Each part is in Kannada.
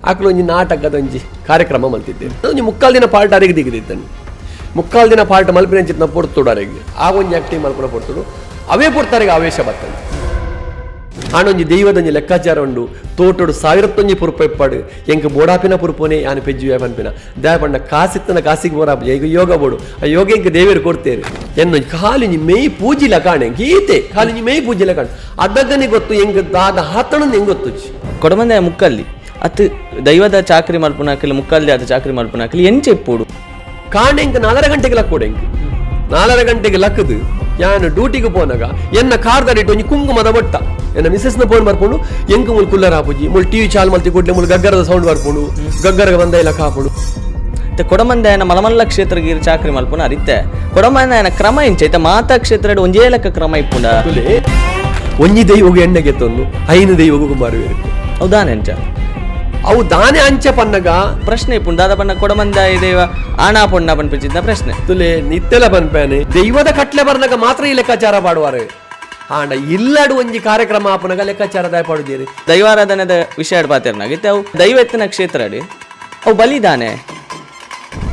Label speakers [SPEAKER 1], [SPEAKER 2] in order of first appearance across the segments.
[SPEAKER 1] ಆಕಲು ಒಂಜಿ ನಾಟಕದ ಒಂಜಿ ಕಾರ್ಯಕ್ರಮ ಮಲ್ತಿದ್ದೇನೆ. ಒಂಜಿ ಮುಕ್ಕಾಲು ದಿನ ಪಾರ್ಟ್ ಅರೆಗೆ ದಿಗಿದಿದ್ದಾನೆ. ಮುಕ್ಕಾಲು ದಿನ ಪಾರ್ಟ್ ಮಲ್ಪಿನ ಚಿತ್ನ ಪೊರ್ತುಡು ಅರೆಗೆ ಆ ಒಂಜಿ ಆಕ್ಟಿಂಗ್ ಮಲ್ಪನ ಪೊರ್ತುಡು ಅವೇ ಪೊರ್ತಾರೆಗೆ ಆವೇಶ ಬರ್ತದೆ. ಆನೊಂಜಿ ದೈವದೊಂಜಿ ಲೆಕ್ಕಾಚಾರ ಉಂಡು. ತೋಟೋಡು 1001 ಪುರುಪ ಇಪ್ಪಾಡು ಎಂಕ್ ಬೋಡಾಪಿನ ಪುರುಪೋನೆ ಆನೆ ಪೆಜ್ಜುವೆ ಪನ್ಪಿನ ದಯ ಪಂಡ ಕಾಸಿತ್ತನ ಕಾಸಿಗೆ ಬೋರಾಪ ಈಗ ಯೋಗ ಬೋಡು ಆ ಯೋಗ ಎಂಕ್ ದೇವೇರು ಕೊಡ್ತೇರು ಎನ್ನೊಂಜಿ ಕಾಲಿಂಜಿ ಮೇಯ್ ಪೂಜಿಲ ಕಾಣೆ ಗೀತೆ ಕಾಲಿಂಜಿ ಮೇಯ್ ಪೂಜಿಲ ಕಾಣೆ ಅದಗನೆ ಗೊತ್ತು ಎಂಕ್ ದಾದ ಹಾತಣ ಹೆಂಗ್ ಗೊತ್ತು
[SPEAKER 2] ಕೊಡಮಂದೆ ಮುಕ್ಕಲ್ಲಿ ಅತ್ ದೈವದ ಚಾಕ್ರಿ ಮಲ್ಪುನಾಕಲಿ ಮುಕ್ಕಲ್ಲಿ ಅದ ಚಾಕ್ರಿ ಮಲ್ಪುನಾಕಲಿ ಎಂಚೆ ಇಪ್ಪುಡು
[SPEAKER 1] ಕಾಣೆ ಎಂಕ್ 4 ಗಂಟೆಗೆ ಲಕ್ಕೋಡೆ ಎಂಕ್ 4 ಗಂಟೆಗೆ ಲಕ್ಕದು ಯಾನು ಡ್ಯೂಟಿಗೆ ಪೋನಾಗ ಎನ್ನ ಕಾರ್ದಾರಿಟ್ಟು ಒಂಜಿ ಕುಂಕುಮದ ಬೊಟ್ಟ ಎನ್ನ ಮಿಸಸ್ನ ಫೋನ್ ಬರ್ಕೊಂಡು ಎಂಕು ಮುಲ್ ಕುಲ್ಲರ್ ಹಾಪುಜಿ ಮುಲ್ ಟಿವಿ ಚಾಲ್ ಮಲ್ತಿ ಕೊಡ್ಲೆ ಮುಲ್ ಗಗ್ಗರದ ಸೌಂಡ್ ಬರ್ಕೊಂಡು ಗಗ್ಗರಗ ಬಂದ ಇಲ್ಲ ಕಾಪುಡು
[SPEAKER 2] ಕೊಡಮಂದಾಯನ ಮಲಮಲ್ಲ ಕ್ಷೇತ್ರಗೆ ಚಾಕ್ರಿ ಮಲ್ಪುನ ಅರಿತ್ತೆ ಕೊಡಮಂದಾಯನ ಕ್ರಮ ಇಂಚೈತ ಮಾತಾ ಕ್ಷೇತ್ರ ಒಂಜೇ ಲೆಕ್ಕ ಕ್ರಮ ಇಪ್ಪುಂಡ
[SPEAKER 1] ಒಂಜಿ ದೈವಗು ಎಣ್ಣೆಗೆ ತೊಂದು 5 ದೈವಗು ಕುಮಾರವೇರು
[SPEAKER 2] ಹೌದಾನೆ ಅಂಚ
[SPEAKER 1] ಅವು ದಾನೆ ಅಂಚ ಪನ್ನಗ
[SPEAKER 2] ಪ್ರಶ್ನೆ ಇಪ್ಪುಂಡು ದಾದ ಪನ್ನ ಕೊಡಮಂದಾಯ ದೇವ ಆಣಾ ಪೊಣ್ಣ ಪನ್ಪಿಚಿದ್ದ ಪ್ರಶ್ನೆ
[SPEAKER 1] ತುಲೆ ನಿತ್ತೆಲ ಪನ್ಪೇನೆ ದೈವದ ಕಟ್ಲೆ ಬರ್ನಾಗ ಮಾತ್ರ ಈ ಲೆಕ್ಕಾಚಾರ ಪಾಡುವಾರೆ ಆಂಡ ಇಲ್ಲಡು ಒಂಜಿ ಕಾರ್ಯಕ್ರಮ ಆಪನಾಗ ಲೆಕ್ಕಾಚಾರ ದಯ ಪಾಡುದೀರಿ
[SPEAKER 2] ದೈವಾರಾಧನದ ವಿಷಯ ಪಾತಿರ್ನಾಗಿತ್ತೆ ಅವು ದೈವತ್ತಿನ ಕ್ಷೇತ್ರ ಅಡಿ ಅವು ಬಲಿದಾನೆ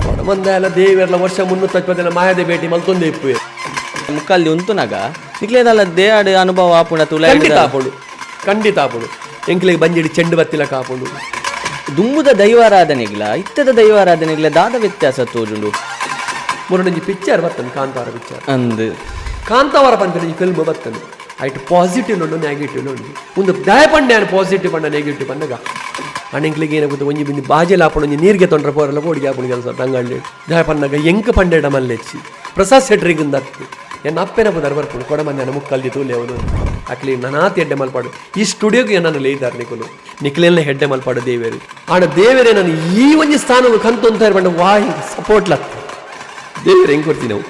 [SPEAKER 1] ಕೊಡಮಂದಾಯಲ ದೇವೆರ್ಲ ವರ್ಷ 350 ಮಾಯದೆ ಭೇಟಿ ಮಲ್ತೊಂದೆ ಇಪ್ಪುವೆ
[SPEAKER 2] ಮುಕ್ಕಲ್ಲಿ ಉಂತುನಾಗ ನಿಕ್ಲೇದಲ್ಲ ದೇಹಾಡು ಅನುಭವ ಆಪುಣ ತುಲ
[SPEAKER 1] ಖಂಡಿತ ಆಪುಡು ಎಂಕ್ಲಿಗೆ ಬಂಜಿಡಿ ಚೆಂಡು ಬತ್ತಿಲ ಕಾಪುಂಡು
[SPEAKER 2] ದುಂಬುದ ದೈವಾರಾಧನೆಗಿಲ್ಲ ಇತ್ತದ ದೈವಾರಾಧನೆಗಿಲ್ಲ ದಾದ ವ್ಯತ್ಯಾಸ ತೋಜುಂಡು
[SPEAKER 1] ಮುರಡೊಂಜಿ ಪಿಕ್ಚರ್ ಬರ್ತದೆ ಕಾಂತಾವರ ಪಿಕ್ಚರ್
[SPEAKER 2] ಅಂದು
[SPEAKER 1] ಕಾಂತಾವರ ಪಂತನೆ ಈ ಫಿಲ್ಮ್ ಬರ್ತದೆ ಐಟ್ ಪಾಸಿಟಿವ್ ಉಂಡು ನೆಗೆಟಿವ್ ಉಂಡು ಒಂದು ದಯ ಪಂಡೆ ಏನು ಪಾಸಿಟಿವ್ ಪಂಡ ನೆಗೆಟಿವ್ ಪಂಡಗ ಅಣ್ಣೆಂಕ್ಲಿಗೆ ಏನಾಗುತ್ತೆ ಒಂಜಿ ಬಿಂದು ಬಾಜೆಲ್ಲ ಹಾಕೊಂಡು ಒಂಜಿ ನೀರಿಗೆ ತೊಂದ್ರೆ ಪೋರೆಲ್ಲ ಬೋಡಿಗೆ ಹಾಕೊಂಡು ಕೆಲಸ ತಂಗಳ್ಳಿ ದಯ ಪಂಡಗ ಎಂಕ ಪಂಡೆಡ ಮಲ್ಲೆಚ್ಚಿ ಪ್ರಸಾದ್ ಸೆಟ್ರಿಗಿಂದ ಎನ್ನ ಅಪ್ಪೆನ ಬುದಾರ ಬರ್ಕೊಂಡು ಕೊಡಮಂದ ಮುಕ್ಕಲ್ದಿ ತೂಲೆ ಅವನು ಅಕ್ಲಿ ನಾನಾತಿ ಹೆಡ್ಡೆ ಮಲ್ಪಾಡು ಈ ಸ್ಟುಡಿಯೋಗೆ ನನ್ನ ಲೇಯ್ದಾರೆ ನಿಖಿಲೆಲ್ಲ ಹೆಡ್ಡೆ ಮಲ್ಪಾಡು ದೇವೇರು ಆಡ ದೇವೇರೇ ನಾನು ಈ ಒಂಜಿ ಸ್ಥಾನವು ಕಂತು ಅಂತ ಇರ್ಬಂಡ ವಾಹಿ ಸಪೋರ್ಟ್ ಲತ್ತ ದೇವೇರು ಹೆಂಗೆ ಕೊಡ್ತೀನಿ ನಾವು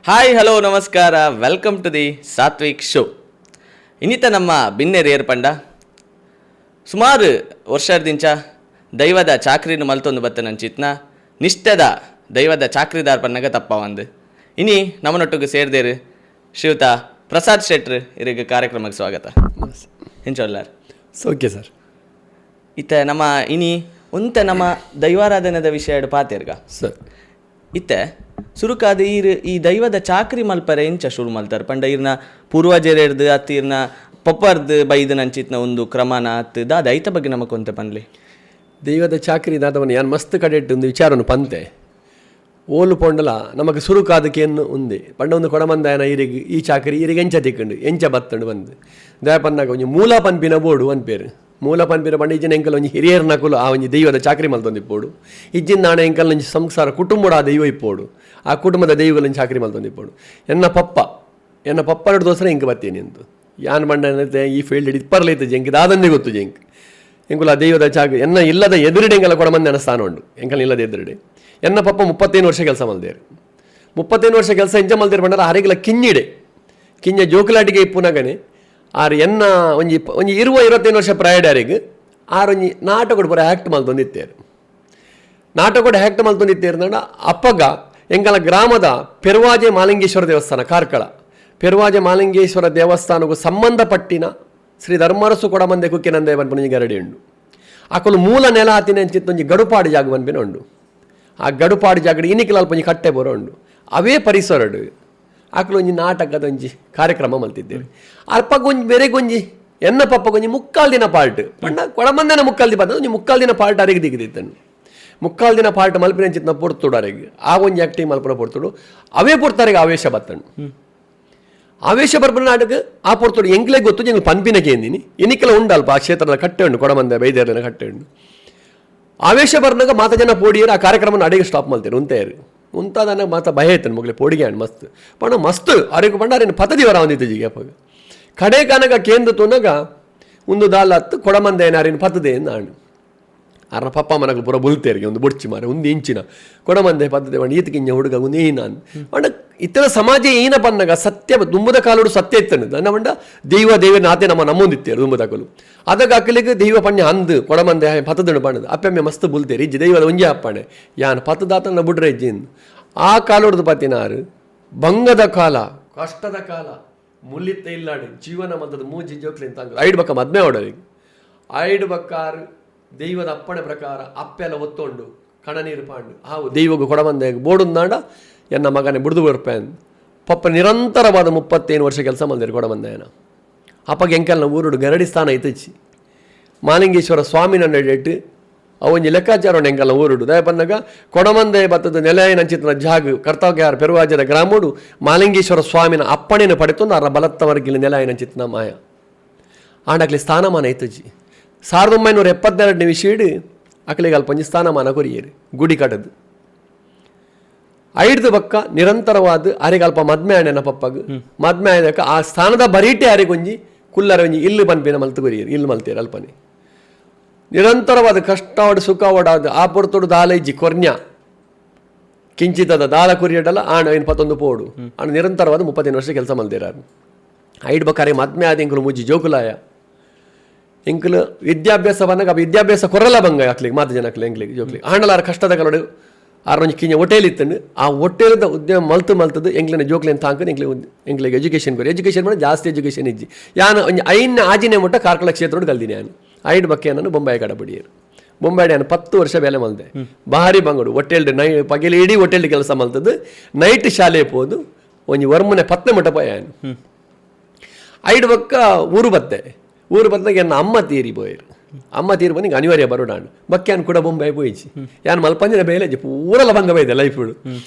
[SPEAKER 2] ಹಾಯ್ ಹಲೋ ನಮಸ್ಕಾರ welcome to the Satvik show. ಇನ್ನಿತ ನಮ್ಮ ಬಿನ್ನೆರ್ ಏರ್ಪಂಡ ಸುಮಾರು ವರ್ಷದಿಂಚ ದೈವದ ಚಾಕ್ರಿನ ಮಲ್ತೊಂದು ಬತ್ತನಂಚಿತ್ನ ನಿಷ್ಠದ ದೈವದ ಚಾಕ್ರಿದಾರ್ ಪನ್ನಗ ತಪ್ಪ ಒಂದು ಇನಿ ನಮ್ಮನೊಟ್ಟಿಗೆ ಸೇರ್ದೇರು ಶ್ರೀಯುತ ಪ್ರಸಾದ್ ಶೆಟ್ರ್ ಇರಿಗೆ ಕಾರ್ಯಕ್ರಮಕ್ಕೆ ಸ್ವಾಗತ. ಹೆಂಚೊಲ್ಲಾರ್
[SPEAKER 1] ಓಕೆ ಸರ್.
[SPEAKER 2] ಇತ್ತ ನಮ್ಮ ಇನಿ ಒಂತ ನಮ್ಮ ದೈವಾರಾಧನದ ವಿಷಯ ಪಾತೇರ್ಗ
[SPEAKER 1] ಸರ್
[SPEAKER 2] ಇತ್ತೆ ಸುರುಕಾದ ಈ ದೈವದ ಚಾಕ್ರಿ ಮಲ್ಪರೆ ಇಂಚ ಶುರು ಮಲ್ತಾರೆ ಪಂಡ ಇರ್ನ ಪೂರ್ವಜರೆರ್ದು ಅತ್ತು ಇರ್ನ ಪಪ್ಪರ್ದು ಬೈದು ನಂಚಿತ್ನ ಒಂದು ಕ್ರಮನ ಅತ್ತು ದಾದ ಐತ ಬಗ್ಗೆ ನಮಕೊಂತೆ ಪನ್ಲಿ
[SPEAKER 1] ದೈವದ ಚಾಕ್ರಿ ದಾದವನು ಯಾನ್ ಮಸ್ತ್ ಕಡೆ ಇಟ್ಟು ಒಂದು ವಿಚಾರನು ಪಂತೆ ಓಲು ಪೊಂಡಲ ನಮಗೆ ಸುರುಕಾದಕ್ಕೇನು ಉಂದೆ ಪಂಡ ಒಂದು ಕೊಡಮಂದಾಯನ ಇರಿಗೆ ಈ ಚಾಕ್ರಿ ಇರಿಗೆ ಎಂಚ ತಿಕ್ಕಂಡು ಎಂಚ ಬತ್ತಂಡು ಬಂದು ದಯ ಪನ್ನಾಗ ಒಂಜಿ ಮೂಲ ಪನ್ಪಿನ ಬೋಡು ಅನ್ಪೇರು ಮೂಲ ಪನ್ಪಿನ ಪಂಡ ಇಜ್ಜಿನ ಎಂಕಲ್ ಒಂಜಿ ಹಿರಿಯರ್ ನಕುಲು ಆ ಒಂಜಿ ದೈವದ ಚಾಕ್ರಿ ಮಲ್ತೊಂದಿಪ್ಪೋಡು ಇಜ್ಜಿನ ನಾಣ ಎಂಕಲ್ ಒಂಜಿ ಸಂಸಾರ ಕುಟುಂಬದ ಆ ದೈವ ಇಪ್ಪೋಡು ಆ ಕುಟುಂಬದ ದೈವಗಳನ್ನ ಚಾಕ್ರಿ ಮಲ್ತೊಂದಿಪ್ಪೋಡು ಎನ್ನ ಪಪ್ಪ ದೋಸ್ರ ಎಂಕ ಬತ್ತೇನೆ ಅಂತು ಯಾನ್ ಬಂಡ ಈ ಫೀಲ್ಡ್ ಇಪ್ಪರ್ಲೈತೆ ಜಂಕ್ ದಾದಂದೇ ಗೊತ್ತು ಜಂಕ್ ಎಂಕುಲ ಆ ದೈವದ ಚಾಕ್ರಿ ಎನ್ನ ಇಲ್ಲದ ಎದುರುಡೆ ಎಂಕಲ್ಲ ಕೊಡಮಂದಿ ಅನ್ನ ಸ್ಥಾನ ಉಂಡು ಎಂಕಲ್ ಇಲ್ಲದ ಎದುರುಡೆ ಎನ್ನ ಪಪ್ಪ 35 ವರ್ಷ ಕೆಲಸ ಮಲ್ದೇರು 35 ವರ್ಷ ಕೆಲಸ ಎಂಚ ಮಲ್ದೇರು ಬಂಡಾರ ಆರೆಗಿಲ್ಲ ಕಿಂಜ ಜೋಕುಲಾಟಿಗೆ ಇಪ್ಪುನಾಗನೆ ಆರು ಎನ್ನ ಒಂಜಿ 25 ವರ್ಷ ಪ್ರಾಯಡಾರಿಗೆ ಆರೊಂಜಿ ನಾಟಕ ಬರ ಆ್ಯಕ್ಟ್ ಮಲ್ತೊಂದಿತ್ತೇರು ನಾಟಕ ಆ್ಯಕ್ಟ್ ಮಲ್ತೊಂದಿತ್ತೇರು ಅಂಡ ಅಪ್ಪಗ ಎಂಕಲ ಗ್ರಾಮದ ಪೆರ್ವಾಜೆ ಮಾಲಿಂಗೇಶ್ವರ ದೇವಸ್ಥಾನ ಕಾರ್ಕಳ ಪೆರ್ವಾಜೆ ಮಾಲಿಂಗೇಶ್ವರ ದೇವಸ್ಥಾನಕ್ಕೂ ಸಂಬಂಧಪಟ್ಟಿನ ಶ್ರೀ ಧರ್ಮರಸು ಕೊಡಮಂದೆ ಕುಕ್ಕಿನಂದೆ ಬನ್ಪುನಿ ಗರಡಿ ಉಂಡು ಅಕಲು ಮೂಲ ನೆಲ ಹತ್ತಿನ ಚಿತ್ತೊಂಜಿ ಗಡುಪಾಡು ಜಾಗ ಬನ್ಪಿನ ಉಂಡು ಆ ಗಡುಪಾಡು ಜಾಗಡಿ ಇನ್ನಿಕ್ಕಿಲ ಅಲ್ಪ ಒಂಜಿ ಕಟ್ಟೆ ಬರೋ ಉಂಡು ಅವೇ ಪರಿಸರಡು ಆಕಲು ಒಂಜಿ ನಾಟಕದ ಒಂಜಿ ಕಾರ್ಯಕ್ರಮ ಮಲ್ತಿದ್ದೇವೆ ಅಲ್ಪಗೊಂಜಿ ಬೆರೆಗೊಂಜಿ ಎನ್ನ ಪಪ್ಪಗೊಂಜಿ ಮುಕ್ಕಾಲು ದಿನ ಪಾರ್ಟ್ ಪಂಡ ಕೊಡಮಂದನ ಮುಕ್ಕಾಲು ದಿನ ಬಂದ ಒಂಜಿ ಮುಕ್ಕಾಲು ದಿನ ಪಾರ್ಟ್ ಅರೆಗೆ ದಿಗಿದಿತ್ತನು ಮುಕ್ಕಾಲು ದಿನ ಪಾರ್ಟ್ ಮಲ್ಪಿನ ಚಿತ್ನ ಪೊರ್ತುಡು ಅರೆಗೆ ಆ ಒಂಜಿ ಆಕ್ಟಿಂಗ್ ಮಲ್ಪನ ಪೊರ್ತುಡು ಅವೇ ಪೊರ್ತಾರೆಗೆ ಆವೇಶ ಬತ್ತಂಡು ಆವೇಶ ಬರ್ಪನ ನಾಟಕ ಆ ಪೊರ್ತುಡು ಎಂಕ್ಲೆ ಗೊತ್ತು ಜಂಗ್ ಪನ್ಪಿನಕ್ಕೆ ಎಂದಿನಿ ಎನಿಕೆಲ್ಲ ಉಂಡಲ್ಪ ಆ ಕ್ಷೇತ್ರದ ಕಟ್ಟೆ ಉಂಡು ಕೊಡಮಂದ ಬೈದೇರ್ನ ಕಟ್ಟೆ ಉಂಡು ಆವೇಶ ಬರ್ನಾಗ ಮಾತ ಜನ ಪೋಡಿಯರು ಆ ಕಾರ್ಯಕ್ರಮ ಅಡಿಗೆ ಸ್ಟಾಪ್ ಮಲ್ತೇನೆ ಉಂತೇರು ಉಂತಾದನ ಮಾತ ಭಯ ಐತನ ಮಗ್ಲೆ ಪೋಡಿಗೆ ಅಣ್ಣ ಮಸ್ತ್ ಪಣ ಮಸ್ತ್ ಅರೆಗೆ ಪಂಡಾರೇನು ಪತದಿವರ ಒಂದಿತ್ತು ಜಿಗೆ ಅಪ್ಪಗ ಕಡೆ ಕನಗ ಕೇಂದ್ರ ತುನಗ ಒಂದು ದಾಲ ಹತ್ತು ಕೊಡಮಂದ ಏನಾರೇನು ಪತದೆ ನಾಡು ಅರ್ನ ಪಪ್ಪ ಮನಗಳು ಪೂರ ಬುಲ್ತೇರಿಗೆ ಒಂದು ಬುಡ್ಚಿ ಮಾರೆ ಒಂದು ಇಂಚಿನ ಕೊಡಮಂದೆ ಪದ್ಧತಿ ಮಾಡಿ ಈತಕಿಂಜ ಹುಡುಗ ಒಂದು ಏನ ಅಂಡ್ ಇತರ ಸಮಾಜ ಏನ ಪನ್ನಗ ಸತ್ಯ ದುಂಬದ ಕಾಲೋಡು ಸತ್ಯ ಇತ್ತನು ನನ್ನ ಮಂಡ ದೈವ ನಾತೆ ನಮ್ಮ ನಮ್ಮೊಂದಿತ್ತೇರು ದುಂಬದ ಕಾಲು ಅದಕ್ಕೆ ಅಕ್ಕಲಿಗೆ ದೈವ ಪಣ್ಯ ಅಂದು ಕೊಡಮಂದೆ ಪತ್ತದಣ್ಣು ಪಣ್ಣದು ಅಪ್ಪೆಮ್ಮೆ ಮಸ್ತ್ ಬುಲ್ತೇರಿ ಇಜ್ಜಿ ದೈವದ ಒಂಜಿ ಅಪ್ಪಣೆ ಯಾನ್ ಪತ್ತದಾತನ ಬುಡ್ರೆ ಇಜ್ಜಿನ್ ಆ ಕಾಲೋಡ್ದು ಪತ್ತಿನಾರು ಬಂಗದ ಕಾಲ ಕಷ್ಟದ ಕಾಲ ಮುಲ್ಲಿತ್ತ ಇಲ್ಲಾಡು ಜೀವನ ಮದ್ದದ ಮೂಜಿ ಜೋಕ್ಲಿ ಅಂತ ಐಡ್ ಬಕ್ಕ ಮದ್ಮೆ ಹೊಡೋರಿಗೆ ಐಡ್ ಬಕ್ಕಾರು ದೈವದ ಅಪ್ಪಣೆ ಪ್ರಕಾರ ಅಪ್ಪೆಲ್ಲ ಒತ್ತೊಂಡು ಕಣ ನೀರು ಪಾಂಡು ಹಾವು ದೈವಗೂ ಕೊಡಮಂದೆ ಬೋಡುಂದಾಂಡ ಎನ್ನ ಮಗನೇ ಬುಡ್ದು ಬರ್ಪೇನ್ ಪಪ್ಪ ನಿರಂತರವಾದ 31 ವರ್ಷ ಕೆಲಸ ಮಂದಿರು ಕೊಡಮಂದೇನ ಅಪ್ಪಗೆ ಎಂಕೆಲ್ಲ ಊರುಡು ಗರಡಿ ಸ್ಥಾನ ಐತಚ್ಚಿ ಮಾಲಿಂಗೇಶ್ವರ ಸ್ವಾಮಿನ ನೆಟ್ಟು ಅವೊಂಜಿ ಲೆಕ್ಕಾಚಾರ ಎಂಕಲ್ಲ ಊರುಡು ದಯ ಪನ್ನಗ ಕೊಡಮಂದೆ ಬತ್ತದ ನೆಲೆಯನಂಚಿತನ ಜಾಗ ಕರ್ತವ್ಯಾರ ಪೆರುವಾಜದ ಗ್ರಾಮೋಡು ಮಾಲಿಂಗೇಶ್ವರ ಸ್ವಾಮಿನ ಅಪ್ಪಣೆನ ಪಡೆತೊಂದು ಅರ ಬಲತ್ತವರ್ಗಿಲ ನೆಲೆಯನಂಚಿತನ ಮಾಯ ಆಂಡಕ್ಲಿ ಸ್ಥಾನಮಾನ ಐತಜ್ಜಿ 1972 ವಿಷಯಡು ಅಕ್ಲಿಗೆ ಅಲ್ಪ ಒಂಜಿ ಸ್ಥಾನಮಾನ ಕೊರಿಯೇರು ಗುಡಿ ಕಟ್ಟದು ಐಡ್ದು ಬಕ್ಕ ನಿರಂತರವಾದ ಅರಿಗಲ್ಪ ಮದ್ಮೆ ಆಣೆನ ಪಪ್ಪಗ ಮದ್ಮೆ ಆಯ್ದಕ್ಕ ಆ ಸ್ಥಾನದ ಬರೀಟೆ ಅರಿಗೊಂಜಿ ಕುಲ್ಲರ ಒಂಜಿ ಇಲ್ಲು ಬನ್ಪಿನ ಮಲ್ತು ಕೊರಿಯೇರು ಇಲ್ಲು ಮಲ್ತೇರು ಅಲ್ಪನೆ ನಿರಂತರವಾದ ಕಷ್ಟವಾದ ಸುಖವಾಡಾದ ಆ ಪೊರ್ತೋಡು ದಾಲ ಇಜ್ಜಿ ಕೊರ್ನ್ಯ ಕಿಂಚಿತದ ದಾಲ ಕೊರಿಯಡಲ್ಲ ಆಣ ಏನು ಪತ್ತೊಂದು ಪೋಡು ಆಣ ನಿರಂತರವಾದ 35 ವರ್ಷ ಕೆಲಸ ಮಲ್ತೇರಾರು ಐಡ್ ಬಕ್ಕಾರೆ ಮದ್ಮೆ ಆದ ಎಂಕುಲು ಮುಜ್ಜಿ ಜೋಕುಲಾಯ ಎಂಕುಲು ವಿದ್ಯಾಭ್ಯಾಸ ಬಂದಾಗ ವಿದ್ಯಾಭ್ಯಾಸ ಕೊರಲ ಬಂಗ ಹಾಕ್ಲಿಕ್ಕೆ ಮಾತು ಜನಕ್ಲಿ ಎಂಕ್ಲಿಗೆ ಜೋಕ್ಲಿ ಆಂಡಲಾರ ಕಷ್ಟದ ಕಲೋಡು ಆರೊಂಜಿ ಕಿಂಜ ಹೋಟೆಲ್ ಇತ್ತಂಡು ಆ ಹೋಟೆಲ್ದ ಉದ್ಯಮ ಮಲ್ತದ್ದು ಎಂಕ್ಲಿನ ಜೋಕ್ಲಿ ಅಂತ ಹಾಕೊಂಡು ಎಂಕ್ಲಿಗೆ ಎಜುಕೇಷನ್ ಕೊರಿ ಎಜುಕೇಷನ್ ಮಾಡಿ ಜಾಸ್ತಿ ಎಜುಕೇಷನ್ ಇಜ್ಜಿ ಯಾನು ಒಂಜಿ ಐನ ಆಜಿನೇ ಮುಟ್ಟ ಕಾರ್ಕಳ ಕ್ಷೇತ್ರಡು ಕಲ್ದಿನಿ ನಾನು ಐಡ್ ಬಕ್ಕೆ ನಾನು ಬೊಂಬಾಯಿ ಕಡಬಡಿಯರು ಬೊಂಬಾಯಿ ನಾನು 10 ವರ್ಷ ಬೇಲೆ ಮಲ್ದೆ ಭಾರಿ ಬಂಗಡು ಹೋಟೆಲ್ ಪಗೆಲಿ ಇಡೀ ಹೋಟೆಲ್ ಕೆಲಸ ಮಲ್ತದ್ದು ನೈಟ್ ಶಾಲೆ ಪೋದು ಒಂಜಿ ವರ್ಮನೆ 10 ಮುಟ್ಟ ಪೋಯಾನು ಐಡ್ ಬಕ್ಕ ಊರು ಬತ್ತಾಗ ಎನ್ನ ಅಮ್ಮ ತೀರಿ ಬೋಯರು ಅಮ್ಮ ತೀರಿ ಬಂದು ಹಿಂಗೆ ಅನಿವಾರ್ಯ ಬರೋಡಾಂಡು ಬಕ್ಕ್ಯಾನ್ ಕೂಡ ಬೊಂಬಾಯಿ ಪೋಯಿಸಿ ಯಾನು ಮಲ್ಪಂಜಿನ ಬೇಲೆಜಿ ಪೂರಲ್ಲ ಭಂಗ ಬೈದೆ ಲೈಫ್ ಬಿಡು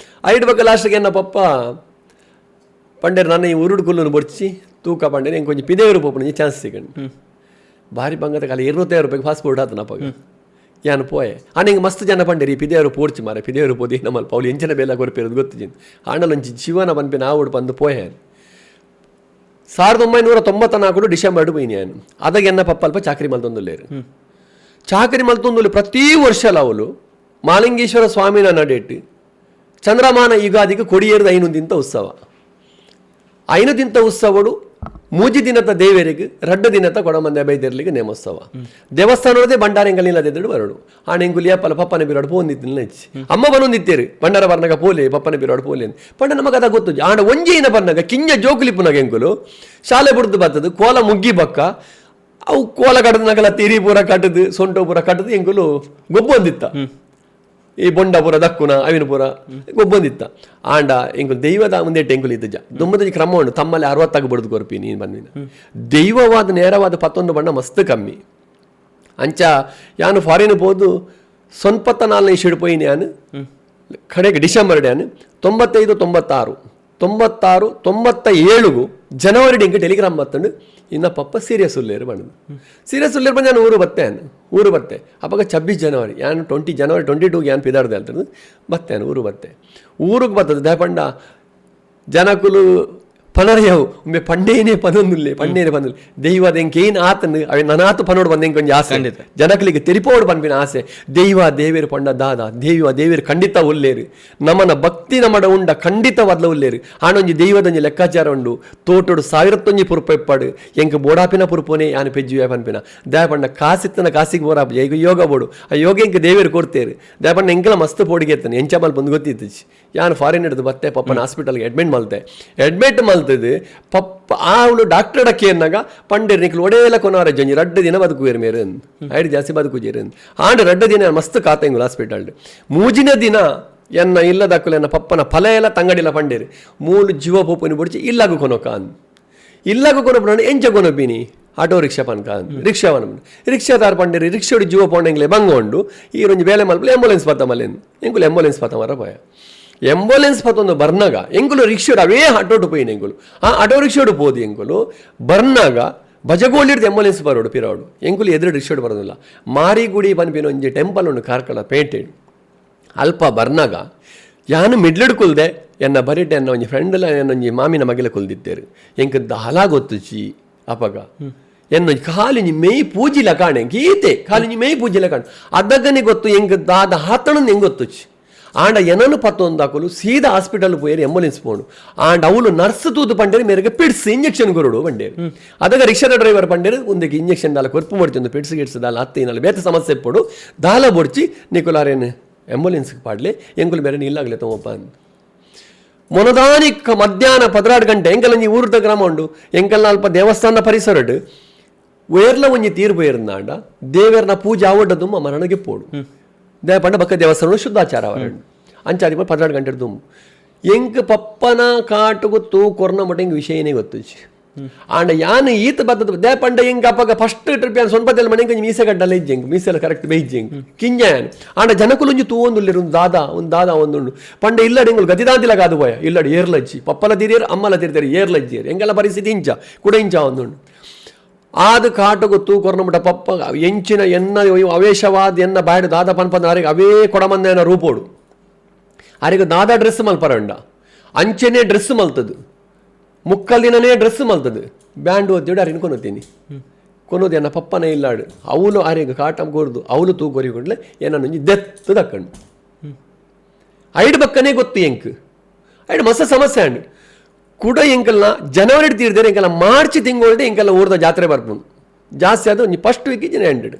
[SPEAKER 1] ಐಡ್ ಬಕ್ಕ ಲಾಸ್ಟ್ಗೆ ಎನ್ನ ಪಪ್ಪ ಪಂಡೇರು ನನ್ನ ಈ ಉರುಡು ಕುಲ್ಲನ್ನು ಬೊಡ್ಚಿ ತೂಕ ಪಂಡೇರು ಹೆಂಗೆ ಕೊಂಚ ಪಿದೇವರು ಪೋಪಣ ಚಾನ್ಸ್ ಸಿಗಂಡು ಭಾರಿ ಬಂಗದ ಕಾಲ 25,000 ರೂಪಾಯಿಗೆ ಪಾಸ್ಪೋರ್ಟ್ ಆತ ನಪ್ಪಗ ಯಾನು ಪೋಯೆ ಹಿಂಗೆ ಮಸ್ತ್ ಜನ ಪಂಡೇರಿ ಪಿದೇವರು ಪೋಡ್ಚಿ ಮಾರೆ ಪಿದೇವರು ಪೋದಿ ನಮ್ಮಲ್ಲಿ ಪೌಲಿ ಎಂಚನ ಬೇಲ ಕೊರಪಿರೋದು ಗೊತ್ತಿದ್ದೀನಿ ಆಂಡಲೊಂಚಿ ಜೀವನ ಬಂದ್ಪಿ ನಾವು ಬಂದು ಪೋಯೆ 1994 ಡಿಸೆಂಬರ್ పోయినా ఆయన అదగ ఎన్న పప్పల్ప చాకరీ మల్తొందులేరు చాకరీ మల్తొందులు ప్రతి ವರ್ಷ ಅವಳು ಮಾಲಿಂಗೇಶ್ವರ ಸ್ವಾಮಿನ ನಡೇಟ್ ಚಂದ್ರಮಾನ ಯುಗಾದಿಗೆ ಕೊಡಿಯೇರ್ದು ಐನುದಿಂತ ಉತ್ಸವಡು ಮೂಜಿ ದಿನದ ದೇವರಿಗೆ ರಡ್ಡ ದಿನದ ಕೊಡಮಂದೆ ಬೈದೇರ್ಲಿಗೆ ನೇಮೋತ್ಸವ ದೇವಸ್ಥಾನದೇ ಬಂಡಾರೆಂಗಲಿಲ್ಲದೆದ್ದು ಬರಡು ಆಣೆಂಗುಲಿಯ ಪಪ್ಪನ ಬಿರಾಡು ಪೋಂದಿತ್ತಿನ ಹೆಚ್ಚಿ ಅಮ್ಮ ಬಂದಿತ್ತೇರಿ ಬಂಡಾರ ಬರ್ನಾಗ ಪೋಲೆ ಪಪ್ಪನ ಬಿರಾಡು ಪೋಲೆ ಪಂಡ ನಮಗೆ ಅದ ಗೊತ್ತು ಆಣ ಒಂಜಿನ ಬರ್ನಾಗ ಕಿಂಜ ಜೋಕುಲಿಪ್ಪುನಾಗ ಎಂಕುಲು ಶಾಲೆ ಬಿಡ್ದು ಬರ್ತದು ಕೋಲ ಮುಗ್ಗಿ ಬಕ್ಕ ಅವು ಕೋಲ ಕಟ್ಟದನಾಗಲ್ಲ ತಿರಿ ಪೂರ ಕಟ್ಟದು ಸೊಂಟು ಪೂರ ಕಟ್ಟದು ಎಂಕುಲು ಗೊಬ್ಬೊಂದಿತ್ತ ಈ ಬೊಂಡಪುರ ದಕ್ಕುನ ಅವಿನಪುರ ಗೊಬ್ಬೊಂದಿತ್ತ ಆಂಡ ಎಂಕುಲು ದೈವದ ಮುಂದೆ ಎಂಕುಲು ಇದ್ದ ದುಮ್ಮದ ಕ್ರಮ ಉಂಟು ತಮ್ಮಲ್ಲಿ 60 ಬಿಡದು ಕೊರ್ಪಿ ನೀನು ಬಂದಿನ ದೈವವಾದ ನೇರವಾದ 11 ಬಣ್ಣ ಮಸ್ತ್ ಕಮ್ಮಿ ಅಂಚ ಯಾನು ಫಾರಿನ್ ಹೋದು 94 ಇಶಿಡ್ ಪೋಯಿನಿ ಯಾನು ಕಡೆಗೆ ಡಿಸೆಂಬರ್ ಯಾನು 95 96 97 ಜನವರಿ ಡೆಂಗೆ ಟೆಲಿಗ್ರಾಮ್ ಬತ್ತಂಡು ಇನ್ನ ಪಪ್ಪ ಸೀರಿಯಸ್ ಉಲ್ಲೇರು ಬಂದು ಸೀರಿಯಸ್ ಉಲ್ಲೇರು ಬಂದು ನಾನು ಊರು ಬತ್ತೆ ಅಪ್ಪಾಗ 26 ಜನವರಿ ಯಾನು 20 ಜನವರಿ 22 ಯಾನು ಪಿದಾಡ್ದೆ ಅಂತಂದು ಬತ್ತೇನು ಊರಿಗೆ ಬರ್ತದೆ ದಯಪಂಡ ಜನಕುಲು ಪನರಯವು ಒಮ್ಮೆ ಪಂಡೇನೆ ಪನೊಂದುಲ್ಲೆ ದೈವದ ಎಂಕೇನು ಆತನು ಅವೆ ನನಾತು ಪನೋಡು ಬಂದೆ ಕೊಂಚ ಆಸೆ ಜನಕಲಿಗೆ ತೆರಿಪೋಡು ಪನ್ಪಿನ ಆಸೆ ದೈವ ದೇವೇರು ಪಂಡ ದಾದ ದೇವೇರು ಖಂಡಿತ ಉಲ್ಲೇರು ನಮ್ಮನ ಭಕ್ತಿ ನಮ್ಮಡ ಉಂಡ ಖಂಡಿತವಾದ್ಲ ಉಲ್ಲೇರು ಆನೊಂಜಿ ದೈವದೊಂಜಿ ಲೆಕ್ಕಾಚಾರ ಉಂಡು ತೋಟೋಡು 1001 ಪುರುಪ ಇಪ್ಪಾಡು ಎಂಕ ಬೋಡಾಪಿನ ಪುರುಪೋನೆ ಯಾನು ಪೆಜ್ಜುವೆ ಪನ್ಪಿನ ದಯಪಂಡ ಕಾಸಿತ್ತನ ಕಾಸಿಗೆ ಬೋರಾಪ ಈಗ ಯೋಗ ಬೋಡು ಆ ಯೋಗ ಎಂಕ ದೇವೇರು ಕೊಡ್ತೇರು ದಯಪಂಡ ಎಂಕಲ ಮಸ್ತ್ ಪೋಡಿಗೆ ಎತ್ತಾನೆ ಎಂಚಮಲ್ ಬಂದು ಗೊತ್ತಿತ್ತು ಯಾನು ಫಾರಿನ್ ಹಿಡಿದು ಬತ್ತೆ ಪಪ್ಪನ ಹಾಸ್ಪಿಟಲ್ಗೆ ಅಡ್ಮಿಟ್ ಮಲ್ತದೆ ಪಪ್ಪ ಅವಳು ಡಾಕ್ಟರ್ ಡಕ್ಕೆ ಎನ್ನಾಗ ಪಂಡೇರು ನಿಕ್ಲು ಒಡೆಯಲ್ಲ ಕೊನಾರ ಜಂಜಿ 2 ದಿನ ಬದುಕುವೇರು ಮೇರೆ ಐದು ಜಾಸ್ತಿ ಬದುಕುಜೇರು ಆಂಡ್ 2 ದಿನ ಮಸ್ತ್ ಕಾತೆಂಗುಲು ಹಾಸ್ಪಿಟಲ್ ಮೂಜಿನ ದಿನ ಎನ್ನ ಇಲ್ಲದಕ್ಕಲು ಎನ್ನ ಪಪ್ಪನ ಫಲ ಎಲ್ಲ ತಂಗಡಿಲ್ಲ ಪಂಡೇರು ಮೂಲು ಜೀವ ಪೋಪನಿ ಬಿಡಿಸಿ ಇಲ್ಲಾಗು ಕೊನೋಕ ಇಲ್ಲಾಗು ಕೊನೊಬ್ಬ ಎಂಚ ಕೊನೊಬ್ಬಿನಿ ಆಟೋ ರಿಕ್ಷಾ ಪನ್ಕ ರಿಕ್ಷಾವನ ರಿಕ್ಷಾದಾರ ಪಂಡೇರಿ ರಿಕ್ಷೋಡು ಜೀವ ಪೋಂಡೆಂಗ್ಲೆ ಬಂಗೊಂಡು ಈ ರಂಜಿ ಬೇಲೆ ಮಲ್ಪಲು ಆಂಬುಲೆನ್ಸ್ ಪತ್ತಮಲ್ಲೇನು ಎಂಕುಲು ಆಂಬುಲೆನ್ಸ್ ಪತ್ತಮರ ಪೋಯ ಆಂಬುಲೆನ್ಸ್ ಪತ್ತೊಂದು ಬರ್ನಾಗ ಎಂಕುಲು ರಿಕ್ಷೋಡು ಅವೇ ಆಟೋಟು ಪೋಯಿನ ಎಂಕುಲು ಆ ಆಟೋ ರಿಕ್ಷೋಡು ಪೋದು ಎಂಕುಲು ಬರ್ನಾಗ ಭಜಗೋಳಿಡ್ದು ಆಂಬುಲೆನ್ಸ್ ಬರೋಡು ಪಿರೋಡು ಎಂಕುಲು ಎದುರು ರಿಕ್ಷೋಡು ಬರೋದಿಲ್ಲ ಮಾರಿಗುಡಿ ಪನ್ಪಿನ ಒಂಜಿ ಟೆಂಪಲ್ ಉಂಡು ಕಾರ್ಕಳ ಪೇಟೆಡು ಅಲ್ಪ ಬರ್ನಾಗ ಯಾನು ಮಿಡ್ಲಿಡ್ ಕುಲ್ದೆ ಎನ್ನ ಬರಿಟೆ ಎನ್ನ ಒಂಜಿ ಫ್ರೆಂಡ್ಲ ಎನ್ನೊಂಜಿ ಮಾಮಿನ ಮಗಿಲ ಕುಲ್ದಿತ್ತೇರು ಎಂಕ ದಾಲ ಗೊತ್ತುಚಿ ಅಪಗ ಎನ್ನು ಕಾಲಿನಿ ಮೇಯ್ ಪೂಜಿಲ ಕಾಣೆ ಗೀತೆ ಕಾಲಿನಿ ಮೇಯ್ ಪೂಜಿಲ ಕಾಣೆ ಅದಗನೆ ಗೊತ್ತು ಹೆಂಗ್ ದಾದ ಹಾತಣ ಹೆಂಗ್ ಗೊತ್ತುಚ್ಚಿ ಆಂಡ ಏನನ್ನು ಪತ್ತೊಂದಾಕಲು ಸೀದಾ ಹಾಸ್ಪಿಟಲ್ ಪೋಯರು ಆಂಬುಲೆನ್ಸ್ ಪೋಣು ಆಂಡ ಅವಳು ನರ್ಸ್ ತೂದು ಪಂಡೇರು ಮೇರೆಗೆ ಪಿಡ್ಸ್ ಇಂಜೆಕ್ಷನ್ ಕೊರಡು ಪಂಡೇರು ಅದಕ್ಕೆ ರಿಕ್ಷಾದ ಡ್ರೈವರ್ ಪಂಡೇರು ಒಂದಕ್ಕೆ ಇಂಜೆಕ್ಷನ್ ದಾಲ ಕೊರ್ಪು ಮಾಡ್ತಿಂದು ಪಿಡ್ಸ್ ಗಿಡ್ಸ್ ದಾಲ ಹತ್ತಿನಲ್ಲಿ ಬೇತ ಸಮಸ್ಯೆ ಪೋಡು ದಾಲ ಬೊಡ್ಚಿ ನಿಕುಲಾರೇನು ಆಂಬುಲೆನ್ಸ್ಗೆ ಪಾಡ್ಲೆ ಎಂಕುಲು ಬೇರೆ ಇಲ್ಲಾಗಲೇ ತಗೋಪ್ಪ ಅಂತ ಮೊನದಾನಿಕ ಮಧ್ಯಾಹ್ನ 16 ಗಂಟೆ ಎಂಕಲ್ಲ ನೀ ಊರದ ಗ್ರಾಮ ಉಂಡು ಎಂಕಲ್ನ ಅಲ್ಪ ದೇವಸ್ಥಾನ ಪರಿಸರಡು ವೇರ್ಲ ಒಂಜಿ ತೀರು ಪೋயிருಂದಾಂಡ ದೇವರನ ಪೂಜೆ ಆವಡ್ಡದು ಮರಣಗೆ ಪೋಡು ಪಂಡ ಬಕ್ಕ ದೇವಸ್ಥಾನ ಶುದ್ಧಾಚಾರ ಅವರಂಡು ಅಂಚಾದಿ 16 ಗಂಟೆ ದುಮ್ಮು ಎಂಕ್ ಪಪ್ಪನ ಕಾಟು ಗೊತ್ತು ಕೊರೋನಾ ಮಟ್ಟ ಎಂಗ್ ವಿಷಯನೇ ಗೊತ್ತು ಆಂಡ ಯಾನು ಈತ ಬದ್ದದ ದೇ ಪಂಡ ಎಂಗ್ ಅಪ್ಪಗ ಫಸ್ಟ್ ಟ್ರಿಪ್ ಯಾನು ಸೊನ್ಪದಲ್ಲಿ ಮನೆ ಕಂಜಿ ಮೀಸೆ ಗಡ್ಡಲ್ಲ ಇಜ್ಜೆಂಗ್ ಮೀಸೆಲ್ಲ ಕರೆಕ್ಟ್ ಬೇಯ್ಜೆಂಗ್ ಕಿಂಜಾಯನ್ ಆಂಡ ಜನಕುಲೊಂಜಿ ತೂವೊಂದುಲ್ಲೆರು ಒಂದು ದಾದ ಒಂದುಂಡು ಪಂಡ ಇಲ್ಲಡಿ ಎಂಗಳು ಗದಿದಾಂತಿಲ ಕಾದು ಪೋಯ ಇಲ್ಲಡಿ ಏರ್ಲಜ್ಜಿ ಪಪ್ಪಲ ತಿರಿಯರು ಅಮ್ಮಲ ತಿರ್ತಾರೆ ಏರ್ಲಜ್ಜಿಯರು ಎಂಗೆಲ್ಲ ಪರಿಸ್ಥಿತಿ ಇಂಚ ಕುಡ ಇಂಚ ಒಂದುಂಡು ಆದ ಕಾಟು ಗೊತ್ತು ಕೊರನಮುಟ ಪಪ್ಪ ಎಂಚಿನ ಎನ್ನ ಅವೇಶವಾದ ಎನ್ನ ಬಾಯ್ಡು ದಾದ ಪನ್ಪಂದ ಅರೆಗೆ ಅವೇ ಕೊಡಮಂದೇನ ರೂಪೋಡು ಅರೆಗೆ ದಾದ ಡ್ರೆಸ್ ಮಲ್ಪರಂಡ ಅಂಚೆನೇ ಡ್ರೆಸ್ ಮಲ್ತದು ಮುಕ್ಕಲ್ ದಿನನೇ ಡ್ರೆಸ್ ಮಲ್ತದು ಬ್ಯಾಂಡ್ ಓದ್ತಿಡು ಅರಿನ ಕೊನೋತೀನಿ ಕೊನೋದು ಎನ್ನ ಪಪ್ಪನೇ ಇಲ್ಲಾಡು ಅವಳು ಅರೆಗೆ ಕಾಟ ಕೊಡ್ದು ಅವಳು ತೂ ಕೊರಿಕೊಂಡ್ಲೆ ಏನೊಂಜಿ ದೆತ್ತು ದಕ್ಕಂಡು ಐಡು ಬಕ್ಕನೇ ಗೊತ್ತು ಎಂಕ್ ಐಡು ಮಸ್ತ ಸಮಸ್ಯೆ ಅಂಡು ಕೂಡ ಎಂಕಲ್ನ ಜನವರಿ ತೀರ್ದರೆ ಎಂಕಲ್ಲ ಮಾರ್ಚ್ ತಿಂಗಳೇ ಎಂಕಲ್ಲ ಊರದ ಜಾತ್ರೆ ಬರ್ಬೋದು ಜಾಸ್ತಿ ಅದು ಒಂಜಿ ಫಸ್ಟ್ ವೀಕ್ ಜನ ಎಂಡೆಡ್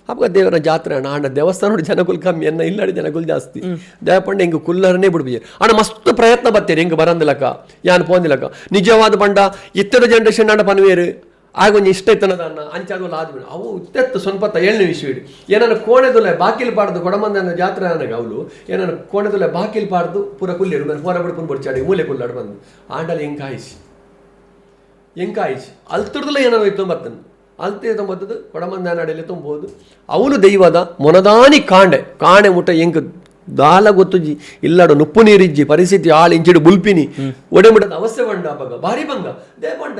[SPEAKER 1] ಅಪ್ಪ ದೇವರ ಜಾತ್ರೆ ಅಣ್ಣ ಆಂಡ ದೇವಸ್ಥಾನ ಜನಗುಲ್ ಕಮ್ಮಿ ಅನ್ನ ಇಲ್ಲಾಡಿ ಜನಗುಲ್ ಜಾಸ್ತಿ ದೇವಪಂಡ ಹೆಂಗೆ ಕುಲ್ಲರನ್ನೇ ಬಿಡ್ಬಿ ಅಣ್ಣ ಮಸ್ತ್ ಪ್ರಯತ್ನ ಬತ್ತೇರಿ ಹೆಂಗೆ ಬರಂದಿಲ್ಲಕ ಯಾನು ಪೋಂದಿಲ್ಲಕ ನಿಜವಾದ ಪಂಡ ಇತ್ತರ ಜನರೇಷನ್ ಆಂಡ ಪನ್ವೇರು ಆಗ ಒಂದು ಇಷ್ಟ ಇತ್ತನದ ಅನ್ನ ಅಂಚಾಗೋಲ್ಲ ಆದ್ಮೇಲೆ ಅವು ಇತ್ತೆತ್ತು ಸ್ವಲ್ಪ 7ನೇ ವಿಷಯಡು ಏನನ್ನ ಕೋಣೆದೊಲೆ ಬಾಕಿಲ್ ಪಾಡ್ದು ಕೊಡಮಂದನ ಜಾತ್ರೆ ನನಗೆ ಅವಳು ಏನನ್ನ ಕೋಣೆದೊಲೆ ಬಾಕಿಲ್ ಪಾಡ್ದು ಪೂರ ಕುಲ್ಲಿರು ನಾನು ಹೊರ ಬಿಡ್ಕೊಂಡು ಬಡ್ಚಾಡಿ ಮೂಲೆ ಕುಲ್ಲಾಡು ಬಂದು ಆಂಡಲ್ಲಿ ಹೆಂಗಾಯಿಸಿ ಅಲ್ತುಡ್ದಲ್ಲ ಏನಾದ್ರು ಇತ್ತು ಬರ್ತನು ಅಲ್ತಿ ತೊಂಬತ್ತದು ಕೊಡಮಂದ ನಾಡೆಯಲ್ಲಿ ತುಂಬೋದು ಅವಳು ದೈವದ ಮೊನದಾನಿ ಕಾಣೆ ಮುಟ್ಟ ಹೆಂಗ್ ದಾಲ ಗೊತ್ತುಜಿ ಇಲ್ಲಾಡು ನುಪ್ಪು ನೀರಿಜ್ಜಿ ಪರಿಸ್ಥಿತಿ ಆಳು ಇಂಚಿಡು ಬುಲ್ಪಿನಿ ಒಡೆಮಿಡದ ಅವಸ್ಥೆ ಬಂಡ ಅವಾಗ ಭಾರಿ ಬಂಗ ದೇ ಬಂಡ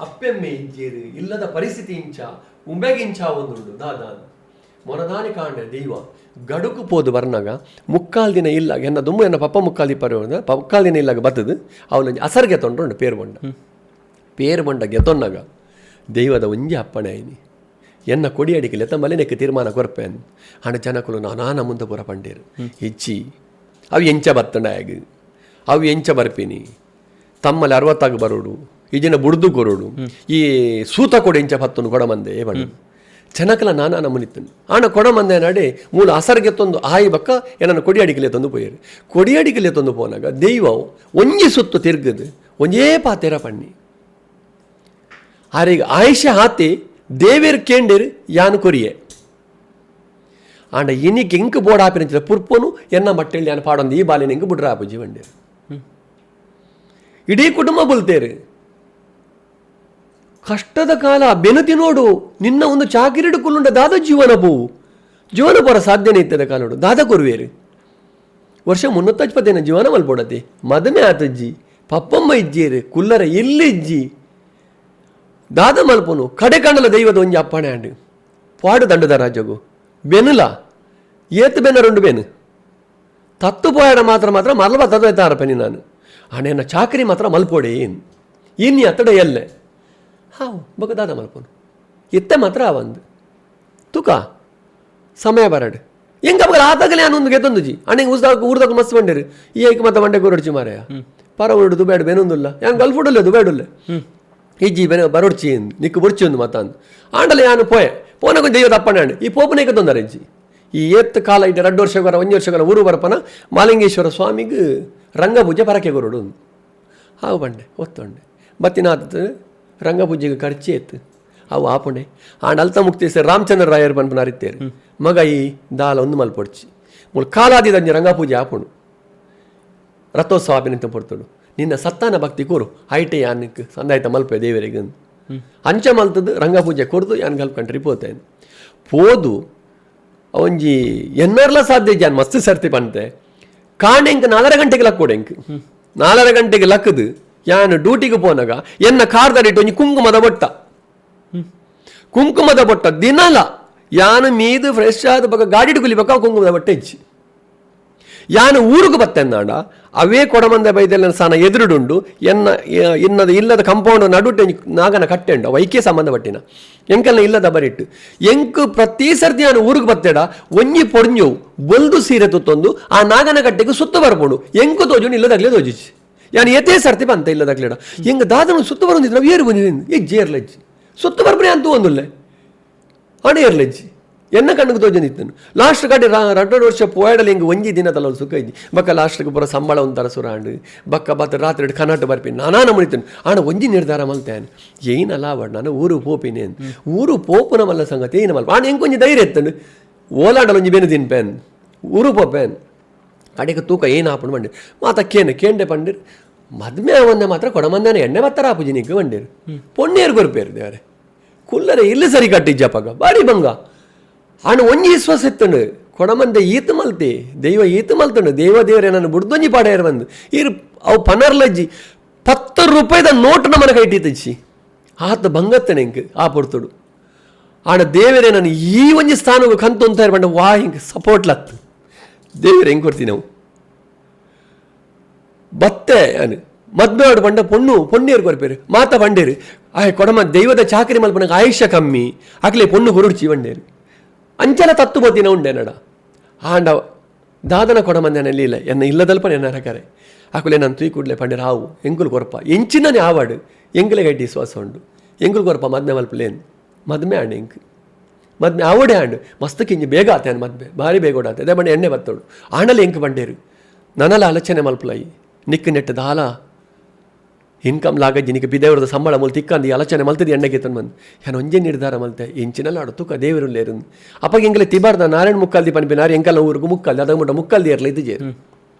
[SPEAKER 1] ಅಪ್ಪೆಮ್ಮೆ ಇಂಜೇರು ಇಲ್ಲದ ಪರಿಸ್ಥಿತಿ ಇಂಚ ಉಂಬೆಗಿಂಚ ಒಂದುಂಡು ದಾದ ಮೊನದಾನಿ ಕಾಂಡೆ ದೈವ ಗಡುಕು ಪೋದು ಬರ್ನಾಗ ಮುಕ್ಕಾಲು ದಿನ ಇಲ್ಲ ಎನ್ನ ದುಮ್ಮು ಎನ್ನ ಪಪ್ಪ ಮುಕ್ಕಾಲು ದಿಪ್ಪ ಮುಕ್ಕಾಲು ದಿನ ಇಲ್ಲಾಗ ಬತ್ತದು ಅವಳು ಅಸರ್ಗೆ ತೊಂಡ್ರು ಪೇರು ಬಂಡ ಗೆತ್ತೊನ್ನಾಗ ದೈವದ ಒಂಜಿ ಅಪ್ಪಣೆ ಆಯ್ನಿ ಎನ್ನ ಕೊಡಿ ಅಡಿಕೆ ಲೆತ್ತ ಮಲೆನೆಕ್ಕೆ ತೀರ್ಮಾನ ಕೊರ್ಪೆನ್ ಹಣ ಜನಕುಲು ನಾನಾನ ಮುಂದೆ ಪೂರ ಪಂಡೇರು ಹೆಚ್ಚಿ ಅವು ಎಂಚ ಬತ್ತಂಡಾಗ ಅವು ಎಂಚ ಬರ್ಪಿನಿ ತಮ್ಮಲ್ಲಿ 60 ಬರೋಡು ಈ ಜನ ಬುಡ್ದು ಕೊರೋಡು ಈ ಸೂತ ಕೊಡು ಎಂಚ ಪತ್ತನು ಕೊಡಮಂದೆ ಬಣ್ಣ ಜನಕಲ ನಾನಾನ ಮುನಿತನು ಆಣ ಕೊಡಮಂದೆ ನಡೆ ಮೂಲ ಅಸರ್ಗೆ ತೊಂದು ಆಯಿ ಬಕ್ಕ ಏನನ್ನು ಕೊಡಿ ಅಡಿಕೆಲೆ ತಂದು ಪೋಯರು ಕೊಡಿ ಅಡಿಕೆಲೆ ತಂದು ಪೋನಾಗ ದೈವ ಒಂಜಿ ಸುತ್ತು ತಿರ್ಗದು ಒಂಜೇ ಪಾತೆರ ಪಣ್ಣಿ ಆರೀಗ ಆಯುಷ್ಯ ಹಾತಿ ದೇವೇರ್ ಕೇಂಡೇರು ಯಾನು ಕೊರಿಯೆ ಆಂಡ ಇನಿಗೆ ಎಂಕ್ ಬೋರ್ಡ್ ಹಾಪಿನ ಪುರ್ಪನು ಎನ್ನ ಮಟ್ಟೆಲ್ಲಿ ಯಾನು ಪಾಡೊಂದು ಈ ಬಾಲಿನ ಹೆಂಗೆ ಬಿಡ್ರ ಆಪುಜಿ ಬಂಡೇರು ಇಡೀ ಕುಟುಂಬ ಬಲ್ತೇರು ಕಷ್ಟದ ಕಾಲ ಬೆನತಿ ನೋಡು ನಿನ್ನ ಒಂದು ಚಾಕಿರಿಡು ಕುಲ್ಲುಂಡ ದಾದ ಜೀವನ ಪೋರ ಸಾಧ್ಯನೇ ಇತ್ತದ ಕಾಲೋಡು ದಾದ ಕೊರುವೇರು ವರ್ಷ 350 ಜೀವನ ಮಲ್ಪೊಡತಿ ಮದಮೆ ಆತಜ್ಜಿ ಪಪ್ಪಮ್ಮ ಇಜ್ಜೇರು ಕುಲ್ಲರ ಎಲ್ಲಿಜ್ಜಿ ದಾದ ಮಲ್ಪನು ಕಡೆ ಕಂಡಲ ದೈವದ ಒಂಜಿ ಅಪ್ಪಣೆ ಅಂಡು ಪಾಡು ದಂಡದ ರಾಜಗು ಬೆನುಲ ಏತ್ ಬೆನ 2 ಬೆನು ತತ್ತು ಪೋಯಡ ಮಾತ್ರ ಮರಲ ತದ್ದಾರಪನಿ ನಾನು ಹಣೆನ ಚಾಕರಿ ಮಾತ್ರ ಮಲ್ಪೋಡೆ ಇನ್ನು ಅತ್ತಡ ಎಲ್ಲೆ ಹಾವು ಬಗ ದಾದ ಮಲ್ಪನು ಎತ್ತೆ ಮಾತ್ರ ಅವಂದು ತುಕ ಸಮಯ ಬರಡು ಹೆಂಗ ಬಗಲ ಆದಾಗಲೇ ನಾನು ಗೆದ್ದೊಂದುಜಿ ಅಣ್ಣಗೆ ಊರ್ದಾಗ ಮಸ್ತ್ ಬಂಡೇರು ಈ ಏಕ ಮತ್ತ ಬಂಡೆ ಕೊರಡ್ಚಿ ಮಾರಾಯ ಪರ ಉರುಡು ಬೇಡ ಬೆನೊಂದುಲ್ಲ ಹೆಂಗೆ ಗಲ್ಫುಡಲ್ಲದು ಬೇಡುಲ್ಲೆ ಹಿಜ್ಜಿ ಬೆನ ಬರೋಡ್ಚಿ ನಿಕ್ಕು ಬುಡ್ಚಿ ಒಂದು ಮತ್ತಂದು ಆಂಡಲೆ ಯಾನು ಪೋನಗೊಂದು ದೈವದ ಅಪ್ಪಣೆ ಅಂಡು ಈ ಪೋಪನೇಕ ತೊಂದರೆ ಇಜ್ಜಿ ಈ ಏತ್ ಕಾಲ ಇಟ್ಟು 2 ವರ್ಷಗಳ 1 ವರ್ಷಗಳ ಊರು ಬರಪನ ಮಾಲಿಂಗೇಶ್ವರ ಸ್ವಾಮಿಗೆ ರಂಗಪೂಜೆ ಪರಕೆ ಕೊರೋಡು ಹಾವು ಬಂಡೆ ಒತ್ತೊಂಡೆ ಬತ್ತಿನಾದ ರಂಗಪೂಜೆಗೆ ಖರ್ಚಿ ಎತ್ತು ಅವು ಆಪುಣೆ ಆಂಡ ಅಲ್ತ ಮುಕ್ತೇಶ್ವರ ರಾಮಚಂದ್ರ ರಾಯರು ಪನ್ಪನ ಅರಿತೇರು ಮಗ ಈ ದಾಲ ಒಂದು ಮಲ್ಪೊಡ್ಚಿ ಮುಳು ಕಾಲಾದಿದಂಜ ರಂಗಪೂಜೆ ಆಪುಣು ರಥೋತ್ಸವ ಅಭಿನಂತ ಪಡ್ತೋಡು ನಿನ್ನ ಸತ್ತಾನ ಭಕ್ತಿ ಕೂರು ಐಟೆ ಯಾನಕ್ಕೆ ಸಂದಾಯ್ತ ಮಲ್ಪೆ ದೇವರಿಗೆ ಅಂಚ ಮಲ್ತದ್ದು ರಂಗಪೂಜೆ ಕೊಡ್ದು ಯಾನ್ ಕಲ್ಕೊಂಡ್ರಿ ಪೋತೇನೆ ಪೋದು ಒಂಜಿ ಎನ್ನರ್ಲ ಸಾಧ್ಯ ಜಾನ್ ಮಸ್ತ್ ಸರ್ತಿ ಪಂತೆ ಕಾಣೆಂಕ್ 4 ಗಂಟೆಗೆ ಲಕ್ಕೋಡೆಂಕ್ 4 ಗಂಟೆಗೆ ಲಕ್ಕದು ಯಾನು ಡ್ಯೂಟಿಗೆ ಪೋನಾಗ ಎನ್ನ ಕಾರ್ದಡಿಟ್ಟು ಒಂಜಿ ಕುಂಕುಮದ ಬೊಟ್ಟ ದಿನಲ ಯಾನು ಮೀದು ಫ್ರೆಶ್ ಆದ ಬಗ ಗಾಡಿ ಕುಲಿಬೇಕ ಕುಂಕುಮದ ಬಟ್ಟೆ ಇಚ್ಚಿ ಯಾನು ಊರಿಗೆ ಬತ್ತೆಂದಾಂಡ ಅವೇ ಕೊಡಮಂದ ಬೈದೆಲ್ಲ ಸಾನ ಎದುರುಡುಂಡು ಇಲ್ಲದ ಕಂಪೌಂಡ್ ನಡುಟೆ ನಾಗನ ಕಟ್ಟೆಂಡು ಅವು ಐಕ್ಯ ಸಂಬಂಧಪಟ್ಟಿನ ಎಂಕಲ್ನ ಇಲ್ಲದ ಬರಿಟ್ಟು ಎಂಕು ಪ್ರತಿ ಸರ್ತಿ ನಾನು ಊರಿಗೆ ಬತ್ತೇಡ ಒಂಜಿ ಪೊಡ್ഞ്ഞು ಬೊಲ್ದು ಸೀರೆ ತುತ್ತೊಂದು ಆ ನಾಗನ ಕಟ್ಟೆಗೆ ಸುತ್ತ ಬರ್ಬೋದು ಎಂಕು ತೋಜುಂಡು ಇಲ್ಲದಾಗ್ಲೇ ತೋಜಿಸಿ ಯಾನು ಎತ್ತೇ ಸರ್ತಿ ಬಂತ ಇಲ್ಲದಾಗ್ಲೇಡ ಎಂಗ ದಾದನು ಸುತ್ತ ಬರೋದಿಲ್ಲ ಏರು ಬಂದಿದ್ದೀನಿ ಈ ಏರ್ಲೆಜ್ಜಿ ಸುತ್ತ ಬರ್ಬನೇ ಅಂತೂ ಒಂದುಲ್ಲೆ ಅಣ ಏರ್ಲೆಜ್ಜಿ ಎನ್ನ ಕಣ್ಣಿಗೆ ತೋಜನಿತ್ತನು ಲಾಸ್ಟ್ ಕಡೆ 2 ವರ್ಷ ಪೋಯಡಲ್ಲಿ ಹಿಂಗೆ ಒಂಜಿ ದಿನ ತಲಲ್ಲಿ ಸುಖ ಇದ್ದಿ ಬಕ್ಕ ಲಾಸ್ಟ್ಗೆ ಬರೋ ಸಂಬಳ ಒಂಥರ ಸುರಾಂಡು ಬಕ್ಕ ಬತ್ತ ರಾತ್ರಿ ಕನಾಟ ಬರ್ಪಿನಿ ನಾನಾ ನಮಣಿತೇನೆ ಆಣ ಒಂಜಿ ನಿರ್ಧಾರ ಮಲ್ತೇನೆ ಏನಲ್ಲ ಅವಡ್ ನಾನು ಊರು ಪೋಪಿನಿ ಅಂತ ಊರು ಪೋಪುನ ಮಲ್ಲ ಸಂಗತಿ ಏನು ಮಲ್ಪ ಆಣ ಹೆಂಗೆ ಕೊಂಚ ಧೈರ್ಯ ಎತ್ತನು ಓಲಾಡಲು ಒಂಜಿ ಬೇನೆ ತಿನ್ಪೇನ್ ಊರು ಪೋಪೇನ್ ಕಡೆಗೆ ತೂಕ ಏನು ಹಾಪುಂಡು ಬಂದಿರು ಮಾತ ಕೇಂಡೆ ಪಂಡಿರು ಮದ್ಮೆ ಒಂದೇ ಮಾತ್ರ ಕೊಡಮಂದಾನೆ ಎಣ್ಣೆ ಬತ್ತರ ಹಾಪುಜಿ ನಿಂಗೆ ಬಂದಿರು ಪೊಣ್ಣೇರು ಬರ್ಪೇರು ದೇವರೇ ಕುಲ್ಲರೆ ಇಲ್ಲಿ ಸರಿ ಕಟ್ಟಿಜ್ಜಪ್ಪಾಗ ಬಾಡಿ ಬಂಗ ಆಣ ಒಂಜಿ ವಿಶ್ವಾಸ ಎತ್ತಂಡು ಕೊಡಮಂದೆ ಈತ ಮಲ್ತಿ ದೈವ ಈತ ಮಲ್ತಂಡು ದೇವರೇ ನಾನು ಬುಡ್ದೊಂಜಿ ಪಾಡೇರು ಬಂದು ಇರು ಅವು ಪನರ್ಲಜ್ಜಿ 10 ರೂಪಾಯಿದ ನೋಟು ಮನೆ ಕೈಟಿತ್ತಜ್ಜಿ ಆತ ಬಂಗತ್ತನೆ ಹಿಂಗೆ ಆ ಪೊಡ್ತುಡು ಆಣ ದೇವರೇ ನಾನು ಈ ಒಂಜಿ ಸ್ಥಾನಕ್ಕೆ ಕಂತು ಅಂತ ಬಂಡ ವಾ ಹಿಂಗೆ ಸಪೋರ್ಟ್ಲತ್ತು ದೇವರೇ ಹೆಂಗೆ ಕೊಡ್ತೀನಿ ನಾವು ಬತ್ತೆ ಅನು ಮದ್ವೆ ಆಡು ಬಂಡ ಪೊಣ್ಣೇರು ಕೊರ್ಪೇರು ಮಾತ ಬಂಡೇರು ಕೊಡಮ ದೈವದ ಚಾಕರಿ ಮಲ್ಪನಗೆ ಆಯುಷ್ಯ ಕಮ್ಮಿ ಆಗ್ಲೇ ಪೊಣ್ಣು ಹುರುಡ್ಚಿ ಬಂಡೇರು ಅಂಚಲ ತತ್ತು ಬತ್ತಿನ ಉಂಡೆ ನಡ ಆಂಡ ದಾದನ ಕೊಡಮಂದನಲ್ಲಿ ಇಲ್ಲ ಎನ್ನ ಇಲ್ಲದಲ್ಪ ಎನ್ನ ರಕರೆ ಆಕುಲೆ ನಾನು ತೂಯಿ ಕೂಡಲೇ ಪಂಡೆ ರಾವು ಎಂಕುಲು ಕೊರಪ ಎಂಚಿನನೇ ಆವಾಡು ಎಂಕುಲೆ ಗಡ್ಡಿ ಶ್ವಾಸ ಉಂಡು ಎಂಕುಲು ಕೊರಪ ಮದ್ಮೆ ಮಲ್ಪಲೇನು ಮದ್ಮೆ ಆಂಡು ಎಂಕು ಮದ್ಮೆ ಆವಡೆ ಆಂಡು ಮಸ್ತ್ ಕಿಂಜಿ ಬೇಗ ಆತೇನು ಮದ್ಮೆ ಭಾರಿ ಬೇಗ ಓಡಾತೆ ಅದೇ ಬಂಡೆ ಎಣ್ಣೆ ಬತ್ತೋಡು ಆಂಡಲ್ಲಿ ಎಂಕು ಬಂಡೇರು ನನಲ ಆಲೋಚನೆ ಮಲ್ಪಲಾಯಿ ನಿಕ್ಕು ನೆಟ್ಟದ ಹಾಲ ಇನ್ಕಮ್ ಲಾಗಜ್ಜಿ ನಿಕ್ಕೆ ಬಿದೇವ್ರದ ಸಂಬಳ ಮೂಲ ತಿಕ್ಕಂದು ಆಲೋಚನೆ ಮಲ್ತದಿ ಎಣ್ಣೆಗೆ ತಂದು ಬಂದು ನಾನು ಒಂಜೆ ನಿರ್ಧಾರ ಮಲ್ತೆ ಎಂಚಿನಲ್ಲ ಆಡು ತೂಕ ದೇವರು ಲೇರು ಅಪ್ಪಾಗ ಎಂಗಲೆ ತಿಬಾರ್ದ ನಾರಾಯಣ ಮುಕ್ಕಾಲ್ದಿ ಪನ್ಪಿನಾರು ಎಂಕಲ್ಲ ಊರಿಗೂ ಮುಕ್ಕಾಲ್ದಿ ಅದಾಗ ಮುಟ್ಟ ಮುಕ್ಕಾಲ್ದಿ ಇರಲಿ ಇದು ಜೇರು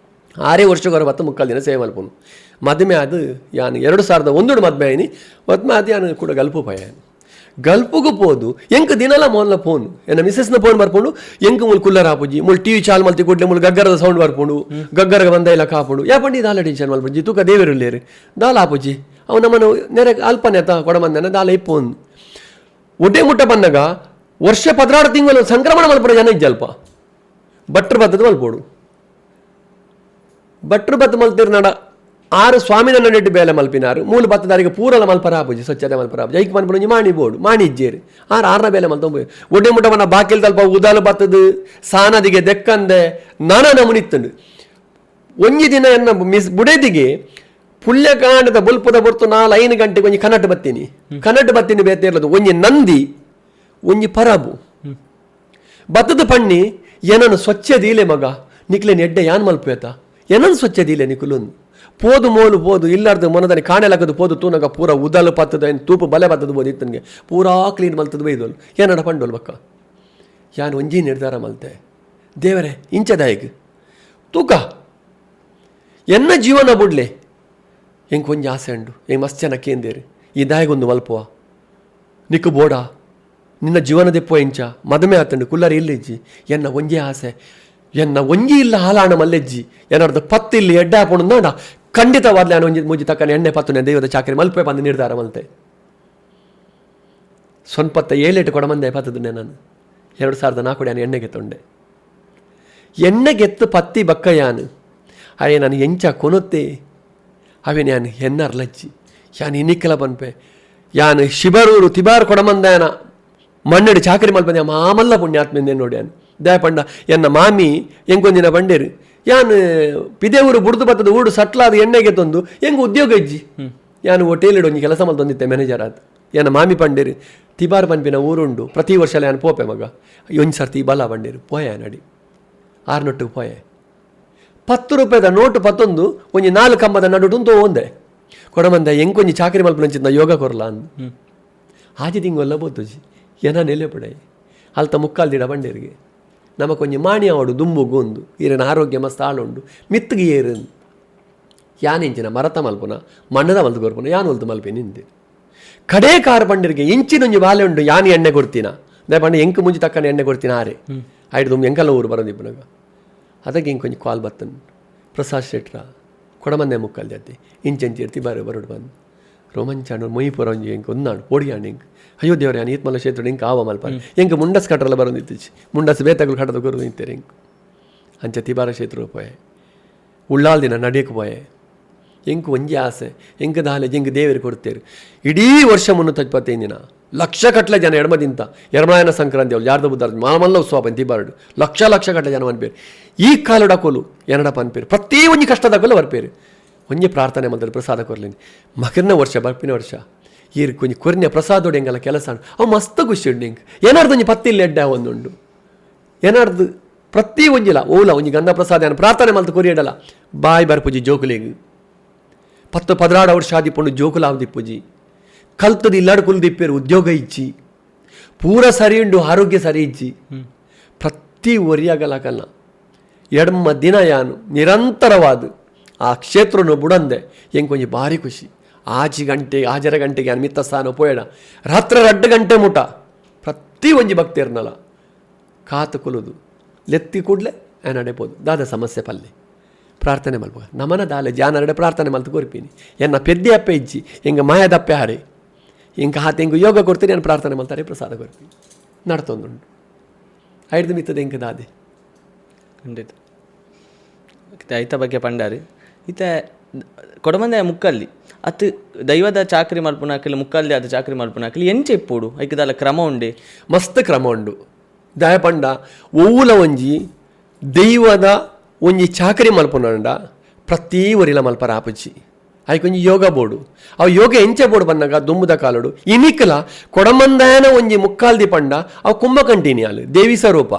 [SPEAKER 1] 6 ವರ್ಷಕ್ಕೆ 10 ಮುಕ್ಕಾಲು ದಿನ ಸೇವೆ ಮಲ್ಪನು ಮದುವೆ ಅದು ಯಾನು 2001 ಮದುವೆ ಆಯ್ನಿ ಮದುವೆ ಅದು ಯಾನು ಕೂಡ ಗಲ್ಪು ಪಯ ಗಲ್ಪುಗೂ ಪೋದು ಎಂಕ ದಿನಲ್ಲ ಮೊದಲ ಫೋನ್ ಎನ್ನ ಮಿಸಸ್ನ ಫೋನ್ ಬರ್ಕೊಂಡು ಎಂಕ ಮುಲ್ ಕುಲ್ಲರ್ ಹಾಪುಜಿ ಮುಲ್ ಟಿವಿ ಚಾಲ್ ಮಲ್ತಿ ಕೊಡ್ಲೆ ಮುಲ್ ಗಗ್ಗರದ ಸೌಂಡ್ ಬರ್ಕೊಂಡು ಗಗ್ಗರಗ ಬಂದ ಇಲ್ಲ ಕಾಪುಡು ಯಾಪಂಡಿ ದಾಲ ಟೆನ್ಷನ್ ಮಲ್ಪುಜಿ ತೂಕ ದೇವರುಲ್ಲೇರು ದಾಲ ಹಾಪುಜಿ ಅವು ನಮ್ಮನ್ನು ನೆರೆ ಅಲ್ಪನೆ ಅತ್ತ ಕೊಡಮಂದನ ದಾಲ ಇಪ್ಪೊಂದು ಒಡ್ಡೆ ಮುಟ್ಟ ಬಂದಾಗ ವರ್ಷ 16 ತಿಂಗಳು ಸಂಕ್ರಮಣ ಮಲ್ಪಡ ಜನ ಇಜ್ಜಲ್ಪ ಭಟ್ರು ಬತ್ತದ ಮಲ್ಪೋಡು ಭಟ್ರು ಬತ್ತ ಮಲ್ತಿರ್ ನಡ 6 ಸ್ವಾಮಿನ ನೆಟ್ಟು ಬೇಲೆ ಮಲ್ಪಿನಾರು 3 ಬತ್ತದಾರಿಗೆ ಪೂರಲ ಮಲ್ಪರ ಹಾಪುಜಿ ಸ್ವಚ್ಛತೆ ಮಲ್ಪರ ಹಾಪುಜಿ ಐಕ್ ಮನ್ಪುಣಿ ಮಾಣಿ ಬೋಡು ಮಾಣಿ ಇಜ್ಜೇರಿ 6 ಬೇಲೆ ಮಲ್ತೊಂಬ ಒಡ್ಡೆ ಮುಟ್ಟವನ ಬಾಕಿಲ್ ತಲ್ಪ ಉದಾಲು ಬತ್ತದು ಸಾನದಿಗೆ ದೆಕ್ಕಂದೆ ನಾನಾ ನಮುನಿತ್ತಂಡು ಒಂಜಿ ದಿನ ಎನ್ನ ಬುಡೆದಿಗೆ ಪುಲ್ಯಕಾಂಡದ ಬುಲ್ಪದ ಬೊರ್ತು 4-5 ಗಂಟೆಗೆ ಒಂಜಿ ಕನ್ನಟ್ಟು ಬತ್ತೀನಿ ಬೇತೆ ಇರ್ಲದು ಒಂಜಿ ನಂದಿ ಒಂಜಿ ಪರಬು ಬತ್ತದ ಪಣ್ಣಿ ಏನನ್ನು ಸ್ವಚ್ಛ ದೀಲೆ ಮಗ ನಿಕ್ಲೇನು ಎಡ್ಡೆ ಯಾನ್ ಮಲ್ಪೇತ ಏನನ್ನು ಸ್ವಚ್ಛ ದೀಲೆ ನಿಕುಲೊಂದು ಪೋದು ಮೋಲು ಪೋದು ಇಲ್ಲಾರ್ದು ಮೊನದಲ್ಲಿ ಕಾಣೆಲಾಗದು ಪೋದು ತೂನಗ ಪೂರ ಉದಲು ಪತ್ತದ ಏನು ತೂಪು ಬಲೆ ಬತ್ತದ ಬೋದು ಇತ್ತನಿಗೆ ಪೂರಾ ಕ್ಲೀನ್ ಮಲ್ತದ ಬೈದೋಲು ಏನಡ ಪಂಡೋಲ್ ಬಕ್ಕ ಯಾನು ಒಂಜಿ ನಿರ್ಧಾರ ಮಲ್ತೆ ದೇವರೇ ಇಂಚದಾಯಿಗೆ ತೂಕ ಎನ್ನ ಜೀವನ ಬುಡ್ಲೆ ಹೆಂಗೆ ಕೊಂಚ ಆಸೆ ಉಂಡು ಹೆಂಗೆ ಮಸ್ತ್ ಜನ ಕೇಂದೇರಿ ಈ ದಾಯಿಗೊಂದು ಮಲ್ಪುವ ನಿಕ್ಕು ಬೋಡ ನಿನ್ನ ಜೀವನದೆಪ್ಪುವ ಇಂಚ ಮದುವೆ ಆತಂಡು ಕುಲ್ಲರಿ ಇಲ್ಲಿಜ್ಜಿ ಎನ್ನ ಒಂಜೇ ಆಸೆ ಎನ್ನ ಒಂಜಿ ಇಲ್ಲ ಹಾಲಾಣ ಮಲ್ಲೆಜ್ಜಿ ಏನಾರ್ದು ಪತ್ತು ಇಲ್ಲಿ ಎಡ್ಡೆ ಹಾಕೊಂಡು ನೋಡ ಖಂಡಿತವಾದ್ಲೆ ನಾನು ಒಂಜಿ ಮುಜ್ಜಿ ತಕ್ಕನೆ ಎಣ್ಣೆ ಪತ್ತು ದೈವದ ಚಾಕರಿ ಮಲ್ಪೆ ಬಂದು ನಿರ್ಧಾರ ಮಲ್ತೆ ಸೊನ್ಪತ್ತ 7 ಕೊಡಮಂದೆ ಪತ್ತದನ್ನೇ ನಾನು 2004 ನಾನು ಎಣ್ಣೆಗೆ ತೊಂಡೆ ಎಣ್ಣೆಗೆತ್ತು ಪತ್ತಿ ಬಕ್ಕ ಯಾನು ಅಯ್ಯ ನಾನು ಎಂಚ ಕೊನುತ್ತೆ ಅವೇ ನಾನು ಎನ್ನರ್ಲಜ್ಜಿ ಯಾನು ಇನ್ನಿಕ್ಕಲ ಬನ್ಪೆ ಯಾನು ಶಿಬರೂರು ತಿಬಾರ್ ಕೊಡಮಂದಾಯನ ಮಣ್ಣಡಿ ಚಾಕರಿ ಮಲ್ಪಂದೆ ಮಾಮಲ್ಲ ಪುಣ್ಯಾತ್ಮೆಂದೇ ನೋಡಿ ಯಾನು ದಯಪಂಡ ಎನ್ನ ಮಾಮಿ ಎಂಗೊಂದಿನ ಬಂಡೇರು ಯಾನು ಪಿದೇವರು ಬುಡ್ದು ಬತ್ತದ ಊಡು ಸಟ್ಲಾದ ಎಣ್ಣೆಗೆ ತಂದು ಹೆಂಗೆ ಉದ್ಯೋಗ ಇಜ್ಜಿ ಯಾನು ಹೋಟೆಲಿಡು ಒಂಜಿ ಕೆಲಸ ಮಲ್ತೊಂದಿತ್ತೆ ಮ್ಯಾನೇಜರ್ ಆದ ಎನ್ನ ಮಾಮಿ ಪಂಡೇರು ತಿಬಾರ್ ಪನ್ಪಿನ ಊರುಂಡು ಪ್ರತಿ ವರ್ಷ ಯಾನು ಪೋಪೆ ಮಗ ಒಂಜಿ ಸರ್ತಿ ಬಲ ಬಂಡೇರು ಪೋಯ ನಡಿ 6 ನೊಟ್ಟಿಗೆ ಪೋಯೆ 10 ರೂಪಾಯಿದ ನೋಟು ಪತ್ತೊಂದು ಒಂಜಿ 4 ಕಂಬದ ನಡುಟು ಒಂದೇ ಕೊಡಮಂದ ಎಂಕೊಂಜಿ ಚಾಕರಿ ಮಲ್ಪನಂಚಿದ್ದ ಯೋಗ ಕೊರಲ ಅಂದು ಆಜಿ ತಿಂಗೊಲ್ಲ ಬೋತುಜಿ ಏನ ನೆಲೆ ಪಡಾಯಿ ಅಲ್ತ ಮುಕ್ಕಾಲ್ದಿಡ ಬಂಡೇರಿಗೆ ನಮಕೊಂಜಿ ಮಾಣಿ ಆವಡು ದುಂಬುಗು ಒಂದು ಈರಿನ ಆರೋಗ್ಯ ಮಸ್ತ್ ಆಳುಂಡು ಮಿತ್ತಿಗೆ ಏರು ಯಾನೆಂಚಿನ ಮರತ ಮಲ್ಪುನ ಮಣ್ಣದ ಮಲ್ತು ಕೊರ್ಪುನ ಯಾನು ಹೊಲ್ತು ಮಲ್ಪೆ ನಿಂತೆ ಕಡೇ ಕಾರ್ ಬಂಡಿರಿಗೆ ಇಂಚಿನೊಂಜಿ ಬಾಲೆ ಉಂಡು ಯಾನಿ ಎಣ್ಣೆ ಕೊಡ್ತೀನ ದೇ ಪಂಡ ಎಂಕು ಮುಂಜಿ ತಕ್ಕನೆ ಎಣ್ಣೆ ಕೊಡ್ತೀನ ಆರೆ ಆಯ್ತು ದುಮ್ ಎಂಕಲ್ಲ ಊರು ಬರೋದಿಪ್ಪನಾಗ ಅದಕ್ಕೆ ಇಂಕೊಂಜಿ ಕಾಲ್ ಬತ್ತನ್ ಪ್ರಸಾದ್ ಶೆಟ್ರ ಕೊಡಮಂದೆ ಮುಕ್ಕಲ್ ಜಾತಿ ಇಂಚಂಚಿ ಇರ್ತಿ ಬರೋಡು ಬಂದು ರೋಮಾಂಚಾಂಡು ಮೊಯ್ಪುರ ಒಂಜಿ ಎಂಕ್ ಒಂದಾಡು ಪೊಡಿಯಾಣ ಎಂಕ್ ಅಯ್ಯೋ ದೇವ್ರೆ ನಾನು ಈತ್ಮಲ್ಲ ಕ್ಷೇತ್ರ ಎಂಕ ಆವ ಮಲ್ಪ ಎಂಕ ಮುಂಡಸ್ ಕಟ್ರಲ್ಲ ಬರೋದಿತ್ತಿಚ್ಚಿ ಮುಂಡಸ್ ಬೇತಗಳು ಕಟ್ಟದ ಕೊರು ನಿಂತೇರೆ ಎಂಕ್ ಅಂಚ ತಿಬಾರ ಕ್ಷೇತ್ರ ಪೋಯೆ ಉಳ್ಳಾಲ್ ದಿನ ನಡೆಯಕ್ಕೆ ಪೋಯೆ ಎಂಕು ಒಂಜಿ ಆಸೆ ಎಂಕ ದಾಲೆ ಎಂಕ ದೇವರಿಗೆ ಕೊಡ್ತೇರು ಇಡೀ ವರ್ಷ 365 ದಿನ ಲಕ್ಷ ಕಟ್ಲೆ ಜನ ಎಡಮದಿಂತ ಎರಮಳಾಯನ ಸಂಕ್ರಾಂತಿ ಅವಳು ಯಾರ್ದು ಬುದ್ಧಾರ ಮಾಮಲ್ಲ ಉತ್ಸವ ಪಂತಿ ಬಾರ್ಡು ಲಕ್ಷ ಕಟ್ಲೆ ಜನ ಅನ್ಪೇರು ಈ ಕಾಲು ಡಕೋಲು ಎನಡಪ್ಪ ಅನ್ಪೇರು ಪ್ರತಿ ಒಂಜಿ ಕಷ್ಟದಾಗಲು ಬರ್ಪೇರು ಒಂಜಿ ಪ್ರಾರ್ಥನೆ ಮಾಡ್ತಾರೆ ಪ್ರಸಾದ ಕೊರ್ಲಿನಿ ಮಕರ್ನ ವರ್ಷ ಬರ್ಪಿನ ವರ್ಷ ಈರ್ ಕೊಂಚ ಕೊರ್ನೆ ಪ್ರಸಾದೋಡು ಹೆಂಗಲ್ಲ ಕೆಲಸ ಅವು ಮಸ್ತ್ ಖುಷಿ ಉಂಡು ಹಿಂಗೆ ಏನಾರ್ದು ಒಂಜಿ ಪತ್ತಿಲ್ಲ ಎಡ್ಡೆ ಒಂದುಂಡು ಏನಾರ್ದು ಪ್ರತಿ ಒಂಜಿಲ್ಲ ಓಲ ಒಂಜಿ ಗಂಧ ಪ್ರಸಾದ ಪ್ರಾರ್ಥನೆ ಮಲ್ತು ಕೊರಿಯಡಲ್ಲ ಬಾಯ್ ಬರ್ಪುಜಿ ಜೋಕುಲಿಗೆ 10-16 ವರ್ಷ ಆದಿಪ್ಪುಂಡು ಜೋಕುಲಾವ್ ದಿಪ್ಪುಜಿ ಕಲ್ತದ ಇಲ್ಲಾಡು ಕುಲ್ ದಿಪ್ಪೇರು ಉದ್ಯೋಗ ಇಚ್ಚಿ ಪೂರ ಸರಿ ಉಂಡು ಆರೋಗ್ಯ ಸರಿ ಇಚ್ಚಿ ಪ್ರತಿ ಒರಿಯಾಗಲಕಲ್ಲ ಎಡಮ್ಮ ದಿನ ಯಾನು ನಿರಂತರವಾದ ಆ ಕ್ಷೇತ್ರನು ಬುಡಂದೆ ಹೆಂಗೆ ಕೊಂಚ ಭಾರಿ ಖುಷಿ ಆಜರ ಗಂಟೆಗೆ ಯಾನು ಮಿತ್ತ ಸ್ಥಾನ ಪೋಯಡ ರಾತ್ರಿ 2 ಗಂಟೆ ಮುಟ ಪ್ರತಿ ಒಂಜಿ ಭಕ್ತಿ ಇರ್ನಲ್ಲ ಕಾತು ಕುಲುದು ಲೆತ್ತಿ ಕೂಡಲೇ ನಡೆಬೋದು ದಾದ ಸಮಸ್ಯೆ ಪಲ್ಲೆ ಪ್ರಾರ್ಥನೆ ಮಲ್ಪಗ ನಮನ ದಾಲೆ ಜಾನರಡೆ ಪ್ರಾರ್ಥನೆ ಮಲ್ತು ಕೊರ್ಪೀನಿ ಎನ್ನ ಪೆದ್ದೆ ಅಪ್ಪೆ ಇಜ್ಜಿ ಹಿಂಗೆ ಮಾಯದಪ್ಪೆ ಹಾರೆ ಹಿಂಗೆ ಹಾತೆ ಹಿಂಗೆ ಯೋಗ ಕೊಡ್ತೀನಿ ನಾನು ಪ್ರಾರ್ಥನೆ ಮಲ್ತಾರೆ ಪ್ರಸಾದ ಕೊರ್ಪೀನಿ ನಡ್ತೊಂದುಂಡು ಐದು ಮಿತ್ತದ ಹೆಂಗೆ ದಾದೆ
[SPEAKER 2] ಖಂಡಿತ ಐತ ಬಗ್ಗೆ ಪಂಡಾರಿ ಈತ ಕೊಡಮಂದೆ ಮುಕ್ಕಲ್ಲಿ ಅತ್ ದೈವದ ಚಾಕರಿ ಮಲ್ಪುನಾಕಲಿ ಮುಕ್ಕಲ್ದೆ ಅದು ಚಾಕರಿ ಮಲ್ಪುನಾಕಲಿ ಎಂಚೆ ಇಪ್ಪುಡು ಐಕದಾಲ ಕ್ರಮ ಉಂಡೆ
[SPEAKER 1] ಮಸ್ತ್ ಕ್ರಮ ಉಂಡು ದಯ ಪಂಡ ಓವುಲ ಒಂಜಿ ದೈವದ ಒಂಜಿ ಚಾಕರಿ ಮಲ್ಪುನಂಡ ಪ್ರತಿ ಒರಿಲ ಮಲ್ಪರ ಆಪುಜಿ ಐಕೊಂಜಿ ಯೋಗ ಬೋರ್ಡು ಅವು ಯೋಗ ಎಂಚೆ ಬೋರ್ಡು ಬಂದಾಗ ದುಮ್ಮುದ ಕಾಲಡು ಇನಿಕಲ ಕೊಡಮಂದಾಯನ ಒಂಜಿ ಮುಕ್ಕಾಲ್ದಿ ಪಂಡ ಅವು ಕುಂಭ ಕಂಟಿನ್ಯಾಲು ದೇವಿ ಸ್ವರೂಪ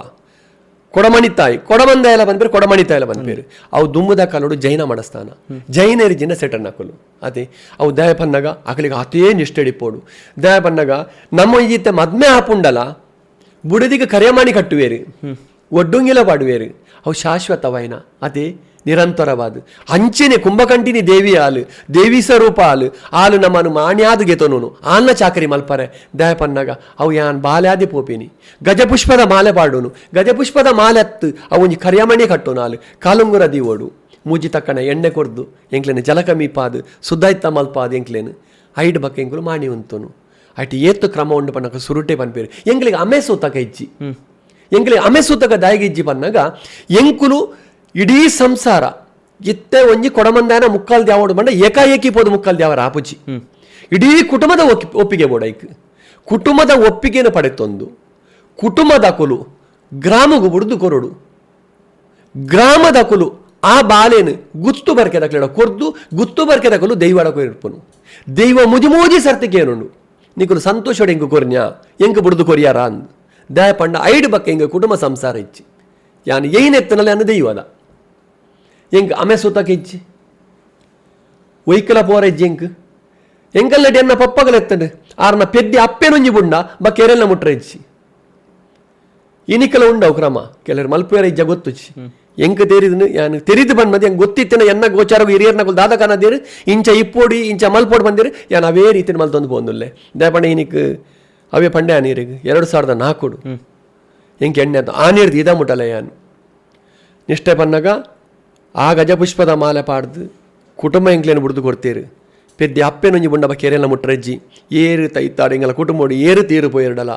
[SPEAKER 1] ಕೊಡಮಣಿತಾಯಿ ಕೊಡಮಂದಾಯಲ ಬಂದ್ಪೇರು ಕೊಡಮಣಿತಾಯಲ ಬಂದ್ಪೇರು ಅವು ದುಮ್ಮುದ ಕಾಲಡು ಜೈನ ಮಡಸ್ಥಾನ ಜೈನರಿಜಿನ ಸೆಟನ್ ಹಾಕಲು ಅದೇ ಅವು ದಯ ಪನ್ನಗ ಅಕಲಿಗೆ ಅತೇ ನಿಷ್ಠೆಡಿಪೋಡು ದಯ ಪನ್ನಗ ನಮ್ಮ ಈತೆ ಮದ್ಮೆ ಹಾಪುಂಡಲ ಬುಡದಿಗೆ ಕರೆಯಮಾಣಿ ಕಟ್ಟುವೇರು ಒಡ್ಡುಂಗಿಲ ಪಾಡುವೇರು ಅವು ಶಾಶ್ವತವೈನ ಅದೇ ನಿರಂತರವಾದ ಅಂಚೆನೆ ಕುಂಭಕಂಟಿನಿ ದೇವಿ ಹಾಲು ದೇವಿ ಸ್ವರೂಪ ಹಾಲು ನಮ್ಮನ್ನು ಮಾಣ್ಯಾದು ಗೆತೋನು ಆಲ್ನ ಚಾಕರಿ ಮಲ್ಪರೆ ದಯ ಪನ್ನಗ ಅವು ಯಾನ್ ಬಾಲ್ಯಾದಿ ಪೋಪಿನಿ ಗಜಪುಷ್ಪದ ಮಾಲೆ ಪಾಡೋನು ಗಜಪುಷ್ಪದ ಮಾಲೆ ಹತ್ತು ಅವು ಒಂಜಿ ಕರಿಯಮಣಿ ಕಟ್ಟೋನು ಹಾಲು ಕಾಲುಂಗುರ ದೀವೋಡು ಮೂಜಿ ತಕ್ಕನ ಎಣ್ಣೆ ಕೊಡ್ದು ಎಂಕ್ಲೇನು ಜಲಕಮೀಪಾದು ಸುದ್ದಾಯ್ತ ಮಲ್ಪಾದು ಎಂಕ್ಲೇನು ಐಡ್ ಬಕ್ಕ ಎಂಕುಲು ಮಾಣಿ ಉಂತೋನು ಅಟಿ ಏತ್ತು ಕ್ರಮ ಉಂಡು ಪನ್ನಕ ಸುರುಟೆ ಪನ್ಪೇರು ಎಂಕ್ಲಿಗೆ ಅಮೆ ಸೂತಕ ಇಜ್ಜಿ ಎಂಕ್ಲಿಗೆ ಅಮೆ ಸೂತಕ ದಾಯಿಗೆ ಇಜ್ಜಿ ಪನ್ನಗ ಎಂಕುಲು ಇಡೀ ಸಂಸಾರ ಇತ್ತೆ ಒಂಜಿ ಕೊಡಮಂದಾಯನ ಮುಕ್ಕಾಲ್ ದ್ಯಾವೋಡು ಬಂಡ ಏಕಾಏಕಿ ಪೋದು ಮುಕ್ಕಾಲ್ ದ್ಯಾವರ ಆಪುಜಿ ಇಡೀ ಕುಟುಂಬದ ಒಪ್ಪಿಗೆ ಬೋಡೈಕ್ ಕುಟುಂಬದ ಒಪ್ಪಿಗೆಯನ್ನು ಪಡೆತೊಂದು ಕುಟುಂಬದ ಕುಲು ಗ್ರಾಮಗು ಬುಡ್ದು ಕೊರಡು ಗ್ರಾಮದ ಕುಲು ಆ ಬಾಲೇನು ಗುತ್ತು ಬರ್ಕೆದ ಕ್ಲೇಡ ಕೊರ್ದು ಗುತ್ತು ಬರ್ಕೆದ ಕುಲು ದೈವಡ ಕೊರ್ಪುನು ದೈವ ಮುಜಿ ಸರ್ತಿಕೇನುಂಡು ನಿಕುಲು ಸಂತೋಷೋಡು ಎಂಕು ಕೊರ್ನ್ಯಾ ಎಂಕು ಬುಡ್ದು ಕೊರಿಯಾರ ಅಂದ್ ದಯ ಪಂಡ ಐಡು ಬಕ್ಕ ಎಂಗ ಕುಟುಂಬ ಸಂಸಾರ ಇಚ್ಚಿ ಯಾನು ಏನೆತ್ತನಲ್ಲಿ ಅನ್ನ ದೈವದ ಎಂಕ್ ಅಮೆ ಸುತಕ್ಕೆ ಇಚ್ಚಿ ಒಯ್ಕಲ ಪೋರ ಇಜ್ಜಿ ಎಂಕಲ್ಲಡಿ ಎನ್ನ ಪಪ್ಪಗಲೆತ್ತಂಡು ಆರ್ನ ಪೆದ್ದಿ ಅಪ್ಪೆನೊಂಜಿ ಬುಂಡ ಬಕ್ಕೆರೆಲ್ಲ ಮುಟ್ರ ಇಚ್ಚಿ ಇನಿಕಲ ಉಂಡವು ಕ್ರಮ ಕೆಲವರು ಮಲ್ಪೇರ ಇಜ್ಜ ಗೊತ್ತುಚ್ಚಿ ಎಂಕ ತೆರಿದು ಯಾನು ತೆರಿದು ಬಂದ್ಮದಿ ಹೆಂಗೆ ಗೊತ್ತಿತ್ತಿನ ಎನ್ನ ಗೋಚಾರಗು ಹಿರಿಯರ್ನಗಳು ದಾದಕನದಿರು ಇಂಚ ಇಪ್ಪೋಡಿ ಇಂಚ ಮಲ್ಪೋಡು ಬಂದಿರು ಯಾನು ಅವೇ ರೀತಿನ ಮಲ್ತೊಂದು ಬಂದುಲ್ಲೆ ದಯಪಂಡ ಇನಿಕ್ ಅವೇ ಪಂಡೆ ಆ ನೀರಿಗೆ 2004 ಎಂಕೆ ಎಣ್ಣೆ ಅಂತ ಆ ನೀರ್ದು ಇದ ಮುಟ್ಟಲ್ಲ ಯಾನು ನಿಷ್ಠೆ ಪನ್ನಗ ಆ ಗಜಪುಷ್ಪದ ಮಾಲೆ ಪಾಡ್ದು ಕುಟುಂಬ ಎಂಕ್ಲೇನು ಬಿಡ್ದು ಕೊಡ್ತೀರು ಪೆದ್ದಿ ಅಪ್ಪೆನೊಂಜಿ ಬುಂಡ ಬಕ್ಕೆ ಎರೆಲ್ಲ ಮುಟ್ರಜ್ಜಿ ಏರು ತೈತಾಡು ಹಿಂಗಲ್ಲ ಕುಟುಂಬೋಡು ಏರು ತೀರು ಪೋಯಿರಡಲ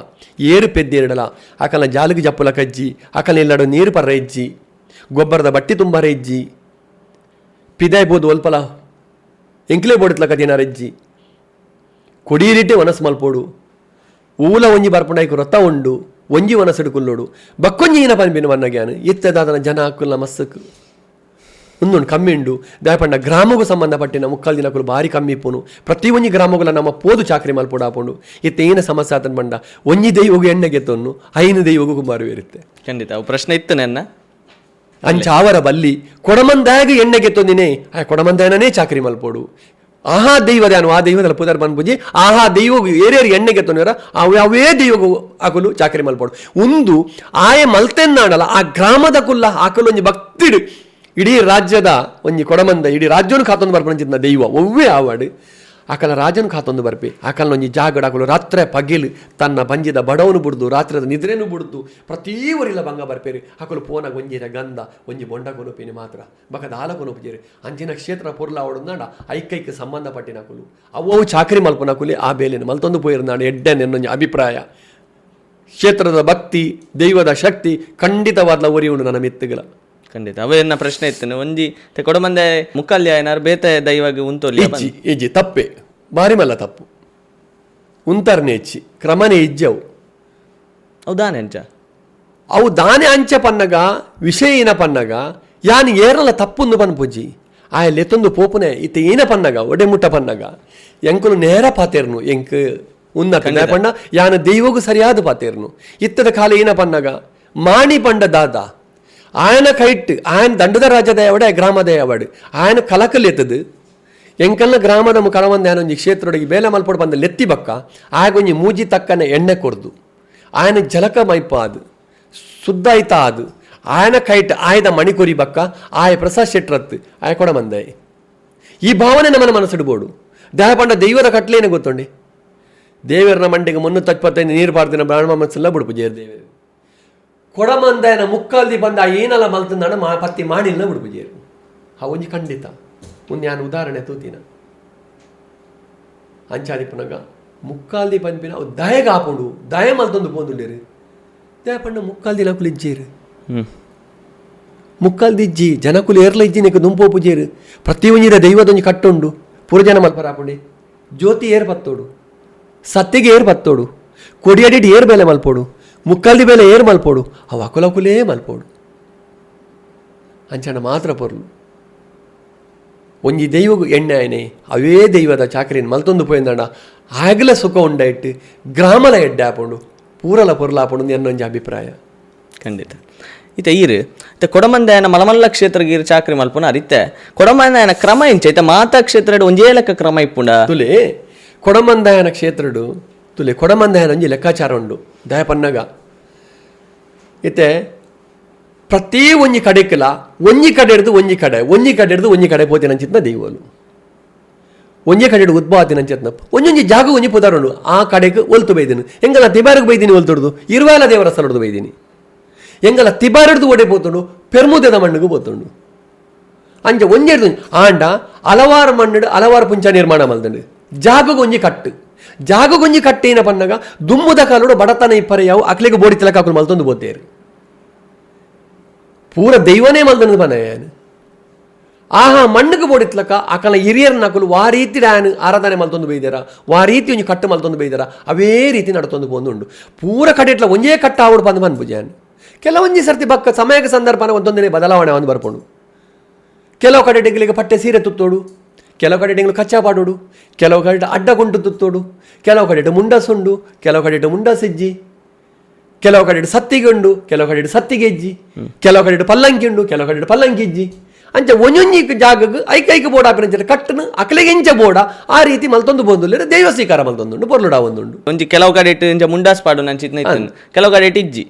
[SPEAKER 1] ಏರು ಪೆದ್ದಿ ಇರಡಲ ಆಕಲ್ನ ಜಾಲಿಗೆ ಜಪ್ಪುಲ ಕಜ್ಜಿ ಆಕಲ್ನ ಇಲ್ಲಾಡು ನೀರು ಪರ್ರ ಇಜ್ಜಿ ಗೊಬ್ಬರದ ಬಟ್ಟಿ ತುಂಬಾರ ಇಜ್ಜಿ ಪಿದಾಯ್ಬೋದು ಒಲ್ಪಲ ಎಂಕ್ಲೇ ಬೋಡಿತ್ಲ ಕದಿನಾರ ಇಜ್ಜಿ ಕೊಡೀರಿಟ್ಟೆ ವನಸ್ ಮಲ್ಪೋಡು ಊಲ ಒಂಜಿ ಬರ್ಪುಂಡಾಯ್ಕು ರೊತ್ತ ಉಂಡು ಒಂಜಿ ವನಸಡು ಕುಲ್ಲೋಡು ಬಕ್ಕೊಂಜಿ ಏನ ಪನ್ಪಿನ ಮನ್ನಗ್ಯಾನು ಇತ್ತದಾದನ ಜನ ಹಾಕುಲ್ಲ ಮಸ್ಸಕ್ಕು ಒಂದೊಂದು ಕಮ್ಮಿ ಉಂಡು ದಯಪಂಡ ಗ್ರಾಮಗೂ ಸಂಬಂಧಪಟ್ಟಿನ ಮುಕ್ಕಾಲು ದಿನಕ್ಕೂ ಭಾರಿ ಕಮ್ಮಿ ಇಪ್ಪುನು ಪ್ರತಿ ಒಂಜಿ ಗ್ರಾಮಗಳ ನಮ್ಮ ಪೋದು ಚಾಕರಿ ಮಲ್ಪೋಡು ಹಾಕೊಂಡು ಇತ್ತ ಏನ ಸಮಸ್ಯೆ ಆತನ ಬಂಡ ಒಂಜಿ ದೈವಗೂ ಎಣ್ಣೆ ಗೆತ್ತೊನ್ನು ಐನು ದೈವಗೂ ಕುಮಾರು ಇರುತ್ತೆ
[SPEAKER 2] ಖಂಡಿತ ಅವು ಪ್ರಶ್ನೆ ಇತ್ತು ನನ್ನ
[SPEAKER 1] ಅಂಚ ಅವರ ಬಲ್ಲಿ ಕೊಡಮಂದಾಯಗ ಎಣ್ಣೆ ಗೆತ್ತೊಂದಿನೇ ಆ ಕೊಡಮಂದಾಯನೇ ಚಾಕರಿ ಮಲ್ಪೋಡು ಆಹಾ ದೈವದಾನು ಆ ದೈವದ ಪುದರ್ ಬಂದ್ಬುಜಿ ಆಹಾ ದೈವಗೂ ಏರೇರು ಎಣ್ಣೆ ಗೆತ್ತೊಂದಿರ ಅವೇ ದೈವಗೂ ಹಾಕಲು ಚಾಕರಿ ಮಲ್ಪೋಡು ಒಂದು ಆಯೆ ಮಲ್ತೆನ್ನಾಡಲ್ಲ ಆ ಗ್ರಾಮದ ಕುಲ್ಲ ಹಾಕಲು ಒಂಜಿ ಭಕ್ತಿಡು ಇಡೀ ರಾಜ್ಯದ ಒಂಜಿ ಕೊಡಮಂದ ಇಡೀ ರಾಜ್ಯನು ಕಾತೊಂದು ಬರ್ಪಂಚಿದ್ನ ದೈವ ಒವ್ವೇ ಆವಾಡು ಆಕಲ ರಾಜನು ಕಾತೊಂದು ಬರ್ಪೆ ಆಕಲ್ನ ಒಂಜಿ ಜಾಗಡ ಹಾಕಲು ರಾತ್ರೆ ಪಗಿಲು ತನ್ನ ಬಂಜಿದ ಬಡವನು ಬಿಡ್ದು ರಾತ್ರಿದ ನಿದ್ರೆನು ಬಿಡ್ದು ಪ್ರತೀ ಊರಿಲ್ಲ ಬಂಗ ಬರ್ಪೇರಿ ಹಾಕಲು ಪೋನಾಗ ಒಂಜಿರ ಗಂಧ ಒಂಜಿ ಬೊಂಡ ಕೊನೊಪಿನಿ ಮಾತ್ರ ಬಕದ ಹಾಲ ಕೊನೊಪಿಜೇರಿ ಅಂಚಿನ ಕ್ಷೇತ್ರ ಪೊರ್ಲ ಅವಡುಂದಾಂಡ ಐಕೈಕ್ಕೆ ಸಂಬಂಧಪಟ್ಟಿನ ಹಾಕಲು ಅವು ಚಾಕರಿ ಮಲ್ಪನಾಕುಲಿ ಆ ಬೇಲಿನ ಮಲ್ತೊಂದು ಪೋಯಿರ್ನಾಡು ಎಡ್ಡೆ ನೆನ್ನೊಂಜಿ ಅಭಿಪ್ರಾಯ ಕ್ಷೇತ್ರದ ಭಕ್ತಿ ದೈವದ ಶಕ್ತಿ ಖಂಡಿತವಾದ ಒರಿ ಉಂಡು ನನ್ನ ಮಿತ್ತುಗಳ
[SPEAKER 2] ಖಂಡಿತ ಅವೇನ ಪ್ರಶ್ನೆ ಇತ್ತೇನೆ ಒಂಜಿ ಕೊಡಮಂದೆ ಮುಕ್ಕಲ್ಯ ಏನಾರು ಬೇತೆ ದೈವಗೆ ಉಂತೋಲಿ
[SPEAKER 1] ಇಜ್ಜಿ ತಪ್ಪೆ ಬಾರಿ ಮಲ್ಲ ತಪ್ಪು ಉಂತರ್ನೆ ಇಚ್ಚಿ ಕ್ರಮನೆ ಇಜ್ಜವು
[SPEAKER 2] ಹೌದಾನೆ ಅಂಚ
[SPEAKER 1] ಅವು ದಾನೆ ಅಂಚೆ ಪನ್ನಗ ವಿಷಯ ಪನ್ನಗ ಯಾನ್ ಏರಲ್ಲ ತಪ್ಪುಂದು ಪನ್ಪುಜಿ ಆ ಲೆತ್ತೊಂದು ಪೋಪುನೆ ಇತ್ತ ಏನ ಪನ್ನಗ ಒಡೆ ಮುಟ್ಟ ಪನ್ನಗ ಎಂಕುಲು ನೇರ ಪಾತೇರ್ನು ಎಂಕ್ ಉನ್ನತ ಪಂಡ ಯಾನ ದೈವಗೂ ಸರಿಯಾದ ಪಾತೇರ್ನು ಇತ್ತದ ಕಾಲ ಏನ ಪನ್ನಗ ಮಾಣಿ ಪಂಡ ದಾದ ఆయన కైట్ ఆయన దండుద రాజదేవడే గ్రామదేవడు ఆయన కలకಲೆತ್ತದು ಎಂಕಲ್ನ ಗ್ರಾಮದ ಕಳವಂದ ಒಂಜಿ ಕ್ಷೇತ್ರೊಳಗೆ ಬೇಲೆ ಮಲ್ಪಡು ಬಂದ ಲೆತ್ತಿ ಬಕ್ಕ ಆಗೊಂಜಿ ಮೂಜಿ ತಕ್ಕನೆ ಎಣ್ಣೆ ಕೊರ್ದು ఆయన ಜಲಕ ಮೈಪಾದು ಶುದ್ಧ ಆಯ್ತಾ ಅದು ఆయన ಕೈಟ್ ಆಯ್ದ ಮಣಿಕೊರಿ ಬಕ್ಕ ಆಯ ಪ್ರಸಾದ್ ಶೆಟ್ರತ್ ಆಯ ಕೊಡ ಮಂದೆ ಈ ಭಾವನೆ ನಮ್ಮನ್ನ ಮನಸ್ಸಿಡ್ಬೋಡು ದೇಹ ಪಂಡ ದೈವದ ಕಟ್ಲೇನೆ ಗೊತ್ತುಂಡಿ ದೇವರನ ಮಂಡಿಗೆ 325 ನೀರು ಪಾರ್ದಿನ ಬ್ರಾಹ್ಮಣ ಮನಸ್ಸೆಲ್ಲ ಬಿಡ್ಪು ಜೇರ್ ದೇವರು ಕೊಡಮಂದಾಯನ ಮುಕ್ಕಾಲ್ದಿ ಬಂದ ಏನೆಲ್ಲ ಮಲ್ತಂದಾಣ ಪತ್ತಿ ಮಾಡಿಲ್ಲ ಬಿಡ್ಬುಜೇರು ಆ ಒಂಜಿ ಖಂಡಿತ ಮುಂದೆ ನಾನು ಉದಾಹರಣೆ ತೂತಿನ ಅಂಚಾದಿ ಪುನಗ ಮುಕ್ಕಾಲ್ದಿ ಪಂಪಿನ ಅವು ದಯಗ ಆಪುಂಡು ದಯ ಮಲ್ತೊಂದು ಪೋಂದುಂಡೇರು ದಯ ಪಂಡ ಮುಕ್ಕಾಲ್ದಿ ನಕುಲು ಇಜ್ಜೇರು ಮುಕ್ಕಾಲ್ದಿ ಇಜ್ಜಿ ಜನಕುಲು ಏರ್ಲ ಇಜ್ಜಿ ನಿಕ ದುಂಪೋ ಪುಜೇರು ಪ್ರತಿ ಒಂಜಿರ ದೈವದೊಂಜಿ ಕಟ್ಟುಂಡು ಪುರಜನ ಮಲ್ಪರಾಪುಂಡಿ ಜ್ಯೋತಿ ಏರ್ ಪತ್ತೋಡು ಸತ್ತಿಗೆ ಏರ್ ಪತ್ತೋಡು ಕೊಡಿಯಡಿಡ್ ಏರ್ ಬೇಲೆ ಮಲ್ಪೋಡು ಮುಕ್ಕಲ್ದಿ ಬೇಲೆ ಏರ್ ಮಲ್ಪೋಡು ಅವು ಅಕುಲಕುಲೇ ಮಲ್ಪೋಡು ಅಂಚನ ಮಾತ್ರ ಪೊರ್ಲು ಒಂಜಿ ದೈವಗು ಎಣ್ಣೆ ಆಯ್ನೆ ಅವೇ ದೈವದ ಚಾಕರಿನ ಮಲ್ತೊಂದು ಪೋಯಿಂದಣ್ಣ ಆಗಲ ಸುಖ ಉಂಡಾಯ್ತು ಗ್ರಾಮಲ ಎಡ್ಡೆ ಆಪುಂಡು ಪೂರಲ ಪೊರ್ಲಾಪುಂಡು ಎನ್ನೊಂಜಿ ಅಭಿಪ್ರಾಯ
[SPEAKER 2] ಖಂಡಿತ ಇತ ಈರು ಇತ ಕೊಡಮಂದಾಯನ ಮಲಮಲ್ಲ ಕ್ಷೇತ್ರಗೆ ಇರು ಚಾಕರಿ ಮಲ್ಪುನ ಅರಿತೆ ಕೊಡಮಂದಾಯನ ಕ್ರಮ ಇಂಚ ಇತ ಮಾತಾ ಕ್ಷೇತ್ರ ಒಂಜೇ ಲೆಕ್ಕ ಕ್ರಮ ಇಪ್ಪುಂಡ
[SPEAKER 1] ತುಲೆ ಕೊಡಮಂದಾಯನ ಕ್ಷೇತ್ರಡು ತುಲೆ ಕೊಡಮಂದಾಯನ ಒಂಜಿ ಲೆಕ್ಕಾಚಾರ ಉಂಡು ದಯ ಪನ್ನಗ ಇತ್ತೆ ಪ್ರತಿ ಒಂಜಿ ಕಡೆಕಲ ಒಂಜಿ ಕಡೆ ಹಿಡಿದು ಒಂಜಿ ಕಡೆ ಪೋತಿನಂಚಿತ್ನ ದೈವಲು ಒಂಜಿ ಕಡೆ ಹಿಡಿದು ಉದ್ಭವತಿನಂಚಿತ್ನ ಒಂಜೊಂಜಿ ಜಾಗ ಒಂಜಿ ಪುದಾರುಂಡು ಆ ಕಡೆಗೆ ಒಲ್ತು ಬೈದಿನಿ ಎಂಗಲ ತಿಬಾರಿಗೆ ಬೈದಿನಿ ಒಲ್ತುಡ್ದು ಇರುವಾಲ ದೇವರ ಸ್ಥಳದ್ದು ಬೈದಿನಿ ಎಂಗಲ ತಿಬಾರಿಡ್ದು ಒಡೆ ಪೋತುಂಡು ಪೆರ್ಮುದದ ಮಣ್ಣಿಗೂ ಪೋತುಂಡು ಅಂಚ ಒಂಜಿ ಹಿಡಿದು ಆಂಡ ಹಲವಾರು ಮಣ್ಣು ಹಲವಾರು ಪುಂಚ ನಿರ್ಮಾಣ ಮಲ್ದಂಡು ಜಾಗಗೊಂಜಿ ಕಟ್ಟೇನ ಪನ್ನಗ ದುಮ್ಮುದ ಕಾಲುಡು ಬಡತನ ಇಪ್ಪರೆ ಯಾವ ಅಕ್ಲಿಗೆ ಬೋಡಿ ತಿಲಕ ಹಾಕೊಂಡು ಮಲ್ತೊಂದು ಬೋತೇರು ಪೂರ ದೈವನೇ ಮಲ್ದೊಂದು ಪನಯಾನು ಆಹಾ ಮಣ್ಣಿಗೆ ಬೋಡಿತ್ಲಕ ಆಕಲ ಹಿರಿಯರ್ ನಕಲು ವಾ ರೀತಿ ಆಯನ ಆರಾಧನೆ ಮಲ್ತೊಂದು ಬೈದಾರ ವಾ ರೀತಿ ಒಂಜಿ ಕಟ್ಟು ಮಲ್ತೊಂದು ಬೈದಾರ ಅವೇ ರೀತಿ ನಡ್ತೊಂದು ಬಂದುಂಡು ಪೂರ ಕಡೆಟ್ಲ ಒಂಜೇ ಕಟ್ಟ ಆವಡು ಬಂದು ಬಂದ್ಬುಜಾನು ಕೆಲವೊಂಜಿ ಸರ್ತಿ ಬಕ್ಕ ಸಮಯಕ್ಕೆ ಸಂದರ್ಭನ ಒಂದೊಂದೇ ಬದಲಾವಣೆ ಒಂದು ಬರ್ಕೊಂಡು ಕೆಲವು ಕಡೆ ಡೆಂಗ್ಲಿಗೆ ಪಟ್ಟೆ ಸೀರೆ ತುತ್ತೋಡು ಕೆಲವು ಕಡೆ ಡೆಂಗ್ಲು ಕಚ್ಚಾ ಪಾಡೋಡು ಕೆಲವು ಕಡೆ ಅಡ್ಡಗುಂಟು ತುತ್ತೋಡು ಕೆಲವು ಕಡೆ ಮುಂಡಸುಂಡು ಕೆಲವು ಕಡೆ ಮುಂಡಸಿಜ್ಜಿ ಕೆಲವು ಕಡೆ ಸತ್ತಿಗೆ ಉಂಡು ಕೆಲವು ಕಡೆ ಸತ್ತಿಗೆ ಇಜ್ಜಿ ಕೆಲವು ಕಡೆ ಪಲ್ಲಂಕಿ ಉಂಡು ಕೆಲವು ಕಡೆ ಪಲ್ಲಂಕಿ ಇಜ್ಜಿ ಅಂಚ ಒಂಜೊಂಜಿ ಜಾಗಕ್ಕೆ ಐಕೈಕ ಬೋಡ ಹಾಪಿನ ಕಟ್ಟನ ಅಕಲಿಗೆ ಎಂಚ ಬೋಡ ಆ ರೀತಿ ಮಲ್ತೊಂದು ಬೋಂದು ದೈವ ಸ್ವೀಕಾರ ಮಲ್ತೊಂದುಂಡು ಪೊರ್ಲುಡ ಒಂದುಂಡು
[SPEAKER 2] ಒಂಜಿ ಕೆಲವು ಕಡೆ ಇಟ್ಟು ಮುಂಡಾಸ್ ಪಾಡು ನಂಚಿತ್ನ ಕೆಲವು ಕಡೆ ಇಜ್ಜಿ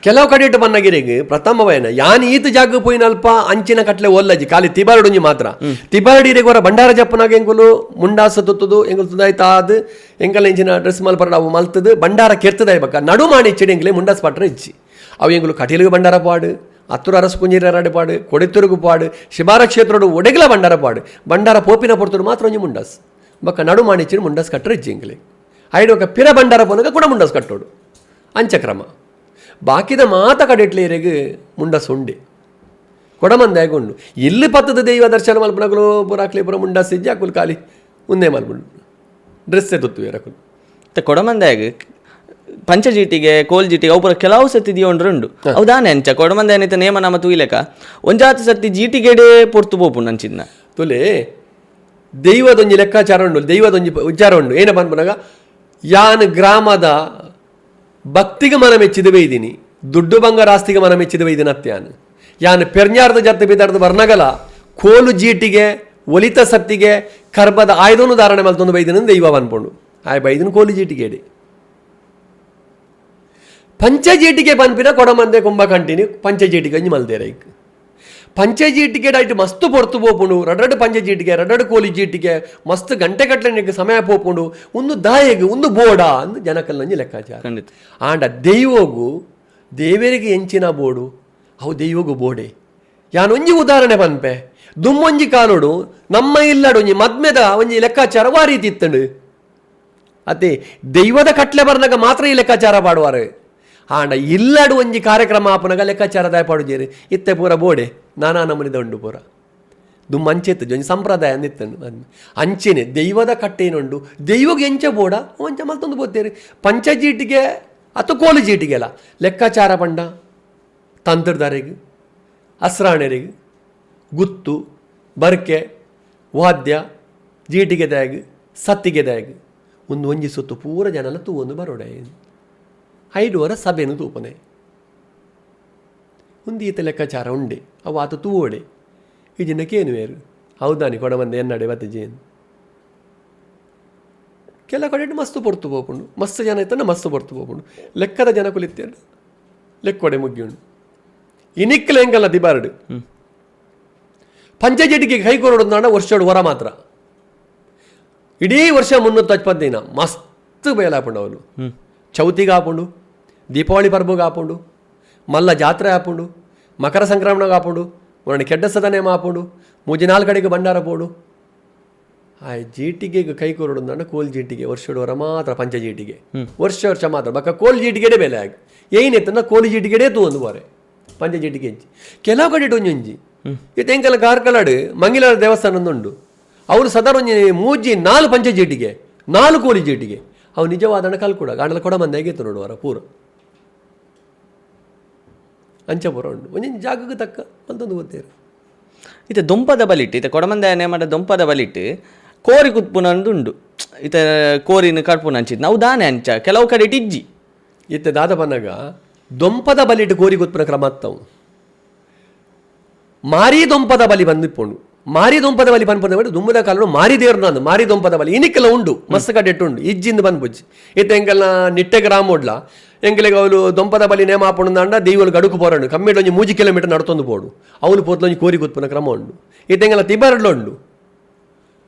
[SPEAKER 1] ಕೆಲವು ಕಡೆ ಇಟ್ಟು ಬನ್ನಗಿರಿಗೆ ಪ್ರಥಮವೇನ ಯಾನ್ ಈತ ಜಾಗ ಪೋಯಿನಲ್ಪ ಅಂಚಿನ ಕಟ್ಲೆ ಒಲ್ಲಜಿ ಖಾಲಿ ತಿಬಾರಡುಂಜಿ ಮಾತ್ರ ತಿಬಾರಡಿರಿಗೆ ಹೊರ ಬಂಡಾರ ಜಪ್ಪನಾಗ ಎಂಗುಲು ಮುಂಡಾಸ ತುತ್ತದು ಎಂಗುಲು ತುದಾಯ್ತಾದು ಎಂಕಲ್ ಎಂಚಿನ ಡ್ರೆಸ್ ಮಲ್ಪರ ಅವು ಮಲ್ತದು ಬಂಡಾರ ಕೆರ್ತದ ಬಕ್ಕ ನಡು ಮಾಡಿ ಇಚ್ಚಿಡಿ ಎಂಗ್ಲೆ ಮುಂಡಾಸ್ ಪಾಟ್ರ ಇಚ್ಚಿ ಅವು ಎಂಗುಲು ಕಟೀಲಿಗೆ ಬಂಡಾರ ಪಾಡು ಹತ್ತೂರು ಅರಸು ಕುಂಜಿರಾಡೆ ಪಾಡು ಕೊಡೆತ್ತೂರಿಗೂ ಪಾಡು ಶಿಬಾರ ಕ್ಷೇತ್ರಡು ಒಡೆಗಲ ಬಂಡಾರ ಪಾಡು ಬಂಡಾರ ಪೋಪಿನ ಪೊರ್ತರು ಮಾತ್ರ ಒಂಜಿ ಮುಂಡಾಸ್ ಬಕ್ಕ ನಡು ಮಾಡಿ ಇಚ್ಚಿಡಿ ಮುಂಡಾಸ್ ಕಟ್ರ ಇಜ್ಜಿ ಎಂಗ್ಲೆ ಐಡು ఒక ಪಿರ ಬಂಡಾರ ಪೋನಾಗ ಕೂಡ ಮುಂಡಾಸ್ ಕಟ್ಟೋಡು ಅಂಚಕ್ರಮ ಬಾಕಿದ ಮಾತ ಕಡೆಟ್ಲೇರೆಗೆ ಮುಂಡಾಸ್ ಉಂಡೆ ಕೊಡಮಂದಾಯಗೊಂಡು ಇಲ್ಲಿ ಪತ್ತದ ದೈವ ದರ್ಶನ ಮಲ್ಪನಗಳು ಪುರಾಕ್ಲಿ ಪುರ ಮುಂಡಾಸ್ ಇಜ್ಜಿ ಅಕುಲ್ ಖಾಲಿ ಮುಂದೆ ಮಲ್ಪುಂಡು ಡ್ರೆಸ್ಸೇ ತುತ್ತು ಎರಕುಲ್
[SPEAKER 2] ಕೊಡಮಂದಾಯಗ ಪಂಚಜೀಟಿಗೆ ಕೋಲ್ಜೀಟಿಗೆ ಅವು ಪುರ ಕೆಲವು ಸತಿ ದಿಯೋಂಡ್ರುಂಡು ಹೌದಾನೆ ಅಂಚ ಕೊಡಮಂದಾಯನಿತ ನೇಮ ನಾಮ ತೂಯಿಲೆಕ ಒಂಜಾತ ಸತಿ ಜೀಟಿಗೆಡೆ ಪೊರ್ತು ಪೋಪುಂಡು ಅಂಚಿದ್ನ
[SPEAKER 1] ತುಲೆ ದೈವದೊಂಜಿ ಲೆಕ್ಕಾಚಾರ ಉಂಡು ದೈವದೊಂಜಿ ವಿಚಾರ ಉಂಡು ಏನಪ್ಪ ಅನ್ಪನಾಗ ಯಾನ್ ಗ್ರಾಮದ ಭಕ್ತಿಗೆ ಮನ ಮೆಚ್ಚಿದ ಬೈದಿನಿ ದುಡ್ಡು ಬಂಗಾರ ಆಸ್ತಿಗೆ ಮನ ಮೆಚ್ಚಿದ ಬೈದಿನ ಅತ್ಯಾನು ಯಾನ್ ಪೆರ್ನ್ಯಾರ್ದ ಜತ್ತ ಬಿದ್ದಾರ್ದು ಬರ್ನಗಲ ಕೋಲು ಜೀಟಿಗೆ ಒಲಿತ ಸತ್ತಿಗೆ ಕರ್ಬದ ಆಯ್ದೋನು ಧಾರಣೆ ಮಲ್ತೊಂದು ಬೈದಿನ ದೈವ ಅನ್ಪೊಂಡು ಆಯ್ ಬೈದಿನ ಕೋಲು ಜೀಟಿಗೆಡೆ ಪಂಚಜೀಟಿಗೆ ಪನ್ಪಿನ ಕೊಡಮಂದೆ ಕುಂಭ ಕಂಟಿನಿ ಪಂಚಜೀಟಿಗೆ ಅಂಜಿ ಮಲ್ದೇರ ಈಗ ಪಂಚಜೀಟಿಗೆ ಆಯ್ತು ಮಸ್ತ್ ಪೊರ್ತು ಪೋಪುಂಡು ರಡ್ರಡು ಪಂಚಜೀಟಿಗೆ ರಡ್ರಡು ಕೋಲಿ ಜೀಟಿಗೆ ಮಸ್ತ್ ಗಂಟೆ ಕಟ್ಲೆ ಸಮಯ ಪೋಪುಂಡು ಒಂದು ದಾಯಗೆ ಒಂದು ಬೋಡ ಅಂದು ಜನಕಲ್ನಂಜಿ ಲೆಕ್ಕಾಚಾರ ಆಂಡ ದೈವಗು ದೇವರಿಗೆ ಎಂಚಿನ ಬೋಡು ಅವು ದೈವಗು ಬೋಡೆ ಯಾನೊಂಜಿ ಉದಾಹರಣೆ ಪನ್ಪೆ ದುಮ್ಮೊಂಜಿ ಕಾಲೋಡು ನಮ್ಮ ಇಲ್ಲಡೊಂಜಿ ಮದ್ಮೆದ ಒಂಜಿ ಲೆಕ್ಕಾಚಾರ ವಾ ರೀತಿ ಇತ್ತಂಡು ಅದೇ ದೈವದ ಕಟ್ಲೆ ಬರ್ನಾಗ ಮಾತ್ರ ಈ ಲೆಕ್ಕಾಚಾರ ಪಾಡುವಾರೆ ಆಂಡ ಇಲ್ಲಡು ಒಂಜಿ ಕಾರ್ಯಕ್ರಮ ಆಪುನಗ ಲೆಕ್ಕಾಚಾರ ದಾಯಪಾಡುಜೇರಿ ಇತ್ತೆ ಪೂರ ಬೋಡೆ ನಾನಾ ನಮೂನಿ ದಂಡು ಪೂರ ದುಮ್ಮ ಅಂಚೆತ್ತು ಒಂಜಿ ಸಂಪ್ರದಾಯ ಅಂದಿತ್ತನು ಅಂಚೆನೆ ದೈವದ ಕಟ್ಟೇನುಂಡು ದೈವಗೆ ಎಂಚ ಬೋಡ ಒಂಚ ಮಲ್ತೊಂದು ಬೋತ್ತೇರಿ ಪಂಚಜೀಟಿಗೆ ಅಥವಾ ಕೋಲು ಜೀಟಿಗೆ ಅಲ್ಲ ಲೆಕ್ಕಾಚಾರ ಪಂಡ ತಂತ್ರದಾರಿಗೆ ಅಸ್ರಾಣರಿಗೆ ಗುತ್ತು ಬರ್ಕೆ ವಾದ್ಯ ಜೀಟಿಗೆ ದಾಗ್ ಸತ್ತಿಗೆ ದಾಗ್ ಒಂಜಿ ಸುತ್ತು ಪೂರ ಜನಲ ತೂವೊಂದು ಬರೋಡೆ 5 ವರ ಸಭೆನು ತೂಪನೆ ಈತ ಲೆಕ್ಕಾಚಾರ ಉಂಡೆ ಅವು ಆತ ತೂವೋಡೆ ಈ ಜನಕ್ಕೇನು ವೇರು ಹೌದಾನಿ ಕೊಡಮಂದೆ ಎನ್ನಡೆ ಬತ್ತೆ ಜೇನು ಕೆಲ ಕಡೆ ಮಸ್ತು ಪೊರ್ತು ಪೋಪುಂಡು ಮಸ್ತ್ ಜನ ಇತ್ತಂಡ ಮಸ್ತು ಪೊರ್ತು ಪೋಪುಂಡು ಲೆಕ್ಕದ ಜನ ಕುಲಿತೇನು ಲೆಕ್ಕೊಡೆ ಮುಗ್ಗಿಯುಂಡು ಇನಿಕ್ಕಲ ಹೆಂಗಲ್ಲ ದಿಬಾರ್ಡು ಪಂಚಜಟಿಗೆ ಕೈ ಕೊರೊಡು ವರ್ಷೋಡು ವರ ಮಾತ್ರ ಇಡೀ ವರ್ಷ 350 ದಿನ ಮಸ್ತ್ ಬೇಲಾಪುಂಡು ಅವನು ಚೌತಿಗೆ ಆಪುಂಡು ದೀಪಾವಳಿ ಪರ್ಬಗೆ ಆಪುಂಡು ಮಲ್ಲ ಜಾತ್ರೆ ಆಪುಂಡು ಮಕರ ಸಂಕ್ರಮಣಗೆ ಆಪುಂಡು ಒಳ್ಳೆ ಕೆಡ್ಡ ಸದನೆ ಆಪುಂಡು 3-4 ಕಡೆಗೆ ಭಂಡಾರ ಪೋಡು ಆ ಜೀಟಿಗೆ ಕೈ ಕೊರಡು ಕೋಲ್ ಜೀಟಿಗೆ ವರ್ಷೋಡು ವರ ಮಾತ್ರ ಪಂಚ ಜೀಟಿಗೆ ವರ್ಷ ಮಾತ್ರ ಬಕ್ಕ ಕೋಲ್ ಜೀಟಿಗೆಡೆ ಬೆಲೆ ಆಗಿ ಏನಿತ್ತಂದ ಕೋಲ್ ಜೀಟಿಗೆಡೆ ತೂಂದು ಬಾರೆ ಪಂಚ ಜೀಟಿಗೆ ಹೆಂಚಿ ಕೆಲವು ಕಡೆ ಒಂಜಿ ಇದು ಹೆಂಗೆಲ್ಲ ಕಾರ್ಕಲಾಡು ಮಂಗಿಲಾರ ದೇವಸ್ಥಾನ ಉಂಡು ಅವರು ಸದಾ ಒಂಜಿ 3-4 ಪಂಚ ಜೀಟಿಗೆ 4 ಕೋಲಿ ಜೀಟಿಗೆ ಅವು ನಿಜವಾದ ಕಲ್ಕೂಡ ಗಾಂಡಲ ಕೊಡ ಮಂದಿ ಆಗಿತ್ತು ನೋಡುವರ ಪೂರ ಅಂಚ ಪೂರ ಉಂಡು ಒಂದೊಂದು ಜಾಗಕ್ಕೆ ತಕ್ಕ ಅಂತಂದು ಗೊತ್ತೇರು
[SPEAKER 2] ಇತ್ತೆ ದೊಂಪದ ಬಲಿಟ್ಟು ಇತ್ತೆ ಕೊಡಮಂದಾಯನೆ ಮಾಡ ದೊಂಪದ ಬಲಿಟ್ಟು ಕೋರಿ ಕುತ್ಪುನಂದು ಉಂಡು ಇತ್ತೆ ಕೋರಿನ ಕಡ್ಪುನ ಅಂಚಿದ್ ನಾವು ದಾನೆ ಅಂಚ ಕೆಲವು ಕಡೆ ಇಜ್ಜಿ
[SPEAKER 1] ಇತ್ತೆ ದಾದ ಪನ್ನಗ ದೊಂಪದ ಬಲಿಟ್ಟು ಕೋರಿ ಕುತ್ಪುನ ಕ್ರಮ ಅತ್ತವು ಮಾರಿ ದೊಂಪದ ಬಲಿ ಬಂದಿಪ್ಪುಂಡು ಮಾರಿ ದೊಂಪದ ಬಲಿ ಪನ್ಪದ ದುಮ್ಮದ ಕಾಲ ಮಾರಿ ದೇವ್ರು ನಂದು ಮಾರಿ ದೊಂಪದ ಬಲಿ ಇನಿಕ್ಕೆಲ್ಲ ಉಂಡು ಮಸ್ತ್ ಕಡ್ಡೆಟ್ಟು ಉಂಡು ಇಜ್ಜಿಂದ ಬಂದ್ಬುಜ್ಜಿ ಇತ್ತೆ ಎಂಕೆಲ್ಲ ನಿಟ್ಟೆ ಗ್ರಾಮ ಉಡ್ಲ ಎಂಕೆಲೆಗೆ ಅವಳು ದೊಂಪದ ಬಲಿ ನೇಮ ಹಾಪುಂಡ ದೈವಲು ಗಡುಕು ಪೋರಂಡು ಕಮ್ಮಿಡ್ ಒಂಜಿ 3 ಕಿಲೋಮೀಟರ್ ನಡ್ತೊಂದು ಪೋಡು ಅವಳು ಪೋತ್ಲೊಂಜಿ ಕೋರಿ ಕುತ್ಪುನ ಕ್ರಮ ಉಂಡು ಇತ್ತೆಂಗೆಲ್ಲ ತಿಬಾರಡ್ಲ ಉಂಡು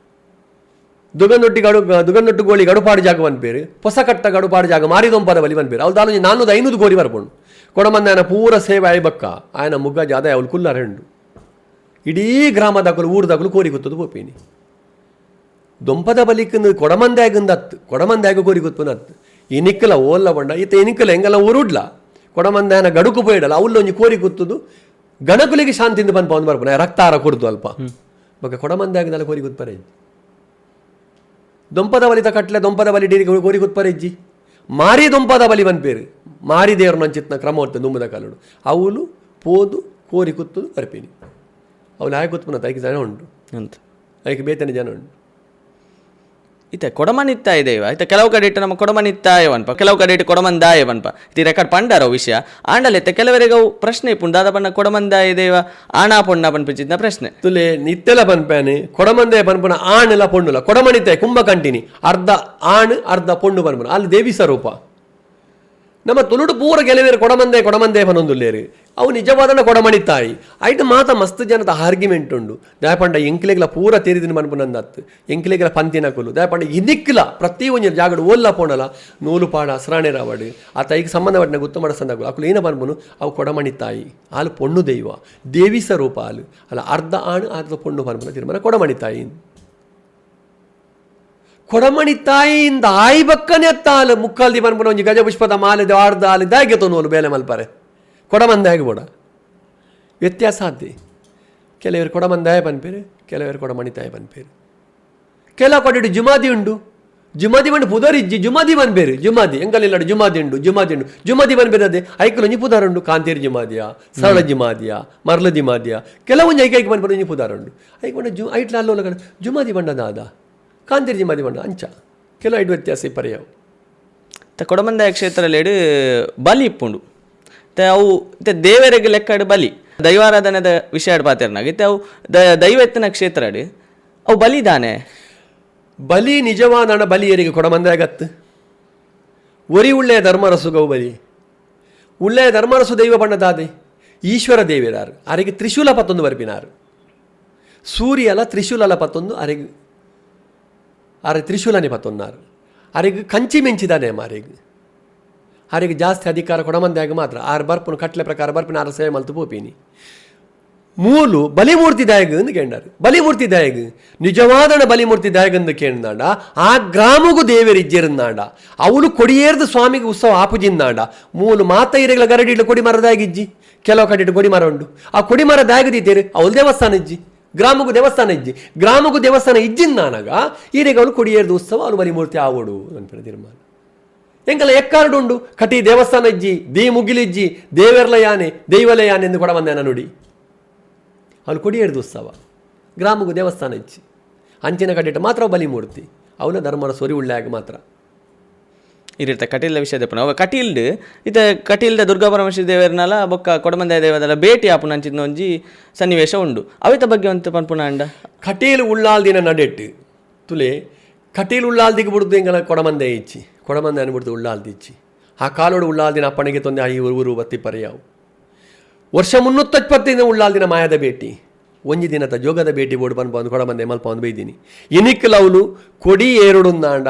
[SPEAKER 1] ದುಗನ್ನೊಟ್ಟು ಗೋಳಿ ಗಡುಪಾಡು ಜಾಗ ಬಂದ್ಪೇರು ಹೊಸಕಟ್ಟ ಗಡುಪಾಡು ಜಾಗ ಮಾರಿ ದೊಂಪದ ಬಲಿ ಬಂದ್ಪೇರು ಅವ್ಳು ದಾಲೊಂಜಿ 400-500 ಕೋರಿ ಬರ್ಪುಂಡು ಕೊಡಮಂದ ಆಯನ ಪೂರ ಸೇವೆ ಆಯ್ಬಕ್ಕ ಆಯನ ಮುಗ್ಗ ಜಾದ ಅವಳು ಕುಲ್ಲಾರ ಹೆಂಡು ಇಡೀ ಗ್ರಾಮದಾಗಲು ಊರದಾಗಲು ಕೋರಿ ಗೊತ್ತದು ಪೋಪೇನಿ ದೊಂಪದ ಬಲಿಕ್ ಕೊಡಮಂದಾಗಿಂದ ಕೊಡಮಂದಾಗ ಕೋರಿ ಗೊತ್ತುನ ಈ ನಿಕ್ಕಲ ಓಲ್ಲ ಬಂಡ ಈತ ನಿಕ್ಕಲ ಹೆಂಗೆಲ್ಲ ಊರುಡ್ಲ ಕೊಡಮಂದಾಯನ ಗಡುಕು ಪೋಯಿಡಲ್ಲ ಅವಲ್ಲ ಒಂಜಿ ಕೋರಿ ಗೊತ್ತದು ಗಣಕುಲಿಗೆ ಶಾಂತಿಯಿಂದ ಬಂದು ಪವನ್ ಬರ್ಪನ ರಕ್ತಾರ ಕೊಡ್ದು ಅಲ್ಪ ಬೊಕ್ಕ ಕೊಡಮಂದಾಗಿಂದಲ್ಲ ಕೋರಿ ಗೊತ್ತಪರೆ ದೊಂಪದ ಬಲಿತ ಕಟ್ಲೆ ದೊಂಪದ ಬಲಿ ಡೀರಿ ಕೋರಿ ಗೊತ್ತಪರೆಜ್ಜಿ ಮಾರಿ ದೊಂಪದ ಬಲಿ ಬಂದ್ಪೇರು ಮಾರಿ ದೇವ್ರ ನಂಚಿತ್ನ ಕ್ರಮ ಹೊಡ್ತದೆ ದುಂಬದ ಕಾಲಡು ಅವಳು ಪೋದು ಕೋರಿ ಕುತ್ತದು ಬರ್ಪೇನಿ ಅವಳು ಆಯ್ಕೆ ಗೊತ್ತುಪುನ ಐಕೆ ಜನ ಉಂಟು
[SPEAKER 2] ಅಂತ
[SPEAKER 1] ಐಕೆ ಬೇತನೆ ಜನ ಉಂಟು
[SPEAKER 2] ಇತ್ತೆ ಕೊಡಮನಿತ್ತಾಯ ದೇವ ಇತ್ತೆ ಕೆಲವು ಕಡೆ ಇಟ್ಟು ನಮ್ಮ ಕೊಡಮನಿತ್ತಾಯವನ್ಪ ಕೆಲವು ಕಡೆ ಇಟ್ಟು ಕೊಡಮಂದಾಯವನ್ಪ ಇದು ರೆಕಾರ್ಡ್ ಪಂಡಾರೋ ವಿಷಯ ಆಂಡಲೆತ್ತೆ ಕೆಲವರಿಗೆ ಅವು ಪ್ರಶ್ನೆ ಇಪ್ಪುಂಡು ದಾದ ಪಣ್ಣ ಕೊಡಮಂದಾಯ ದೇವ ಆಣಾ ಪೊಣ್ಣ ಪನ್ಪಿಚ್ಚಿದ್ನ ಪ್ರಶ್ನೆ
[SPEAKER 1] ತುಲೆ ನಿತ್ತೆಲ ಪನ್ಪೇನೆ ಕೊಡಮಂದಾಯ ಪನ್ಪುನ ಆಣೆಲ್ಲ ಪೊಣ್ಣುಲ ಕೊಡಮಣಿತಾಯ ಕುಂಭ ಕಂಟಿನಿ ಅರ್ಧ ಆಣ್ ಅರ್ಧ ಪೊಣ್ಣು ಪನ್ಪುನ ಅಲ್ಲಿ ದೇವಿ ಸ್ವರೂಪ ನಮ್ಮ ತುಳುಡು ಪೂರ ಗೆಲುವೇರು ಕೊಡಮಂದೆ ಪನೊಂದುಲ್ಲೇರು ಅವು ನಿಜವಾದ ಕೊಡಮಣಿತಾಯಿ ಐಟ್ ಮಾತ ಮಸ್ತ್ ಜನದ ಆರ್ಗ್ಯುಮೆಂಟ್ ಉಂಡು ದಯಪಂಡ ಎಂಕ್ಲೆಗ್ಲ ಪೂರ ತೆರಿದಿನ ಮನ್ಪುನಂದತ್ತು ಎಂಕ್ಲೆಗ್ಲ ಪಂತಿನ ಕೊಲು ದಯಪಂಡ ಇದಿಕ್ಲ ಪ್ರತಿ ಒಂಜಿ ಜಾಗಡು ಓಲ್ಲ ಪೋಣಲ ನೂಲು ಪಾಡ ಹಸ್ರಾಣೆ ರಾವಡು ಆ ತಾಯಿಗೆ ಸಂಬಂಧಪಟ್ಟ ಗುತ್ತ ಮಾಡಸಂದಾಗಲು ಅಕ್ಕಳು ಏನ ಪನ್ಪುನು ಅವು ಕೊಡಮಣಿತಾಯಿ ಆಲು ಪೊಣ್ಣು ದೈವ ದೇವಿ ಸ್ವರೂಪ ಆಲು ಅಲ್ಲ ಅರ್ಧ ಆಣು ಅರ್ಧ ಪೊಣ್ಣು ಪನ್ಪುನ ತೀರ್ಮಾನ ಕೊಡಮಣಿತಾಯಿ ಕೊಡಮಣಿತಾಯಿಯಿಂದ ಆಯಿ ಬಕ್ಕನೆ ಅತ್ತಾಲು ಮುಕ್ಕಾಲ್ದಿ ಪನ್ಪುನ ಒಂಜಿ ಗಜಪುಷ್ಪದ ಮಾಲೆ ಆರ್ದ ಆಲಿ ದಾಗೆ ತೊನ್ನೋಲು ಬೇಲೆ ಮಲ್ಪರೆ ಕೊಡಮಂದಾಯ ಕೂಡ ವ್ಯತ್ಯಾಸ ಆದ್ದಿ ಕೆಲವರು ಕೊಡಮಂದಾಯ ಪನ್ಪೇರು ಕೆಲವರು ಕೊಡಮಣಿತಾಯ ಪನ್ಪೇರು ಕೆಲವು ಕಡೆ ಜುಮಾದಿ ಉಂಡು ಜುಮಾದಿ ಬಂಡು ಪುದರಿಜ್ಜಿ ಜುಮಾದಿ ಪನ್ಪೇರು ಜುಮಾದಿ ಎಂಕಲಿಲ್ಲಾಡು ಜುಮಾದಿ ಉಂಡು ಜುಮಾದಿ ಪನ್ಪೇರು ಅದೇ ಐಕಲೊಂಜಿ ಪುದಾರ ಉಂಡು ಕಾಂತೇರಿ ಜುಮಾದಿಯ ಸರಳ ಜುಮಾದಿಯ ಮರ್ಲ ಜುಮಾದಿಯ ಕೆಲವೊಂಜಿ ಐಕೈಕೆ ಪನ್ಪೇರು ಒಂಜಿ ಪುದಾರ ಉಂಡು ಐಕ್ ಬಂಡ ಐಟ್ಲ ಅಲ್ಲೋಲ ಜುಮಾದಿ ಬಂಡದಾದ ಕಾಂತೇರಿ ಜುಮಾದಿ ಬಂಡ ಅಂಚ ಕೆಲವು ಐದು ವ್ಯತ್ಯಾಸ ಪರ್ಯಾವು
[SPEAKER 2] ಕೊಡಮಂದಾಯ ಕ್ಷೇತ್ರಲೇಡು ಬಲಿ ಇಪ್ಪುಂಡು ಅವು ಇತ್ತೆ ದೇವರಿಗೆ ಲೆಕ್ಕಾಡು ಬಲಿ ದೈವಾರಾಧನೆದ ವಿಷಯ ಪಾತಿರ್ನಾಗ ಇತ್ತೆ ಅವು ದೈವತ್ತಿನ ಕ್ಷೇತ್ರಡು ಅವು ಬಲಿದಾನೆ
[SPEAKER 1] ಬಲಿ ನಿಜವಾದ ಬಲಿಯರಿಗೆ ಕೊಡಮಂದಾಗತ್ತು ಒರಿ ಉಳ್ಳೆಯ ಧರ್ಮರಸುಗವು ಬಲಿ ಉಳ್ಳೆಯ ಧರ್ಮರಸು ದೈವ ಬಣ್ಣದಾದೆ ಈಶ್ವರ ದೇವಿರಾರು ಅರೆಗೆ ತ್ರಿಶೂಲ ಪತ್ತೊಂದು ಬರ್ಪಿನಾರು ಸೂರ್ಯಲ ತ್ರಿಶೂಲಲ ಪತ್ತೊಂದು ಅರೆಗೆ ಅರೆ ತ್ರಿಶೂಲನೆ ಪತ್ತೊಂದಾರು ಅರೆಗೆ ಕಂಚಿ ಮೆಂಚಿದಾನೆ ಅರೆಗೆ ಜಾಸ್ತಿ ಅಧಿಕಾರ ಕೊಡಮಂದಾಗ ಮಾತ್ರ ಆರು ಬರ್ಪುನು ಕಟ್ಲೆ ಪ್ರಕಾರ ಬರ್ಪಿನ ಆರು ಸೇವೆ ಮಲ್ತು ಪೋಪೀನಿ ಮೂಲು ಬಲಿಮೂರ್ತಿ ದಾಯಗ ಎಂದು ಕೇಂದಾರು. ಬಲಿಮೂರ್ತಿ ದಾಯಗ ನಿಜವಾದ ಬಲಿಮೂರ್ತಿ ದಾಯಗ ಎಂದು ಕೇಂದಾಂಡ ಆ ಗ್ರಾಮಗೂ ದೇವರಿಜ್ಜಿರುಂದಾಂಡ ಅವಳು ಕೊಡಿಯೇರ್ದು ಸ್ವಾಮಿಗೆ ಉತ್ಸವ ಆಪುಜಿಂದಾಂಡ ಮೂಲು ಮಾತ ಇರೆಗಳ ಗರಡಿಡ್ಲು ಕೊಡಿ ಮರದಾಗಿಜ್ಜಿ ಕೆಲವು ಕಡೆ ಕೊಡಿ ಮರ ಉಂಡು ಆ ಕೊಡಿ ಮರ ದಾಯಗದಿದ್ದೇರು ಅವಳು ದೇವಸ್ಥಾನ ಇಜ್ಜಿ ಗ್ರಾಮಗೂ ದೇವಸ್ಥಾನ ಇಜ್ಜಿ ಗ್ರಾಮಗೂ ದೇವಸ್ಥಾನ ಇಜ್ಜಿಂದಾನಾಗ ಈರೆಗ ಅವಳು ಕೊಡಿಯೇರ್ದು ಉತ್ಸವ ಅವಳು ಬಲಿಮೂರ್ತಿ ಆವಡು ಅನ್ಪಡೆ ತೀರ್ಮಾನ ಎಂಕಲ್ಲ ಎಕ್ಕಾರ್ಡು ಉಂಡು ಕಟಿ ದೇವಸ್ಥಾನ ಇಜ್ಜಿ ಮುಗಿಲಿಜ್ಜಿ ದೇವೆರ್ಲ ಯಾನೆ ದೈವಲ ಯಾನೆ ಎಂದು ಕೂಡ ಬಂದೇನ ನುಡಿ ಅವಳು ಕೊಡಿಯೇರ್ದು ಉತ್ಸವ ಗ್ರಾಮಗೂ ದೇವಸ್ಥಾನ ಇಚ್ಚಿ ಅಂಚಿನ ಕಟ್ಟಿಟ್ಟು ಮಾತ್ರ ಬಲಿಮೂರ್ತಿ ಅವನ ಧರ್ಮರ ಸೊರಿ ಉಳ್ಳಾಗ ಮಾತ್ರ
[SPEAKER 2] ಇರಿರ್ತ ಕಟೀಲ್ದ ವಿಷಯದ ಪುನಃ ಕಟೀಲ್ಡ್ ಇತ ಕಟೀಲ್ದ ದುರ್ಗಾ ಪರಮೇಶ್ವರಿ ದೇವರನಲ್ಲ ಬೊಕ್ಕ ಕೊಡಮಂದಾಯ ದೇವದಲ್ಲ ಭೇಟಿ ಆಪುನ ಅಂಚಿನ ಒಂಜಿ ಸನ್ನಿವೇಶ ಉಂಡು ಅವಿತ ಬಗ್ಗೆ ಅಂತ ಪನ್ಪುನ ಅಂಡ
[SPEAKER 1] ಕಟೀಲ್ ಉಳ್ಳಾಲ್ದಿನ ನಡೆಟ್ಟು ತುಲೆ ಕಟೀಲ್ ಉಳ್ಳಾಲ್ದಿಗೆ ಬಿಡುದು ಎಂಗಲ ಕೊಡಮಂದೆ ಇಚ್ಚಿ ಕೊಡಮಂದೆ ಅನ್ಬಿಡ್ದು ಉಳ್ಳಾಲ್ದಿ ಇಚ್ಚಿ ಆ ಕಾಲೋಡು ಉಳ್ಳಾಲ್ದಿನ ಅಪ್ಪಣಿಗೆ ತೊಂದೆ ಆ ಊರು ಬತ್ತಿ ಪರ್ಯಾವು ವರ್ಷ 370 ಉಳ್ಳಾಲ್ದಿನ ಮಾಯದ ಭೇಟಿ ಒಂಜಿ ದಿನದ ಜೋಗದ ಭೇಟಿ ಬೋಡು ಬಂದು ಕೊಡಮಂದೆ ಮಲ್ಪ ಒಂದು ಬೈದೀನಿ ಎನಿಕ್ಕಲ್ ಅವಳು ಕೊಡಿ ಏರುಡುಂದಾಂಡ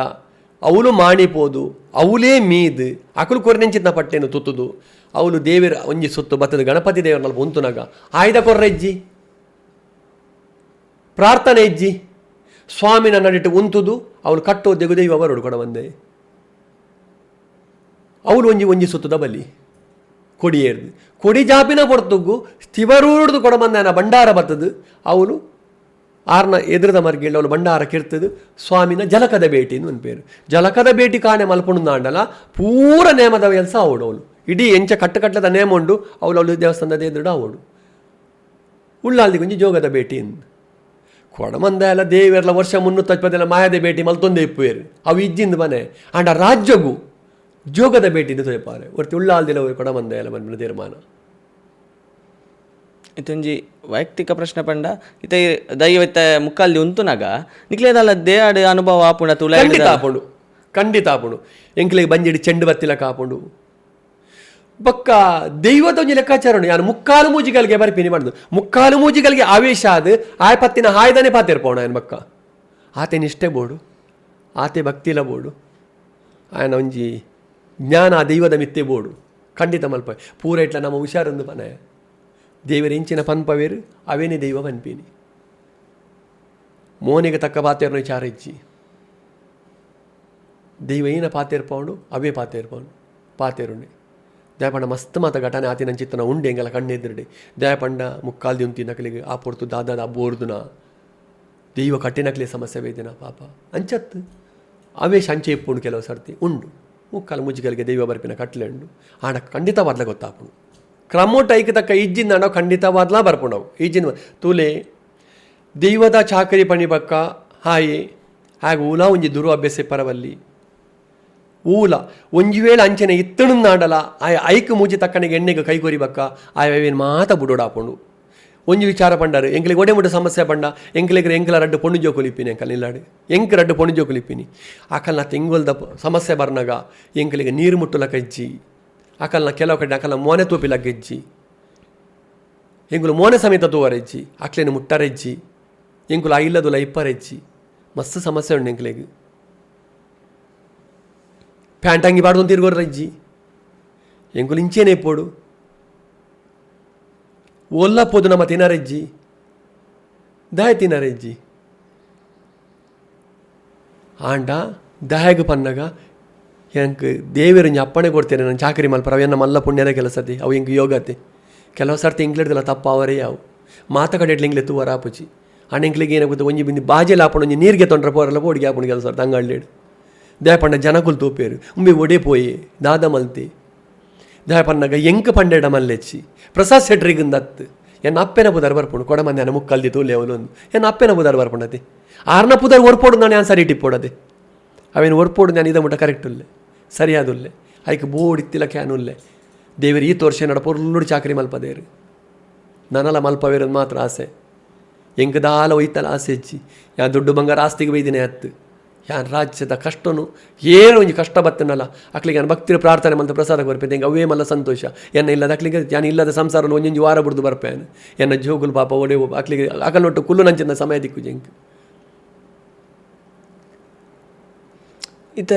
[SPEAKER 1] ಅವಳು ಮಾಣಿಪೋದು ಅವಳೇ ಮೀದು ಅಕಲು ಕೊರ್ನೆಂಚಿನ ಪಟ್ಟೆನು ತುತ್ತುದು ಅವಳು ದೇವರ ಒಂಜಿ ಸುತ್ತು ಬತ್ತದ ಗಣಪತಿ ದೇವರನಲ್ಲಿ ಉಂತುನಾಗ ಆಯ್ದ ಕೊರ್ರೆಜ್ಜಿ ಪ್ರಾರ್ಥನೆ ಇಜ್ಜಿ ಸ್ವಾಮಿನ ನಡಿಟ್ಟು ಉಂತುದು ಅವಳು ಕಟ್ಟೋ ದೆಗುದೈವ ಬರೋಡು ಕೊಡಮಂದೆ ಅವಳು ಒಂಜಿ ಸುತ್ತದ ಬಲಿ ಕೊಡಿ ಏರ್ದು ಕೊಡಿ ಜಾಪಿನ ಪೊರ್ತುಗು ಸ್ಥಿವರೂಡ್ದು ಕೊಡಮಂದನ ಭಂಡಾರ ಬರ್ತದು ಅವಳು ಆರ್ನ ಎದುರದ ಮರ್ಗಿಳ್ಳ ಅವಳು ಭಂಡಾರ ಕೆರ್ತದು ಸ್ವಾಮಿನ ಜಲಕದ ಭೇಟಿ ಒಂದು ಪೇರು ಜಲಕದ ಭೇಟಿ ಕಾಣೆ ಮಲ್ಪುಂಡಾಂಡಲ ಪೂರ ನೇಮದ ಕೆಲಸ ಅವಳು ಇಡೀ ಎಂಚ ಕಟ್ಟದ ನೇಮ ಉಂಡು ಅವಳು ದೇವಸ್ಥಾನದ ಎದುರು ಅವಳು ಉಳ್ಳಾಲ್ದಿ ಕೊಂಚ ಜೋಗದ ಭೇಟಿ ಕೊಡಮಂದ ಎಲ್ಲ ದೇವರೆಲ್ಲ ವರ್ಷ 370 ಮಾಯದ ಭೇಟಿ ಮಲ್ತೊಂದೆ ಇಪ್ಪುವೇರು ಅವು ಇಜ್ಜಿಂದು ಮನೆ ಆಂಡ ರಾಜ್ಯಗೂ ಜೋಗದ ಭೇಟಿಂದು ತೋಪಾರೆ ಒರ್ತಿ ಉಳ್ಳಾಲ್ದಿಲ್ಲ ಕೊಡಮಂದ ಎಲ್ಲ ಬಂದ ತೀರ್ಮಾನ
[SPEAKER 2] ಇತ್ತೊಂಜಿ ವೈಯಕ್ತಿಕ ಪ್ರಶ್ನೆ ಪಂಡ ಇತ ದೈವತ್ತ ಮುಕ್ಕಾಲ್ದಿ ಉಂತುನಾಗ ನಿಕ್ಲೇದಲ್ಲ ದೇಹಾಡು ಅನುಭವ ಆಪುಂಡ ತುಳ
[SPEAKER 1] ಖಂಡಿತ ಆಪುಂಡು ಎಂಕ್ಲಿಗೆ ಬಂಜಿಡಿ ಚೆಂಡು ಬತ್ತಿಲ ಕಾಪುಂಡು ಬಕ್ಕ ದೈವದ ಒಂಜಿ ಲೆಕ್ಕಾಚಾರ ನಾನು ಮುಕ್ಕಾಲು ಮೂಜಿಗಳಿಗೆ ಬರ್ಪೀನಿ ಮಾಡ್ದು ಮುಕ್ಕಾಲು ಮೂಜಿಗಳಿಗೆ ಆವೇಶ ಆದ ಆಯ್ ಪತ್ತಿನ ಹಾಯ್ದಾನೆ ಪಾತಿರ್ಪೋಣ ఆయన ಬಕ್ಕ ಆತೆ ನಿಷ್ಠೆ ಬೋಡು ಆತೆ ಭಕ್ತಿಲ ಬೋಡು ఆయన ಒಂಜಿ ಜ್ಞಾನ ಆ ದೈವದ ಮಿತ್ತೆ ಬೋಡು ಖಂಡಿತ ಮಲ್ಪ ಪೂರ ಇಟ್ಲ ನಮ್ಮ ಹುಷಾರೊಂದು ಪನೆ ದೇವರ ಇಂಚಿನ ಪನ್ಪವೇರು ಅವೇನೇ ದೈವ ಪನ್ಪೀನಿ ಮೋನಿಗೆ ತಕ್ಕ ಪಾತೇರ್ನ ವಿಚಾರ ಇಚ್ಚಿ ದೈವ ಏನ ಪಾತೇರ್ಪೌಂಡು ಅವೇ ಪಾತೇರ್ಪೌಂಡು ಪಾತೇರುಂಡೆ ದಯಪಂಡ ಮಸ್ತ್ ಮಾತ ಘಟನೆ ಆತಿನ ಚಿತ್ತನ ಉಂಡೆ ಎಂಗಲ ಕಣ್ಣೆದ್ರಡೆ ದಯಪಂಡ ಮುಕ್ಕಾಲ್ದಿ ಉಂತಿ ನಕಲಿಗೆ ಆ ಪೊರ್ತು ದಾದಾದ ಬೋರ್ದುನ ದೈವ ಕಟ್ಟಿನಕ್ಲೆ ಸಮಸ್ಯೆ ವೇದಿನ ಪಾಪ ಅಂಚತ್ತು ಅವೇಶ ಅಂಚೆ ಇಪ್ಪುಂಡು ಕೆಲವು ಸರ್ತಿ ಉಂಡು ಮುಕ್ಕಾಲು ಮುಜ್ಜಿಗಳಿಗೆ ದೈವ ಬರ್ಪಿನ ಕಟ್ಲೆ ಉಂಡು ಆಡ ಖಂಡಿತವಾದ್ಲ ಗೊತ್ತಾಪುಂಡು ಕ್ರಮೋಟ ಐಕ ತಕ್ಕ ಇಜ್ಜಿಂದ ನಾವು ಖಂಡಿತವಾದ್ಲ ಬರ್ಪುಂಡವು ಈಜಿನ ತೂಲೆ ದೈವದ ಚಾಕರಿ ಪಣಿ ಬಕ್ಕ ಹಾಯೆ ಹಾಗೆ ಊಲ ಒಂಜಿ ದುರು ಅಭ್ಯಾಸ ಪರವಲ್ಲಿ ಊಲ ಒಂಜಿ ವೇಳೆ ಅಂಚನೆ ಇತ್ತಣು ನಾಡಲ ಆಯ ಐಕ್ ಮೂಜಿ ತಕ್ಕನಿಗೆ ಎಣ್ಣೆಗೆ ಕೈ ಕೊರಿಬಕ್ಕ ಆಯವೇನು ಮಾತ ಬುಡೋಡಾಪುಂಡು ಒಂಜಿ ವಿಚಾರ ಪಂಡಾರು ಎಂಕ್ಲಿಗೆ ಒಡೆ ಮುಟ್ಟ ಸಮಸ್ಯೆ ಪಂಡ ಎಂಕ್ಲ ರಡ್ಡು ಪೊಣ್ಣು ಜೋಕೊಲಿಪ್ಪಿನಿ ಅಂಕಲ್ ನಿಲ್ಲಾಡು ರಡ್ಡು ಪೊಣ್ಣು ಜೋಕೊಲಿಪ್ಪಿನಿ ಅಕಲ್ನ ತೆಂಗೊಲ್ದ ಸಮಸ್ಯೆ ಬರ್ನಾಗ ಎಂಕ್ಲಿಗೆ ನೀರು ಮುಟ್ಟುಲ ಕಜ್ಜಿ ಅಕಲ್ನ ಕೆಲವು ಕಡೆ ಅಕಲ್ನ ಮೋನೆ ತೂಪಿಲ ಗೆಜ್ಜಿ ಎಂಗುಲು ಮೋನೆ ಸಮೇತ ತೂವರೆಜ್ಜಿ ಅಕ್ಲೇನು ಮುಟ್ಟರೆಜ್ಜಿ ಎಂಗುಲು ಇಲ್ಲದುಲ ಇಪ್ಪರೆಜ್ಜಿ ಮಸ್ತ್ ಸಮಸ್ಯೆ ಉಂಡು ಎಂಕ್ಲಿಗೆ ಪ್ಯಾಂಟ್ ಅಂಗಿ ಪಾಡ್ದು ತಿರ್ಗೋರ್ರಜ್ಜಿ ಎಂಗುಲು ಇಂಚೇನೆ ಇಪ್ಪೋಡು ಒಲ್ಲಪ್ಪೋದು ನಮ್ಮ ತಿನ್ನರೆಜ್ಜಿ ದಾಯ ತಿನ್ನರೆಜ್ಜಿ ಆಂಡ ದಾಯಗ ಪನ್ನಗ ಎಂಕ್ ದೇವರಂಜಿ ಅಪ್ಪಣೆ ಕೊಡ್ತೇನೆ ನಾನು ಚಾಕರಿ ಮಲ್ಪರ ಅವೆನ್ನ ಮಲ್ಲ ಪುಣ್ಯದ ಕೆಲಸತಿ ಅವು ಎಂಗೆ ಯೋಗತೆ ಕೆಲವು ಸರ್ತಿ ಇಂಗ್ಲಿಡ್ದಲ್ಲ ತಪ್ಪ ಅವರೇ ಅವು ಮಾತ ಕಡೆ ಇಂಗ್ಲೆ ತೂವರ ಆಪುಚಿ ಆಂಡ ಎಂಕ್ಲಿಗೆ ಏನಾಗುತ್ತೆ ಒಂಜಿ ಬಿಂದು ಬಾಜೆಲ್ಲ ಆಪಣ ಒಂಜಿ ನೀರಿಗೆ ತೊಂಡ್ರೆ ಪೋರಲ್ಲ ಬೋಡಿಗೆ ಆಪಣ ಕೆಲಸ ತಂಗಾಳ್ಲೇಡು ದಯಪಂಡ ಜನಕುಲು ತೂಪೇರು ಉಂಬಿ ಒಡೆ ಪೋಯಿ ದಾದ ಮಲ್ತಿ ದಯಪನ್ನಗ ಎಂಕ ಪಂಡೆಡ ಮಲ್ಲೆಚ್ಚಿ ಪ್ರಸಾದ್ ಸೆಟ್ರಿಗಂದತ್ತು ಎನ್ನ ಅಪ್ಪೆನ ಬುದಾರ ಬರ್ಪುಂಡು ಕೊಡಮಂದಿ ಅನ್ನ ಮುಕ್ಕಲ್ದಿ ತೂಲೆ ಅವಲೊಂದು ಎನ್ನ ಅಪ್ಪೆನ ಬುದಾರ ಬರ್ಪುಂಡತಿ ಆರ್ನ ಪುದಾರ್ ಒರ್ಪೋಡು ನಾನು ಯಾನ್ ಸರಿ ಇಟ್ಟಿಪ್ಪೋಡದೆ ಅವೇನು ಒರ್ಪೋಡು ನಾನು ಇದ ಮುಟ್ಟ ಕರೆಕ್ಟ್ ಉಲ್ಲೆ ಸರಿಯಾದುಲ್ಲೆ ಆಯ್ಕೆ ಬೋಡಿತ್ತಿಲ್ಲ ಕ್ಯಾನುಲ್ಲೆ ದೇವರು ಈ ತೋರ್ಷ ನಡ ಪೊರ್ಲುಡು ಚಾಕರಿ ಮಲ್ಪದೇರು ನನಲ ಮಲ್ಪವೇರದು ಮಾತ್ರ ಆಸೆ ಎಂಕ ದಾಲ ಒಯ್ತಲ್ಲ ಆಸೆ ಹೆಚ್ಚಿ ಯಾ ದುಡ್ಡು ಬಂಗಾರ ಆಸ್ತಿಗೆ ಬೈದಿನೇ ಹತ್ತು ಯಾನ್ ರಾಜ್ಯದ ಕಷ್ಟನು ಏನು ಒಂಜಿ ಕಷ್ಟ ಬತ್ತನಲ್ಲ ಅಕ್ಲಿಗೆ ನಾನು ಭಕ್ತಿರ ಪ್ರಾರ್ಥನೆ ಮಂತ ಪ್ರಸಾದಕ್ಕೆ ಬರ್ಪೇನೆ ಹೆಂಗೆ ಅವೇ ಮಲ್ಲ ಸಂತೋಷ ಎನ್ನ ಇಲ್ಲದ ಅಕ್ಲಿಗೆ ನಾನು ಇಲ್ಲದ ಸಂಸಾರದಲ್ಲಿ ಒಂಜೊಂಜಿ ವಾರ ಬಿಡ್ದು ಬರ್ಪೇನೆ ಎನ್ನ ಜೋಗುಲು ಪಾಪ ಒಡೆ ಅಕ್ಲಿಗೆ ಅಕಲ್ನೊಟ್ಟು ಕುಲ್ಲು ನಂಚಿನ ಸಮಯ ದಿಕ್ಕು ಜಂಕ್
[SPEAKER 2] ಇತ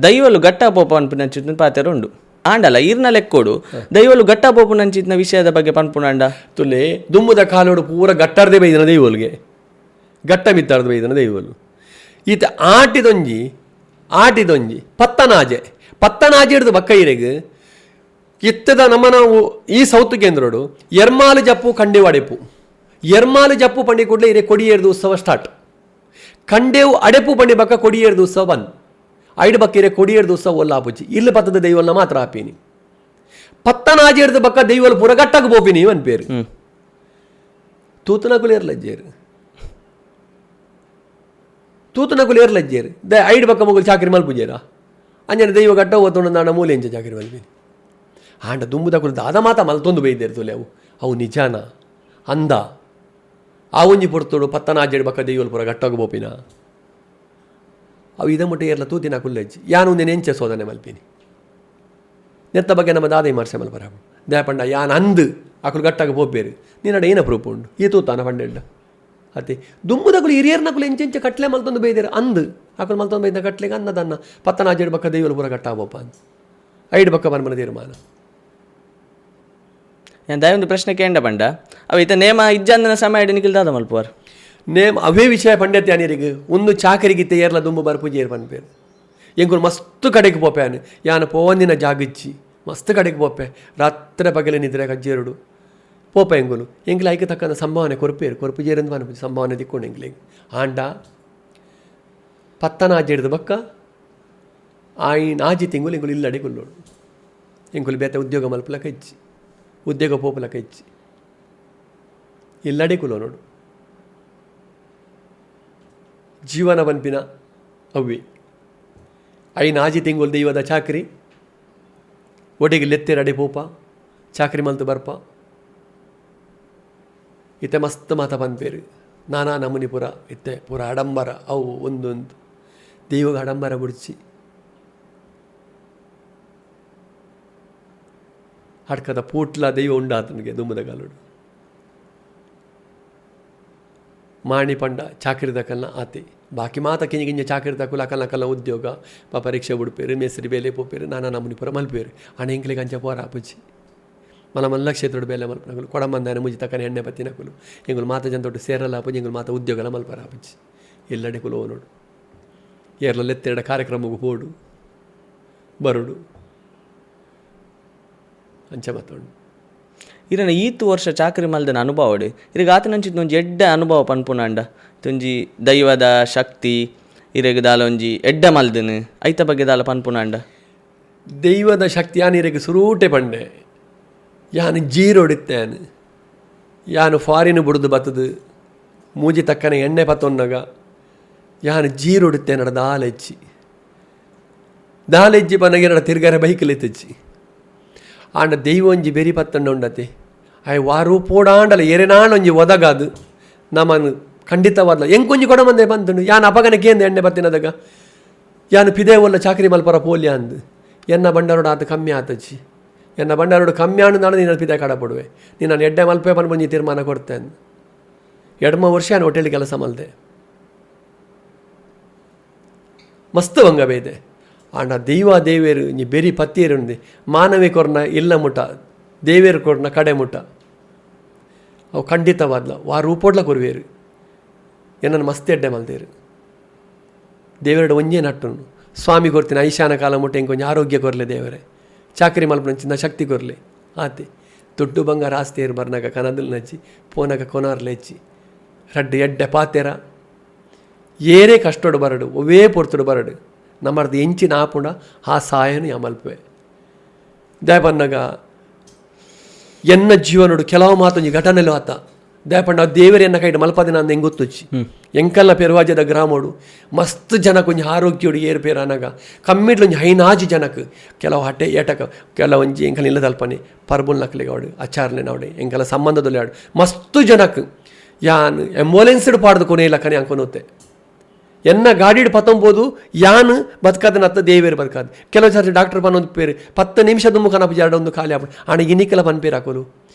[SPEAKER 2] ದೈವಲು ಗಟ್ಟ ಪೋಪ ಅನ್ಪಿನ ಪಾತೆರ ಉಂಡು ಆಂಡಲ್ಲ ಈರ್ನ ಲೆಕ್ಕೋಡು ದೈವಲು ಗಟ್ಟ ಪೋಪು ನಂಚಿತ್ನ ವಿಷಯದ ಬಗ್ಗೆ ಪನ್ಪುನಾಂಡ
[SPEAKER 1] ತುಲೆ ದುಮ್ಮದ ಕಾಲೋಡು ಪೂರ ಗಟ್ಟಾರ್ದೆ ಬೈದನ ದೈವಲ್ಗೆ ಗಟ್ಟ ಮಿತ್ತಾರ್ದು ಬೈದನ ದೈವಲು ಈತ ಆಟಿದೊಂಜಿ ಪತ್ತನಾಜೆ ಹಿಡ್ದು ಬಕ್ಕ ಇರೆಗ್ ಇತ್ತದ ನಮ್ಮ ನಾವು ಈ ಸೌತ್ ಕೇಂದ್ರೋಡು ಎರ್ಮಾಲು ಜಪ್ಪು ಕಂಡೇವು ಅಡೆಪು ಎರ್ಮಾಲು ಜಪ್ಪು ಪಂಡಿ ಕೂಡಲೇ ಇರೆ ಕೊಡಿಯೇರ್ದು ಉತ್ಸವ ಸ್ಟಾರ್ಟ್ ಕಂಡೇವು ಅಡೆಪು ಪಂಡಿ ಬಕ್ಕ ಕೊಡಿಯೇರ್ದು ಉತ್ಸವ ಬಂದ್ ಐಡು ಬಕ್ಕ ಇರೆ ಕೊಡಿಯೇರ್ದು ಉತ್ಸವ ಒಲ್ಲ ಆಪುಚ್ಚಿ ಇಲ್ಲಿ ಪತ್ತದ ದೈವಲ್ನ ಮಾತ್ರ ಆಪೀನಿ ಪತ್ತನಾಜೆ ಹಿಡ್ದು ಬಕ್ಕ ದೈವಲ್ ಪೂರ ಗಟ್ಟಕ್ಕೆ ಬೋಪಿನಿ ಇವನ್ ಪೇರು ತೂತನಕುಲು ಏರ್ಲಜ್ಜೇರು ಐಡು ಬಕ್ಕ ಮಗುಲು ಚಾಕರಿ ಮಲ್ಪುಜೇರ ಅಂಜನ ದೈವ ಗಟ್ಟ ಓದ್ಕೊಂಡು ನಾಡ ಮೂಲೆ ಎಂಚ ಚಾಕರಿ ಮಲ್ಪೀನಿ ಆಂಡ ದುಂಬುದ ಕುಲು ದಾದ ಮಾತ ಮಲ್ತೊಂದು ಬೈದೇರು ತುಲೆ ಅವು ನಿಜಾನ ಅಂದ ಆ ಒಂಜಿ ಪೊರ್ತೋಡು ಪತ್ತನಾಜೆಡ್ ಬಕ್ಕ ದೈವಲ್ ಪೂರ ಗಟ್ಟಾಗ ಬೋಪಿನ ಅವು ಇದ ಮುಟ್ಟ ಏರ್ಲ ತೂತಿನ ಕುಲ್ಲೆಜ್ಜಿ ಯಾನು ಒಂದೇನು ಎಂಚೆ ಸೋದನೆ ಮಲ್ಪೀನಿ ನೆತ್ತ ಬಗ್ಗೆ ನಮ್ಮ ದಾದ ವಿಮರ್ಶೆ ಮಲ್ಪರ ದಯಪಂಡ ಯಾನ್ ಅಂದು ಅಕುಲು ಗಟ್ಟಾಗ ಬೋಪೇರು ನೀನಡ ಏನ ಪ್ರೂಫ್ ಉಂಡು ಈ ತೂತಾನ ಪಂಡೆಡ್ಡ ಅತ್ತೆ ದುಂಬುದಕುಲು ಹಿರಿಯರ್ನಕುಲು ಎಂಚೆಂಚೆ ಕಟ್ಲೆ ಮಲ್ತೊಂದು ಬೈದೇರು ಅಂದು ಅಕುಲು ಮಲ್ತೊಂದು ಬೈದ ಕಟ್ಲೆಗೆ ಅನ್ನದನ್ನ ಪತ್ತನಾಜೆಡ್ ಬಕ್ಕ ದೈವಲ್ ಪೂರ ಗಟ್ಟಾಗ ಬೋಪ ಅಂತ ಐದು ಬಕ್ಕ ಬನ್ಮನ ತೀರ್ಮಾನ
[SPEAKER 2] ದಯೊಂದು ಪ್ರಶ್ನೆ ಕೇಂಡ ಪಂಡ ಅವ ಈತ ನೇಮ ಇಜ್ಜಂದನ ಸಮಯ ನಿಖಿಲ್ದಾದ ಮಲ್ಪುವಾರ್
[SPEAKER 1] ನೇಮ್ ಅವೇ ವಿಷಯ ಪಂಡತ್ಯ ಅನಿರಿಗೆ ಒಂದು ಚಾಕರಿಗಿತ್ತೆ ಏರ್ಲ ದುಂಬು ಬರ್ಪುಜಿ ಏರ್ ಪನ್ಪೇರು ಎಂಕುಲು ಮಸ್ತ್ ಕಡೆಗೆ ಪೋಪೆನು ಯಾನು ಪೋಂದಿನ ಜಾಗಿಚ್ಚಿ ಮಸ್ತ್ ಕಡೆಗೆ ಪೋಪೆ ರಾತ್ರಿ ಪಗಲೆ ನಿದ್ರೆ ಕಜ್ಜೇರುಡು ಪೋಪ ಎಂಗುಲು ಎಂಗ್ಲ ಐಕೆ ತಕ್ಕಂಥ ಸಂಭಾವನೆ ಕೊರ್ಪುಜೇರಂದು ಪನ್ಪು ಸಂಭಾವನೆ ದಿಕ್ಕೊಂಡು ಎಂಗ್ಲಿಗೆ ಆಂಡ ಪತ್ತನಾಜಿ ಹಿಡ್ದು ಬಕ್ಕ ಆಯ್ನ ಆಜಿ ತಿಂಗುಲು ಎಂಗುಲು ಇಲ್ಲ ಅಡಿಗುಲ್ಲೋಡು ಎಂಗುಲು ಬೇತೆ ಉದ್ಯೋಗ ಮಲ್ಪಲಕ ಹೆಚ್ಚಿ ಉದ್ಯೋಗ ಪೋಪಲಕ ಹೆಚ್ಚಿ ಇಲ್ಲಡಿ ಕುಲೋ ನೋಡು ಜೀವನ ಬನ್ಪಿನ ಅವ್ವಿ ಐನ ಆಜಿ ತಿಂಗುಲು ದೈವದ ಚಾಕರಿ ಒಡೆಗೆ ಲೆತ್ತೆರ ಅಡೆ ಪೋಪ ಚಾಕರಿ ಮಲ್ತು ಬರ್ಪ ಇತ್ತೆ ಮಸ್ತ್ ಮಾತ ಪನ್ಪೇರು ನಾನಾ ನಮೂನಿ ಪುರ ಇತ್ತೆ ಪೂರ ಆಡಂಬರ ಅವು ಒಂದೊಂದು ದೈವಗ ಆಡಂಬರ ಬಿಡಿಸಿ ಹಡ್ಕದ ಪೂಟ್ಲ ದೈವ ಉಂಡಾತನಿಗೆ ದುಮ್ಮದ ಕಾಲೋಡು ಮಾಣಿ ಪಂಡ ಚಾಕರಿ ದಕಲ್ನ ಆತೆ ಬಾಕಿ ಮಾತ ಕಿಂಜ ಚಾಕರಿ ತಕುಲ ಅಕಲ್ನಕಲ್ಲ ಉದ್ಯೋಗ ಪರೀಕ್ಷೆ ಬಿಡ್ಪೇರು ಮೇಸ್ರಿ ಬೇಲೆ ಪೋಪೇರು ನಾನಾ ನಮೂನಿ ಪುರ ಮಲ್ಪೇರು ಹಣ ಎಂಕ್ಲಿಗೆ ಅಂಚ ಪೋರ ಆಪುಚ್ಚಿ ಮಲ ಕ್ಷೇತ್ರೋಡು ಬೇಲೆ ಮಲ್ಪನಕುಲು ಕೊಡಂಬಂದಾನ ಮುಜಿ ತಕ್ಕನೆ ಎಣ್ಣೆ ಬತ್ತಿನಕುಲು ಎಂಗುಲು ಮಾತ ಜಂತೊಟ್ಟು ಸೇರಲ್ಲ ಆಪುಜಿ ಎಂಗುಲು ಮಾತ ಉದ್ಯೋಗಲ ಮಲ್ಪರ ಆಪುಚ್ಚಿ ಎಲ್ಲಡೆ ಕುಲು ನೋಡು ಏರ್ಲೆತ್ತೆರಡ ಕಾರ್ಯಕ್ರಮಗೂ ಹೋಡು ಬರುಡು ಅಂಚೆ ಮತ್ತೊಂಡು
[SPEAKER 2] ಇರನ ಈತು ವರ್ಷ ಚಾಕರಿ ಮಲ್ದನ ಅನುಭವಡು ಇರಿಗೆ ಆತನಂಚಿತ್ ಒಂಜಿ ಎಡ್ಡ ಅನುಭವ ಪನ್ಪುನಾಂಡ ತುಂಜಿ ದೈವದ ಶಕ್ತಿ ಇರೆಗ್ ದಾಲ ಒಂಜಿ ಎಡ್ಡ ಮಲ್ದನು ಐತ ಬಗ್ಗೆ ದಾಲ ಪನ್ಪುನಾಂಡ
[SPEAKER 1] ದೈವದ ಶಕ್ತಿ ಯಾನು ಇರೆಗ್ ಸುರೂಟೆ ಪಂಡೆ ಯಾನು ಜೀರೊಡಿತ್ತೇನು ಯಾನು ಫಾರಿನ್ ಬುಡ್ದು ಬತ್ತದು ಮೂಜಿ ತಕ್ಕನೆ ಎಣ್ಣೆ ಪತ್ತೊನ್ನಗ ಯಾನು ಜೀರೊಡಿತ್ತೇನಡ ದಾಲೆಜ್ಜಿ ಪನಗೆ ನಡ ತಿರ್ಗಾರ ಬೈಕಲೆತ್ತಚ್ಚಿ ಆಂಡ ದೈವ ಒಂಜಿ ಬೆರಿ ಪತ್ತಂಡ ಉಂಡತೆ ಅಯ್ಯ ವಾರು ಪೋಡಾಂಡಲ ಎರೆನಾಣೊಂಜಿ ಒದಗಾದು ನಮ್ಮನ್ನು ಖಂಡಿತವಾದ್ಲ ಎಂಕೊಂಜಿ ಕೊಡಮಂದೆ ಬಂತುಂಡು ಯಾನು ಅಪಗನಕ್ಕೆ ಏನು ಎಣ್ಣೆ ಬತ್ತಿನದಾಗ ಯಾನು ಪಿದೇ ಒಲ್ಲ ಚಾಕರಿ ಮಲ್ಪರ ಪೋಲ್ಯ ಅಂದು ಎನ್ನ ಬಂಡಾರೋಡು ಆತ ಕಮ್ಮಿ ಆತಚ್ಚಿ ಎನ್ನ ಬಂಡಾರೋಡು ಕಮ್ಮಿ ಆಂಡು ನಾಡು ನೀನು ಪಿದೆ ಕಡಪಡುವೆ ನೀನು ನಾನು ಎಡ್ಡೆ ಮಲ್ಪೆ ಬಂದು ತೀರ್ಮಾನ ಕೊಡ್ತೇನೆ 2 ವರ್ಷ ನಾನು ಹೋಟೆಲ್ ಕೆಲಸ ಮಲ್ದೆ ಮಸ್ತ್ ವಂಗ ಬೇದೆ ಆಂಡ ದೈವ ದೇವೇರು ನೀ ಬೆರಿ ಪತ್ತಿಯರುಂದೆ ಮಾನವಿ ಕೊರ್ನ ಇಲ್ಲ ಮುಟ ದೇವೇರು ಕೊರ್ನ ಕಡೆ ಮುಟ ಅವು ಖಂಡಿತವಾದ್ಲ ವಾರು ರೂಪೋಡ್ಲ ಕೊರುವೇರು ಏನನ್ನು ಮಸ್ತ್ ಎಡ್ಡೆ ಮಲ್ದೇರು ದೇವರೆಡು ಒಂಜೇ ನಟ್ಟುನು ಸ್ವಾಮಿ ಕೊರ್ತೀನಿ ಐಶಾನ ಕಾಲ ಮುಟ್ಟ ಹೆಂಗೆ ಕೊಂಚ ಆರೋಗ್ಯ ಕೊರಲೆ ದೇವರೇ ಚಾಕರಿ ಮಲ್ಪನಂಚಿಂದ ಶಕ್ತಿ ಕೊರಲೆ ಆತೆ ದುಡ್ಡು ಬಂಗಾರ ಆಸ್ತಿ ಏರು ಬರ್ನಾಗ ಕನದಲ್ಲಿ ನಚ್ಚಿ ಪೋನಾಗ ಕೊನಾರ್ಲೆ ಹೆಚ್ಚಿ ರಡ್ಡು ಎಡ್ಡೆ ಪಾತೆರ ಏರೇ ಕಷ್ಟೋಡು ಬರಡು ಒವೇ ಪೊರ್ತುಡು ಬರಡು ನಮ್ಮದು ಎಂಚಿನ ಆಪುಂಡ ಆ ಸಹಾಯನು ಯಾ ಮಲ್ಪೆ ದಯಪನ್ನಾಗ ಎನ್ನ ಜೀವನೋಡು ಕೆಲವು ಮಾತೊಂಜಿ ಘಟನೆಲು ಆತ ದಯಪಂಡ ದೇವರ ಎನ್ನ ಕೈಟ್ ಮಲ್ಪದಿನ ಅಂದ ಹೆಂಗೆ ಗೊತ್ತುಚ್ಚಿ ಎಂಕಲ್ಲ ಪೆರುವಾಜದ ಗ್ರಾಮೋಡು ಮಸ್ತ್ ಜನಕ್ಕೆ ಒಂಜಿ ಆರೋಗ್ಯೋಡು ಏರು ಪೇರು ಅನಾಗ ಕಮ್ಮಿಡ್ಲೊಂಜಿ ಹೈನಾಜಿ ಜನಕ್ಕೆ ಕೆಲವು ಹಟ್ಟೆ ಏಟಕ ಕೆಲವೊಂಜಿ ಎಂಕಲ್ ಇಲ್ಲ ತಲ್ಪನೆ ಪರ್ಬುಲ್ ನಕ್ಲಿಗೆ ಅವಡು ಆಚಾರನೆ ನಾವಡೆ ಎಂಕಲ ಸಂಬಂಧದಲ್ಲಿ ಆಡು ಮಸ್ತ್ ಜನಕ್ಕೆ ಯಾನ್ ಆಂಬುಲೆನ್ಸ್ಡ್ ಪಾಡ್ದು ಕೊನೆ ಇಲ್ಲ ಕನೆ ಅಂಕೊನೋತೆ ಎನ್ನ ಗಾಡಿಡ್ ಪತ್ತೊಂಬೋದು ಯಾನ್ ಬದುಕದನ ಅತ್ತ ದೇವೇರು ಬದುಕದು. ಕೆಲವು ಸರ್ತಿ ಡಾಕ್ಟರ್ ಪನ್ನೊಂದು ಪೇರು 10 ನಿಮಿಷ ದುಮ್ಮು ಕನಪು ಜಾಡ ಒಂದು ಖಾಲಿ ಆಪಡು ಆಣ ಇನಿಕಲ ಪನ್ಪೇರು ಹಾಕೋಲು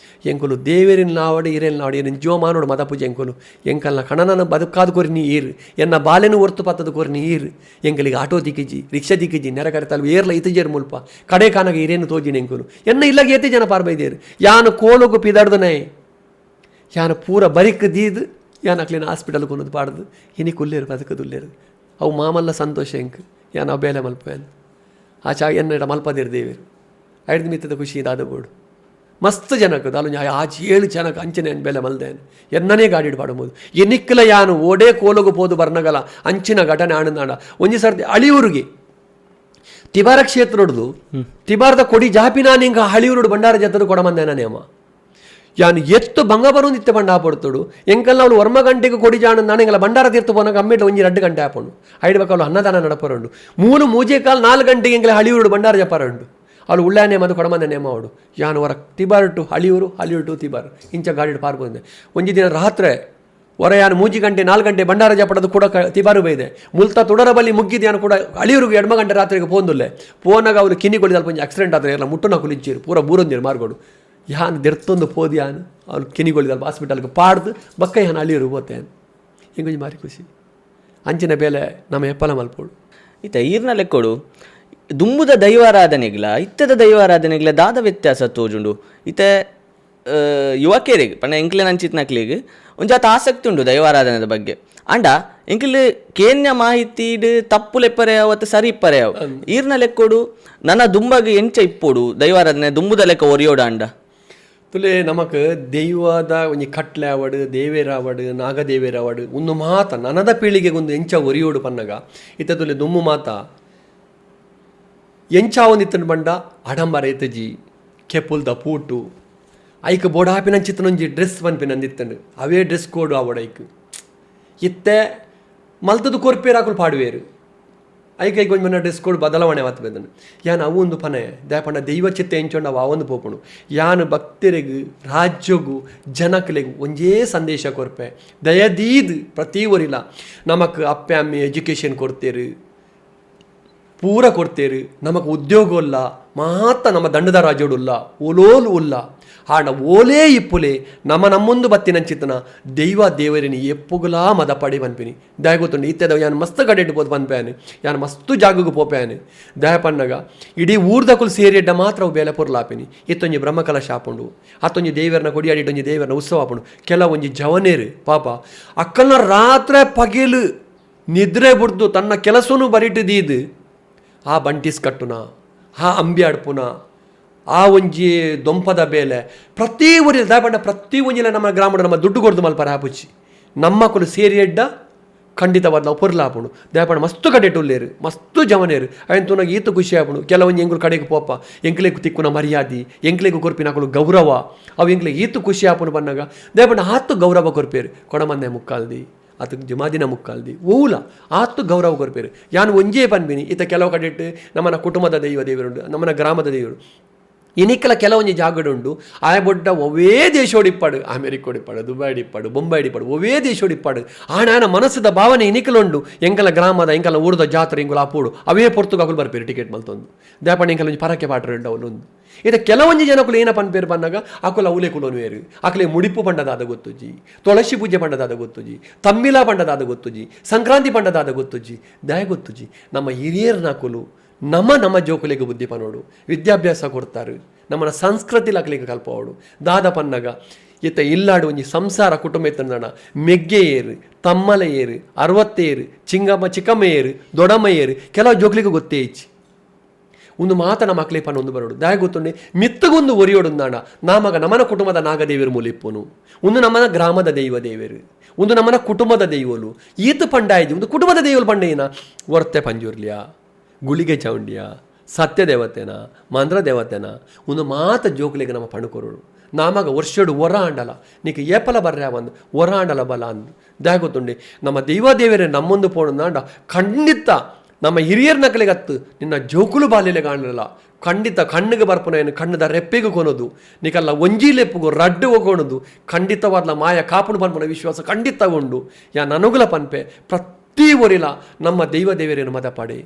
[SPEAKER 1] ಎಂಕುಲು ದೇವೇರಿನ ನಾವಡು ಇರೇನು ನಾವಡು ಏನು ಜೀವ ಮಾನೋಡು ಮತ ಪೂಜೆ ಎಂಕುಲು ಎಂಕಲ್ನ ಕಣನನ್ನು ಬದುಕಾದು ಕೊರಿನಿ ಈರು ಎನ್ನ ಬಾಲೆನು ಹೊರ್ತು ಪತ್ತದ ಕೊರಿನಿ ಈರು ಎಂಕಲಿಗೆ ಆಟೋ ದಿಕ್ಕಿಜಿ ರಿಕ್ಷಾ ದಿಕ್ಕಿಜಿ ನೆರಕರೆ ತಲ್ವ ಏರ್ಲ ಇತಿಜೇರು ಮುಲ್ಪ ಕಡೆ ಕಾನಾಗ ಇರೇನು ತೋಜಿನ ಎಂಕುಲು ಎನ್ನ ಇಲ್ಲಾಗ ಏತಿ ಜನ ಪಾರ್ಬೈದೇರು ಯಾನು ಕೋಲೋಗು ಪಿದಾಡ್ದನೇ ಯಾನು ಪೂರ ಬರಿಕ್ ದೀದು ಯಾನು ಅಕ್ಲಿನ ಹಾಸ್ಪಿಟಲ್ ಕೊನ್ನೋದು ಪಾಡ್ದು ಇನಿ ಕುಲ್ಲೇರು ಬದುಕದುಲ್ಲೇರು ಅವು ಮಾಮಲ್ಲ ಸಂತೋಷ ಎಂಕ್ ಯಾನು ಬೇಲೆ ಮಲ್ಪೇನು ಆ ಚಾ ಎನ್ನ ಮಲ್ಪದಿರು ದೇವೇರು ಐದು ಮಿತ್ತದ ಖುಷಿ ಇದಾದ ಬೋಡು ಮಸ್ತ್ ಜನಕ್ಕೆ ದಾಲು ಆಚೆ 7 ಜನಕ್ಕೆ ಅಂಚನೆ ಬೆಲೆ ಮಲ್ದೇನು ಎನ್ನನೇ ಗಾಡಿ ಪಾಡಬಹುದು ಎನ್ನಿಕ್ಕಲ ಯಾನು ಓಡೇ ಕೋಲಗು ಪೋದು ಬರ್ನಗಲ ಅಂಚಿನ ಘಟನೆ ಆನಂದಾಂಡ ಒಂಜಿ ಸರ್ತಿ ಅಳಿಯೂರಿಗೆ ತಿಬಾರ ಕ್ಷೇತ್ರ ಹೊಡೆದು ತಿಬಾರದ ಕೊಡಿ ಜಾಪಿನ ನಿಂಗ ಹಳಿಯೂರು ಬಂಡಾರ ಜತ್ತದು ಕೊಡಮಂದೇನ ನೇಮ ಯಾನು ಎತ್ತು ಬಂಗ ಬರೋದು ಇತ್ತೆ ಬಂಡ ಆಪಡ್ತೋಡು ಎಂಕಲ್ಲ ಅವಳು ವರ್ಮ ಗಂಟೆಗೆ ಕೊಡಿ ಜಾಣ ನಾನೆಂಗಲ್ಲ ಬಂಡಾರ ತೀರ್ತು ಪೋನಾಗ ಅಮ್ಮೇಟ ಒಂಜಿ 2 ಗಂಟೆ ಆಪಣು ಐಡ್ಬೇಕು ಅವಳು ಅನ್ನದಾನ ನಡಪರಂಡು 3 ಮೂಜೆ ಕಾಲು 4 ಗಂಟೆಗೆ ಎಂಕಲ್ಲ ಹಳಿಯೂರು ಬಂಡಾರ ಜಪ್ಪರಂಡು ಅವಳು ಉಳ್ಳ ನೇಮ ಅದು ಕೊಡಮಂದ ನೇಮ ಅವಳು ಯಾನು ಹೊರ ತಿಬಾರ್ ಟು ಹಳಿಯೂರು ಟು ತಿಬಾರ್ ಇಂಚ ಗಾಡಿ ಪಾರ್ಬೋದೆ ಒಂಜಿ ದಿನ ರಾತ್ರಿ ಹೊರ ಯಾನು 3 ಗಂಟೆ 4 ಗಂಟೆ ಬಂಡಾರ ಜಪಡದು ಕೂಡ ತಿಬಾರು ಬೈದೆ ಮುಲ್ತಾ ತುಡರ ಬಲ್ಲಿ ಮುಗ್ಗಿದ್ದು ಯಾನು ಕೂಡ ಹಳಿಯೂರಿಗೆ 2 ಗಂಟೆ ರಾತ್ರಿಗೆ ಪೋಂದುಲ್ಲೆ ಪೋನಾಗ ಅವರು ಕಿನಿಗೊಳಿದ ಅಲ್ಪ ಆಕ್ಸಿಡೆಂಟ್ ಆದರೆ ಎಲ್ಲ ಮುಟ್ಟುನ ಕುಲಿಂಚೀರು ಪೂರ ಬೂರೊಂದಿರು ಮಾರ್ಗೋಡು ಯಾನು ದೆರ್ತೊಂದು ಪೋದಿ ಯಾನು ಅವ್ನು ಕಿನಿಗೊಳಿದಲ್ಪ ಹಾಸ್ಪಿಟಲ್ಗೆ ಪಾಡ್ದು ಬಕ್ಕ ಯಾನು ಹಳಿಯೂರು ಹೋತೇನು ಹಿಂಗೊಂಜಿ ಮಾರಿ ಖುಷಿ ಅಂಚಿನ ಬೇಲೆ ನಮ್ಮ ಎಪ್ಪಲ ಮಲ್ಪೋಡು
[SPEAKER 2] ಈತ ಈರ್ನ ಲೆಕ್ಕೋಡು ದುಂಬುದ ದೈವಾರಾಧನೆಗ್ಲ ಇತ್ತದ ದೈವಾರಾಧನೆಗ್ಲ ದಾದ ವ್ಯತ್ಯಾಸ ತೋಜುಂಡು ಇತ ಯುವಕರಿಗೆ ಪಂಡ ಎಂಕ್ಲೆ ನಂಚಿತ್ನಕ್ಲಿಗೆ ಒಂಜಾತ ಆಸಕ್ತಿ ಉಂಡು ದೈವಾರಾಧನೆದ ಬಗ್ಗೆ ಅಂಡ ಎಂಕ್ಲೆ ಕೇನ್ಯ ಮಾಹಿತಿಡ್ ತಪ್ಪು ಲೆಪ್ಪರೆ ಅವತ್ತು ಸರಿ ಇಪ್ಪರೆ ಅವು ಈರ್ನ ಲೆಕ್ಕೋಡು ನನ್ನ ದುಂಬಗೆ ಎಂಚ ಇಪ್ಪೋಡು ದೈವಾರಾಧನೆ ದುಂಬುದ ಲೆಕ್ಕ ಒರಿಯೋಡ ಅಂಡ
[SPEAKER 1] ತುಲೆ ನಮಕ್ ದೈವದ ಒಂಜಿ ಕಟ್ಲೆ ಆವಡು ದೇವೇರಾವಡು ನಾಗದೇವೇರಾವಡು ಒಂದು ಮಾತ ನನದ ಪೀಳಿಗೆಗೆ ಒಂದು ಎಂಚ ಒರಿಯೋಡು ಪನ್ನಗ ಇತ್ತ ತುಲೆ ದುಮ್ಮು ಮಾತ ಎಂಚಾವೊಂದಿತ್ತನ ಬಂಡ ಅಡಂಬರ ಎತ್ತಜಿ ಕೆಪ್ಪುಲ್ದ ಪೂಟು ಐಕ್ ಬೋಡಾಪಿನ ಚಿತ್ತನೊಂಜಿ ಡ್ರೆಸ್ ಪನ್ಪಿನಂದಿತ್ತಂಡು ಅವೇ ಡ್ರೆಸ್ ಕೋಡು ಆವಡ ಐಕ್ ಇತ್ತೆ ಮಲ್ತದು ಕೊರ್ಪೇರು ಹಾಕಲು ಪಾಡುವೇರು ಐಕೈಗೆ ಒಂದು ಮನೆ ಡ್ರೆಸ್ ಕೋಡ್ ಬದಲಾವಣೆ ಆತು ಬೇದನು ಯಾನು ಅವು ಒಂದು ಪನೆ ದಯಪಂಡ ದೈವ ಚಿತ್ತ ಎಂಚೊಂಡು ಅವು ಅವೊಂದು ಪೋಪುಣು ಯಾನು ಭಕ್ತರಿಗೂ ರಾಜ್ಯಗೂ ಜನಕ್ಲೆಗೂ ಒಂಜೇ ಸಂದೇಶ ಕೊರ್ಪೆ ದಯದೀದ್ ಪ್ರತಿ ಒರಿಲ ನಮಕ್ ಅಪ್ಪೆ ಅಮ್ಮೆ ಎಜುಕೇಷನ್ ಕೊಡ್ತೇರು ಪೂರ ಕೊಡ್ತೇರು ನಮಕ್ ಉದ್ಯೋಗ ಇಲ್ಲ ಮಾತ್ರ ನಮ್ಮ ದಂಡದ ರಾಜ್ಯೋಡು ಇಲ್ಲ ಓಲೋಲು ಇಲ್ಲ ಆಡ ಓಲೇ ಇಪ್ಪುಲೆ ನಮ್ಮೊಂದು ಬತ್ತಿನಂಚಿತ್ತನ ದೈವ ದೇವರಿನಿ ಎಪ್ಪುಗುಲಾ ಮದ ಪಡಿ ಪನ್ಪಿನಿ ದಯ ಗೊತ್ತುಂಡು ಇತ್ತದ ಯಾನು ಮಸ್ತ್ ಕಡೆಟ್ಟು ಪೋದು ಪನ್ಪೇನು ಯಾನು ಮಸ್ತು ಜಾಗಗೂ ಪೋಪೇನು ದಯ ಪನ್ನಗ ಇಡೀ ಊರ್ದಕುಲು ಸೇರಿಡ್ಡ ಮಾತ್ರ ಅವು ಬೇಲೆ ಪೊರ್ಲಾಪಿನಿ ಇತ್ತೊಂಜಿ ಬ್ರಹ್ಮಕಲಶ ಆಪುಂಡು ಅತ್ತೊಂಜಿ ದೇವರನ್ನ ಕೊಡಿಯಾಡಿಟ್ಟೊಂಜಿ ದೇವರನ್ನ ಉತ್ಸವ ಆಪುಂಡು ಕೆಲವೊಂಜಿ ಜವನೇರು ಪಾಪ ಅಕ್ಕನ ರಾತ್ರಿ ಪಗಿಲು ನಿದ್ರೆ ಬಿಡ್ದು ತನ್ನ ಕೆಲಸನೂ ಬರಿಟುದೀದು ಆ ಬಂಟಿಸ್ ಕಟ್ಟುನ ಆ ಅಂಬಿ ಅಡ್ಪುನ ಆ ಒಂಜಿ ದೊಂಪದ ಬೇಲೆ ಪ್ರತಿ ಊರಿನ ದಯಪಂಡ ಪ್ರತಿ ಒಂಜಿಲ ನಮ್ಮ ಗ್ರಾಮದ ನಮ್ಮ ದುಡ್ಡು ಕೊಡ್ದು ಮಲ್ಪರ ಹಾಪುಚ್ಚಿ ನಮ್ಮ ಕೊಲು ಸೇರಿ ಎಡ್ಡ ಖಂಡಿತವಾದ ನಾವು ಪೊರ್ಲಾಪುಣು ದಯಪಂಡ ಮಸ್ತು ಕಡೆಟುಲ್ಲೇರು ಮಸ್ತು ಜವನೇರು ಅಯ್ಯನ್ ತುನಾಗ ಈತು ಖುಷಿ ಆಪುಣು ಕೆಲವೊಂದು ಎಂಗುಲು ಕಡೆಗೆ ಪೋಪ ಎಂಕ್ಲೆಗೂ ತಿಕ್ಕುನ ಮರ್ಯಾದಿ ಎಂಕ್ಲೆಗೂ ಕೊರ್ಪಿನ ಹಾಕಲು ಗೌರವ ಅವು ಎಂಕ್ಲೆಗೆ ಈತು ಖುಷಿ ಆಪುಣು ಬಂದಾಗ ದಯಪಂಡ ಆತು ಗೌರವ ಕೊರ್ಪೇರು ಕೊಡಮಂದೆ ಮುಕ್ಕಾಲ್ದಿ ಅದಕ್ಕೆ ಜಮಾದಿನ ಮುಕ್ಕಾಲ್ದಿ ಓಲ ಆತು ಗೌರವ ಕೊರ್ಪೇರು ಯಾನು ಒಂಜೇ ಪನ್ಬಿನಿ ಈತ ಕೆಲವು ಕಡೆಟ್ಟು ನಮ್ಮನ ಕುಟುಂಬದ ದೇವರುಂಡು ನಮ್ಮನ ಗ್ರಾಮದ ದೇವರು ಇನಿಕ್ಕಲ ಕೆಲವೊಂದು ಜಾಗಡುಂಡು ಆಯ ಬೊಡ್ಡ ಒವೇ ದೇಶೋಡಿಪ್ಪಾಡು ಅಮೆರಿಕ ಓಡಿಪ್ಪಾಡು ದುಬೈ ಡಿಪ್ಪಾಡು ಬೊಂಬೈ ಡಿಪ್ಪಾಡು ಒವೇ ದೇಶೋಡಿಪ್ಪಾಡು ಆಣ ಮನಸ್ಸದ ಭಾವನೆ ಇನಿಕಲುಂಡು ಎಂಕಲ ಗ್ರಾಮದ ಎಂಕಲ ಊರದ ಜಾತ್ರೆ ಇಂಕಲು ಆಪೋಡು ಅವೇ ಪೊರ್ತುಗಾಕಲು ಬರ್ಪೇರು ಟಿಕೆಟ್ ಮಲ್ತೊಂದು ದಯಪಣ್ಣ ಎಂಕಲೊಂದು ಪರಕೆ ಪಾಟ್ರಂಡು ಅವನೊಂದು ಇದು ಕೆಲವೊಂದು ಜನಕ್ಕೂ ಏನ ಪನ್ಪೇರು ಬಂದಾಗ ಆಕುಲ ಅವಲೆ ಕುಲೋನುವೇರು ಆಕಲೆ ಮುಡಿಪು ಪಂಡದಾದ ಗೊತ್ತುಜಿ ತುಳಸಿ ಪೂಜೆ ಪಂಡದಾದ ಗೊತ್ತುಜಿ ತಮ್ಮಿಲ ಪಂಡದಾದ ಗೊತ್ತುಜಿ ಸಂಕ್ರಾಂತಿ ಪಂಡದಾದ ಗೊತ್ತುಜಿ ದಯ ಗೊತ್ತುಜಿ ನಮ್ಮ ಹಿರಿಯರ್ನ ಕುಲು ನಮ್ಮ ಜೋಕುಲಿಗೆ ಬುದ್ಧಿ ಪನೋಡು ವಿದ್ಯಾಭ್ಯಾಸ ಕೊಡ್ತಾರೆ ನಮ್ಮನ್ನ ಸಂಸ್ಕೃತಿ ಲಕ್ಲಿಗೆ ಕಲ್ಪೋಡು ದಾದ ಪನ್ನಗ ಇತ್ತ ಇಲ್ಲಾಡು ಒಂಜಿ ಸಂಸಾರ ಕುಟುಂಬ ಎತ್ತಂದಣ ಮೆಗ್ಗೆ ಏರು ತಮ್ಮಲ ಏರು 60 ಏರು ಚಿಕ್ಕಮ್ಮ ಏರು ದೊಡಮ್ಮ ಏರು ಕೆಲವು ಜೋಕ್ಲಿಗೆ ಗೊತ್ತೇ ಇಚ್ಚಿ ಒಂದು ಮಾತನ ಮಕ್ಕಳೇ ಪನ ಒಂದು ಬರೋಡು ದಯ ಗೊತ್ತುಂಡೆ ಮಿತ್ತಗೊಂದು ಒರಿಯೋಡುಂದಾಂಡ ನಾಮಗ ನಮ್ಮನ ಕುಟುಂಬದ ನಾಗದೇವರು ಮೂಲಿಪ್ಪುನು ಒಂದು ನಮ್ಮನ ಗ್ರಾಮದ ದೇವರು ಒಂದು ನಮ್ಮನ ಕುಟುಂಬದ ದೈವಲು ಈತ ಪಂಡಾಯ್ದು ಒಂದು ಕುಟುಂಬದ ದೈವಲು ಪಂಡೆಯಿನ ವರ್ತೆ ಪಂಜುರ್ಲಿಯಾ ಗುಳಿಗೆ ಚೌಂಡಿಯ ಸತ್ಯ ದೇವತೆನ ಮಂತ್ರ ದೇವತೆನ ಒಂದು ಮಾತ ಜೋಕ್ಲಿಗೆ ನಮ್ಮ ಪಣುಕೊರೋಡು ನಾಮಗ ವರ್ಷಡು ಒರ ಆಂಡಲ ನೀಕು ಏಪಲ ಬರ್ರ ಒಂದು ಒರ ಆಂಡಲ ಬಲ ಅಂದು ದಯ ಗೊತ್ತುಂಡೆ ನಮ್ಮ ದೇವರೇ ನಮ್ಮೊಂದು ಪೋಣಂದಾಂಡ ಖಂಡಿತ ನಮ್ಮ ಹಿರಿಯರ ನಕಲಿಗತ್ತು ನಿನ್ನ ಜೋಕುಲು ಬಾಲ್ಯಲೆ ಕಾಣಲಿಲ್ಲ ಖಂಡಿತ ಕಣ್ಣಿಗೆ ಬರ್ಪನೇನು ಕಣ್ಣದ ರೆಪ್ಪೆಗೂ ಕೊನೋದು ನೀಕಲ್ಲ ಒಂಜಿ ಲೆಪ್ಪುಗು ರಡ್ಡು ಹೋಗೋಣದು ಖಂಡಿತವಾದ ಮಾಯ ಕಾಪುಡು ಪನ್ಪನ ವಿಶ್ವಾಸ ಖಂಡಿತ ಉಂಡು ಯಾ ನನಗುಲ ಪನ್ಪೆ ಪ್ರತಿ ಒರಿಲ ನಮ್ಮ ದೈವ ದೇವರೇನು ಮದ ಪಡೆ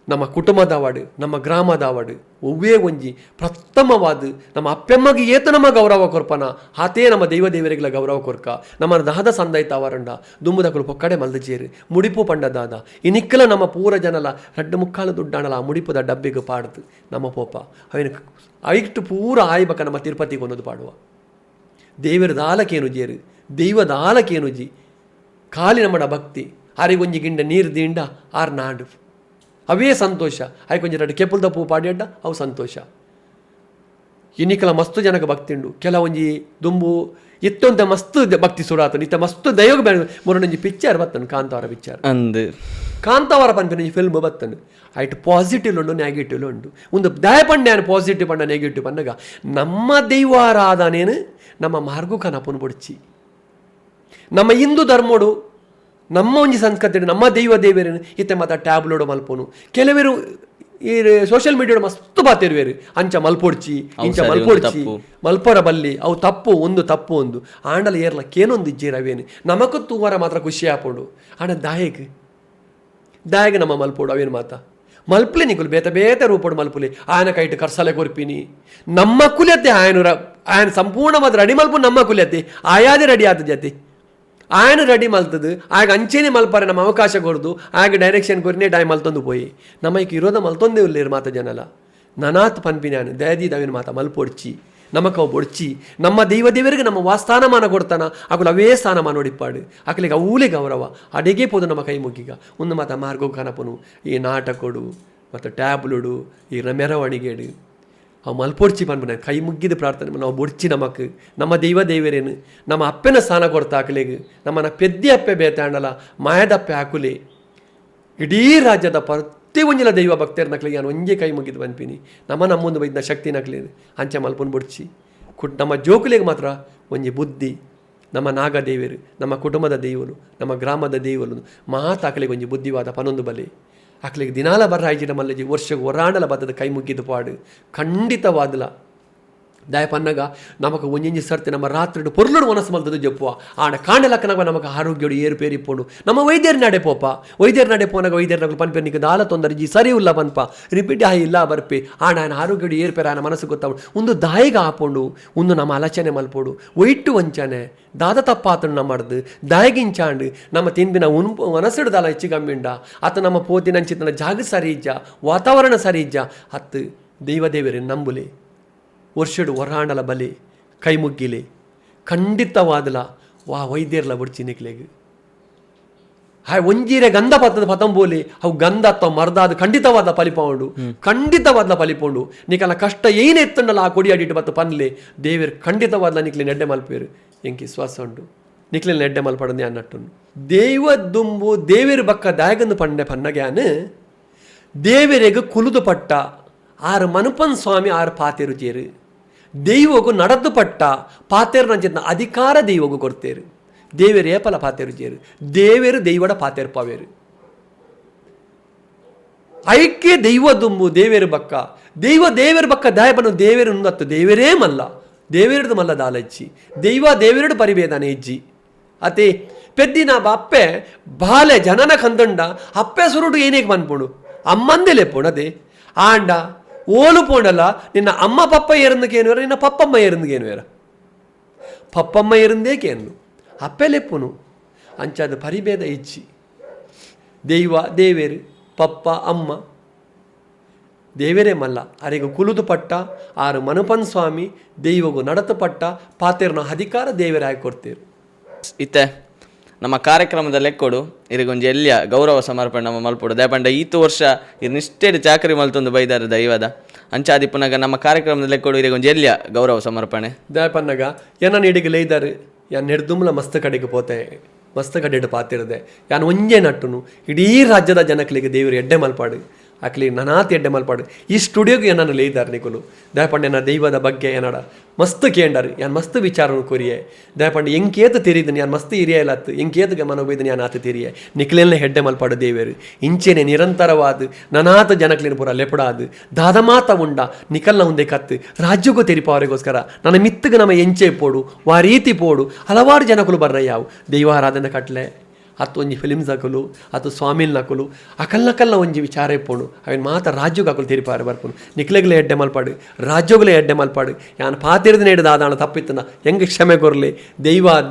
[SPEAKER 1] ನಮ್ಮ ಕುಟುಂಬದವಾಡು ನಮ್ಮ ಗ್ರಾಮದವಾಡು ಒವ್ವೇ ಒಂಜಿ ಪ್ರಥಮವಾದ ನಮ್ಮ ಅಪ್ಪೆಮ್ಮಗೆ ಏತ ನಮ್ಮ ಗೌರವ ಕೊರ್ಪನ ಆತೇ ನಮ್ಮ ದೈವ ದೇವರಿಗಳ ಗೌರವ ಕೊರ್ಕ ನಮ್ಮ ದಹದ ಸಂದಾಯ್ತ ಅವರಂಡ ದುಂಬುದಕ್ಕಳು ಪೊಕ್ಕಡೆ ಮಲ್ದಜೇರು ಮುಡಿಪು ಪಂಡದಾದ ಇನ್ನಿಕ್ಕಲ ನಮ್ಮ ಪೂರ ಜನಲ 2.5 ದುಡ್ಡಾಣಲ ಆ ಮುಡಿಪುದ ಡಬ್ಬಿಗೆ ಪಾಡ್ದು ನಮ್ಮ ಪೋಪ ಅವನು ಐಟ್ಟು ಪೂರ ಆಯ್ಬಕ ನಮ್ಮ ತಿರುಪತಿಗೆ ಒಂದೊಂದು ಪಾಡುವ ದೇವರದ ಆಲಕೇನು ಜೇರು ದೈವದ ಆಲಕೇನು ಜಿ ಖಾಲಿ ನಮ್ಮಡ ಭಕ್ತಿ ಆರಿಗೊಂಜಿ ಗಿಂಡ ನೀರು ದಿಂಡ ಆರ್ ನಾಡು ಅವೇ ಸಂತೋಷ ಆಯ್ ಕೊಂಚ 2 ಕೆಪ್ಪುಲ್ದ ಪೂ ಪಾಡ್ಯಡ್ಡ ಅವು ಸಂತೋಷ ಇನ್ನಿಕಲ ಮಸ್ತು ಜನಕ್ಕೆ ಭಕ್ತಿ ಉಂಡು ಕೆಲವೊಂಜಿ ದುಂಬು ಇತ್ತೊಂತ ಮಸ್ತು ಭಕ್ತಿ ಸುರಾತು ಇತ್ತ ಮಸ್ತು ದೈವಗ ಮೊರೊಂಜಿ ಪಿಕ್ಚರ್ ಬತ್ತನು ಕಾಂತಾವರ ಪಿಕ್ಚರ್
[SPEAKER 2] ಅಂದು
[SPEAKER 1] ಕಾಂತಾವರ ಪನ್ಪಿನ ಫಿಲ್ಮ್ ಬತ್ತನು ಆಯ್ತು ಪಾಸಿಟಿವ್ ಉಂಡು ನೆಗೆಟಿವ್ ಉಂಡು ಒಂದು ದಯ ಪಂಡ್ಯಾನು ಪಾಸಿಟಿವ್ ಪಂಡ ನೆಗೆಟಿವ್ ಪನ್ನಗ ನಮ್ಮ ದೈವಾರಾಧನೇನು ನಮ್ಮ ಮಾರ್ಗು ಕನಪುನು ಬುಡ್ಚಿ ನಮ್ಮ ಹಿಂದೂ ಧರ್ಮೋಡು ನಮ್ಮ ಒಂಜಿ ಸಂಸ್ಕೃತಿ ನಮ್ಮ ದೈವ ದೇವರೇನು ಇತ್ತೆ ಮತ್ತು ಟ್ಯಾಬ್ಲೋಡು ಮಲ್ಪೋನು ಕೆಲವರು ಈ ಸೋಷಿಯಲ್ ಮೀಡಿಯಾಡು ಮಸ್ತು ಬಾತಿರುವೇರು ಅಂಚ ಮಲ್ಪೊಡ್ಚಿ ಇಂಚ ಮಲ್ಪೊಡ್ಚಿ ಮಲ್ಪೊರ ಬಲ್ಲಿ ಅವು ತಪ್ಪು ಒಂದು ಆಂಡಲ ಏರ್ಲ ಕೇನೊಂದು ಇಜ್ಜಿರವೇನು ನಮಕು ತೂವರ ಮಾತ್ರ ಖುಷಿ ಆಪೋಡು ಆಂಡ ದಾಯಗ ನಮ್ಮ ಮಲ್ಪೋಡು ಅವೇನು ಮಾತ ಮಲ್ಪಲೆ ನಿಕುಲು ಬೇತ ರೂಪೋಡು ಮಲ್ಪುಲೆ ಆಯನ ಕೈಟ್ ಕರ್ಸಲೆ ಕೊರ್ಪಿನಿ ನಮ್ಮ ಕುಲತೆ ಆಯನ ಸಂಪೂರ್ಣವಾದ ರೆಡಿ ಮಲ್ಪು ನಮ್ಮ ಕುಲತೆ ಆಯಾದೆ ರೆಡಿ ಆದ ಜತೆ ఆయన రెడీ మల్తదు ఆయన అంచేనే మల్పారు ನಮ್ಮ ಅವಕಾಶ ಕೊಡ್ದು ಆಗ ಡೈರೆಕ್ಷನ್ ಕೊರಿನೇ ಟೈಮ್ ಮಲ್ತೊಂದು ಪೋಯಿ ನಮೈಕ್ ಇರೋದ ಮಲ್ತೊಂದೇ ಉಲ್ಲೇರು ಮಾತ ಜನಲ ನನಾತ್ ಪನ್ಪಿನಾನು ದಯದಿ ದವಿನ ಮಾತ ಮಲ್ಪೊಡ್ಚಿ ನಮಕವು ಬೊಡ್ಚಿ ನಮ್ಮ ದೈವ ದೇವರಿಗೆ ನಮ್ಮ ಸ್ಥಾನಮಾನ ಕೊಡ್ತಾನ ಅಕುಲು ಅವೇ ಸ್ಥಾನಮಾನ ನೋಡಿಪ್ಪಾಡು ಅಕಲಿಗೆ ಅವೂಲೆ ಗೌರವ ಅಡೆಗೆ ಪೋದು ನಮ್ಮ ಕೈ ಮುಗಿಗ ಒಂದು ಮಾತ ಮಾರ್ಗೋ ಕನಪನು ಈ ನಾಟಕೊಡು ಮತ್ತು ಟ್ಯಾಬ್ಲುಡು ಈ ಮೆರವಣಿಗೆಡು ಅವು ಮಲ್ಪೊಡ್ಚಿ ಪನ್ಪನ ಕೈ ಮುಗಿದ ಪ್ರಾರ್ಥನೆ ನಾವು ಬೊಡ್ಚಿ ನಮಕ್ ನಮ್ಮ ದೈವ ದೇವರೇನು ನಮ್ಮ ಅಪ್ಪನ ಸ್ಥಾನ ಕೊಡ್ತಾ ಹಾಕಲೆಗೆ ನಮ್ಮನ್ನ ಪೆದ್ದಿ ಅಪ್ಪೆ ಬೇತಾಂಡಲ ಮಾಯದಪ್ಪೆ ಹಾಕುಲೆ ಇಡೀ ರಾಜ್ಯದ ಪ್ರತಿ ಒಂಜಿಲ ದೈವ ಭಕ್ತರು ನಕ್ಲಿಗೆ ನಾನು ಒಂಜೆ ಕೈ ಮುಗಿದು ಪನ್ಪಿನಿ ನಮ್ಮೊಂದು ಬೈದ ಶಕ್ತಿ ನಕ್ಲೇನು ಅಂಚೆ ಮಲ್ಪನ್ ಬೊಡ್ಚಿ ನಮ್ಮ ಜೋಕುಲೆಗೆ ಮಾತ್ರ ಒಂಜಿ ಬುದ್ಧಿ ನಮ್ಮ ನಾಗ ದೇವರು ನಮ್ಮ ಕುಟುಂಬದ ದೇವರು ನಮ್ಮ ಗ್ರಾಮದ ದೇವರು ಮಾತಾಕಲಿಗೆ ಒಂಜಿ ಬುದ್ಧಿವಾದ ಪನೊಂದು ಬಲೆ ಅಕ್ಲಿಗೆ ದಿನಾಲ ಬರ್ರಾಯ್ಜಿನ ಮಲ್ಲಜಿ ವರ್ಷಕ್ಕೆ ಒರಾಂಡಲ ಬದ್ದದ ಕೈ ಮುಗಿದು ಪಾಡು ಖಂಡಿತವಾದಲ ದಯ ಪನ್ನಗ ನಮಕ್ ಒಂಜಿ ಸರ್ತಿ ನಮ್ಮ ರಾತ್ರಿ ಪೊರ್ಲುಡು ಮನಸ್ಸು ಮಲ್ತದ್ದು ಜಪ್ಪುವ ಆಂಡ ಕಾಂಡಲಕ್ಕನಾಗ ನಮಗೆ ಆರೋಗ್ಯಡು ಏರುಪೇರಿಪ್ಪೋಡು ನಮ್ಮ ವೈದ್ಯರು ನಡೆ ಪೋಪ ವೈದ್ಯರು ನಡೆ ಪೋನಾಗ ವೈದ್ಯರು ಪನ್ಪೆ ನಿಕ್ಕೆ ದಾಲ ತೊಂದರಜಿ ಸರಿ ಇಲ್ಲ ಪನ್ಪ ರಿಪೀಟ್ ಇಲ್ಲ ಬರ್ಪೆ ಆಂಡ ఆయన ಆರೋಗ್ಯಡು ಏರ್ಪೇರ ఆయన ಮನಸ್ಸು ಗೊತ್ತಾವು ಒಂದು ದಾಯಿಗ ಹಾಪೊಂಡು ಒಂದು ನಮ್ಮ ಆಲೋಚನೆ ಮಲ್ಪೋಡು ಒಯ್ಟು ವಂಚನೆ ದಾದ ತಪ್ಪಾತನು ನಮ್ಮಡ್ದು ದಾಯಗಿಂಚಾಂಡು ನಮ್ಮ ತಿಂದಿನ ಮನಸ್ಸಿಡು ದಾಲ ಹೆಚ್ಚಿಗಮ್ಮಿಂಡ ಅತ್ತ ನಮ್ಮ ಪೋತಿನಂಚಿನ ಜಾಗ ಸರಿ ಇಜ್ಜ ವಾತಾವರಣ ಸರಿ ಇಜ್ಜ ಹತ್ತು ದೈವದೇವರೇ ನಂಬುಲೆ ವರ್ಷಡು ಹೊರಾಂಡಲ ಬಲೆ ಕೈ ಮುಗ್ಗಿಲೆ ಖಂಡಿತವಾದಲ ವಾ ವೈದ್ಯರ್ಲ ಬುಡ್ಚಿ ನಿಕ್ಲೆಗೆ ಹಾಯ್ ಒಂಜೀರೆ ಗಂಧ ಪತ್ತದ ಪತಂಬೋಲಿ ಅವು ಗಂಧ ಅಥವಾ ಮರ್ದಾದ ಖಂಡಿತವಾದ ಫಲಿಪೋಂಡು ನಿಕಲ ಕಷ್ಟ ಏನೇ ಎತ್ತಂಡಲ್ಲ ಆ ಕೊಡಿ ಅಡಿಟ್ಟು ಬತ್ತ ಪನ್ಲೆ ದೇವರು ಖಂಡಿತವಾದ ನಿಕ್ಲೆ ನೆಡ್ಡೆ ಮಲ್ಪೇರು ಎಂಕಿ ವಿಶ್ವಾಸ ಉಂಡು ನಿಕ್ಲೆ ನೆಡ್ಡೆ ಮಲ್ಪಡಂದೆ ಅನ್ನಟ್ಟುಂಡು ದೇವ ದುಂಬು ದೇವೇರು ಬಕ್ಕ ದಾಯಗಂದು ಪಂಡೆ ಪನ್ನಗ್ಯಾನು ದೇವರಿಗೆ ಕುಲುದು ಪಟ್ಟ ಆರು ಮನುಪನ್ ಸ್ವಾಮಿ ಆರು ಪಾತೆರು ಜೇರು ದೈವಗೂ ನಡದು ಪಟ್ಟ ಪಾತೆರು ನಂಚಿನ ಅಧಿಕಾರ ದೈವಗೂ ಕೊಡ್ತೇರು ದೇವರು ಏಪಲ ಪಾತೆರು ಜೇರು ದೇವರು ದೈವಡ ಪಾತೆರು ಪಾವೇರು ಐಕ್ಯ ದೈವ ದುಂಬು ದೇವೇರು ಬಕ್ಕ ದೇವೇರು ಬಕ್ಕ ದಾಯಪನು ದೇವೇರು ನುಂಗತ್ತು ದೇವರೇ ಮಲ್ಲ ದೇವೇರದು ಮಲ್ಲ ದಾಲಜ್ಜಿ ದೈವ ದೇವೇರಡು ಪರಿಭೇದನೆ ಇಜ್ಜಿ ಅತೆ ಪೆದ್ದಿನ ಅಪ್ಪೆ ಬಾಲೆ ಜನನ ಕಂದಂಡ ಅಪ್ಪೆ ಸುರುಡು ಏನೇಗೆ ಮನ್ಪುಡು ಅಮ್ಮಂದೇ ಲೆಪ್ಪುಡು ಅದೇ ಆಂಡ ಓಲು ಪೋಂಡಲ್ಲ ನಿನ್ನ ಅಮ್ಮ ಪಪ್ಪ ಏರಂದಕ್ಕೇನುವೇರ ನಿನ್ನ ಪಪ್ಪಮ್ಮ ಏರಂದಕ್ಕೇನುವೇರ ಪಪ್ಪಮ್ಮ ಏರಂದೇಕೇನು ಅಪ್ಪೆ ಲೆಪ್ಪುನು ಅಂಚಾದ ಪರಿಭೇದ ಇಜ್ಜಿ ದೈವ ದೇವೇರು ಪಪ್ಪ ಅಮ್ಮ ದೇವರೇ ಮಲ್ಲ ಅರೆಗೂ ಕುಲುದು ಪಟ್ಟ ಆರು ಮನುಪನ್ ಸ್ವಾಮಿ ದೈವಗೂ ನಡತು ಪಟ್ಟ ಪಾತೆರ್ನ ಅಧಿಕಾರ ದೇವರೇ ಆಗಿ ಕೊಡ್ತೇರು
[SPEAKER 2] ಇತ್ತೆ ನಮ್ಮ ಕಾರ್ಯಕ್ರಮದ ಲೆಕ್ಕೊಡು ಇರಿಗೊಂಜಿ ಎಲ್ಲಿಯ ಗೌರವ ಸಮರ್ಪಣೆ ನಮ್ಮ ಮಲ್ಪೊಡು ದಯಪಂಡ ಈತು ವರ್ಷ ಇದು ನಿಷ್ಠೆಡು ಚಾಕರಿ ಮಲ್ತೊಂದು ಬೈದಾರ ದೈವದ ಅಂಚಾದಿ ಪುನಗ ನಮ್ಮ ಕಾರ್ಯಕ್ರಮದ ಲೆಕ್ಕೊಡು ಇರಿಗೊಂಜಿ ಎಲ್ಲಿಯ ಗೌರವ ಸಮರ್ಪಣೆ
[SPEAKER 1] ದಯಪನ್ನಗ ಏನ ನೀಡಿಗೆ ಲೈದಾರು ಯಾನ್ ನೆಡ್ದುಮ್ಲ ಮಸ್ತ್ ಕಡೆಗೆ ಪೋತೆ ಮಸ್ತ್ ಕಡೆಡು ಪಾತಿರದೆ ಯಾನ್ ಒಂಜೆ ನಟ್ಟುನು ಇಡೀ ರಾಜ್ಯದ ಜನಕ್ಲಿಗೆ ದೇವರು ಎಡ್ಡೆ ಮಲ್ಪಾಡು ಅಕ್ಲಿ ನನಾತಿ ಎಡ್ಡೆ ಮಲ್ಪಾಡು ಈ ಸ್ಟುಡಿಯೋಗೆ ಏನನ್ನು ಲೇದಾರ ನಿಕುಲು ದಯಪಂಡೆ ನಾ ದೈವದ ಬಗ್ಗೆ ಏನಾಡ ಮಸ್ತ್ ಕೇಂಡರು ಯಾನ್ ಮಸ್ತ್ ವಿಚಾರನು ಕೊರಿಯೆ ದಯಪಂಡೆ ಎಂಕೇತ ತಿರಿದನು ಯಾನ್ ಮಸ್ತ್ ಹಿರಿಯ ಇಲ್ಲತ್ತು ಎಂಕೇತಗೆ ಮನೋಬೈದನು ಯಾನ್ ಆತ ತಿರಿಯೆ ನಿಕ್ಲೆಲ್ಲ ಹೆಡ್ಡೆ ಮಲ್ಪಾಡು ದೇವೇರು ಇಂಚೆನೆ ನಿರಂತರವಾದ ನನಾತ ಜನಕ್ಲಿನ ಪೂರ ಲೆಪಡಾದು ದಾದಮಾತ ಉಂಡ ನಿಕಲ್ನ ಮುಂದೆ ಕತ್ತು ರಾಜ್ಯಕ್ಕೂ ತೆರಿಪವರಿಗೋಸ್ಕರ ನನ್ನ ಮಿತ್ತಗೆ ನಮ್ಮ ಎಂಚೆ ಪೋಡು ವಾ ರೀತಿ ಪೋಡು ಹಲವಾರು ಜನಕುಲು ಬರ್ರ ಯಾವು ದೈವಾರಾಧನೆ ಕಟ್ಲೆ ಅತ್ತು ಒಂಜಿ ಫಿಲಿಮ್ಸ್ ಹಾಕಲು ಅತ್ತು ಸ್ವಾಮಿಲ್ ನಕಲು ಅಕಲ್ನಕಲ್ಲ ಒಂಜಿ ವಿಚಾರ ಇಪ್ಪುಂಡು ಅವಿನ ಮಾತ ರಾಜ್ಯಕ್ಕೆ ಹಾಕಲು ತಿರುಪಾರೆ ಬರ್ಪುನು ನಿಕ್ಲೆಗ್ಲೆ ಎಡ್ಡೆ ಮಲ್ಪಾಡು ರಾಜ್ಯೋಗ್ಲೆ ಎಡ್ಡೆ ಮಲ್ಪಾಡು ಯಾನು ಪಾತಿರ್ದು ನೀಡಿದ ಆದಾಣ ತಪ್ಪಿತ್ತನ ಹೆಂಗೆ ಕ್ಷಮೆ ಕೊರಲಿ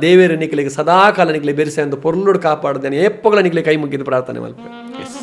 [SPEAKER 1] ದೇವೇರು ನಿಕ್ಲಿಗೆ ಸದಾಕಾಲ ನಿಕ್ಲೆ ಬೆರೆಸೆ ಅಂತ ಪೊರ್ಲುಡು ಕಾಪಾಡ್ದೇನೆ ಎಪ್ಪಗಳ ನಿಕ್ಲೆ ಕೈ ಮುಗಿದು ಪ್ರಾರ್ಥನೆ ಮಲ್ಪೆ.
[SPEAKER 2] ಎಸ್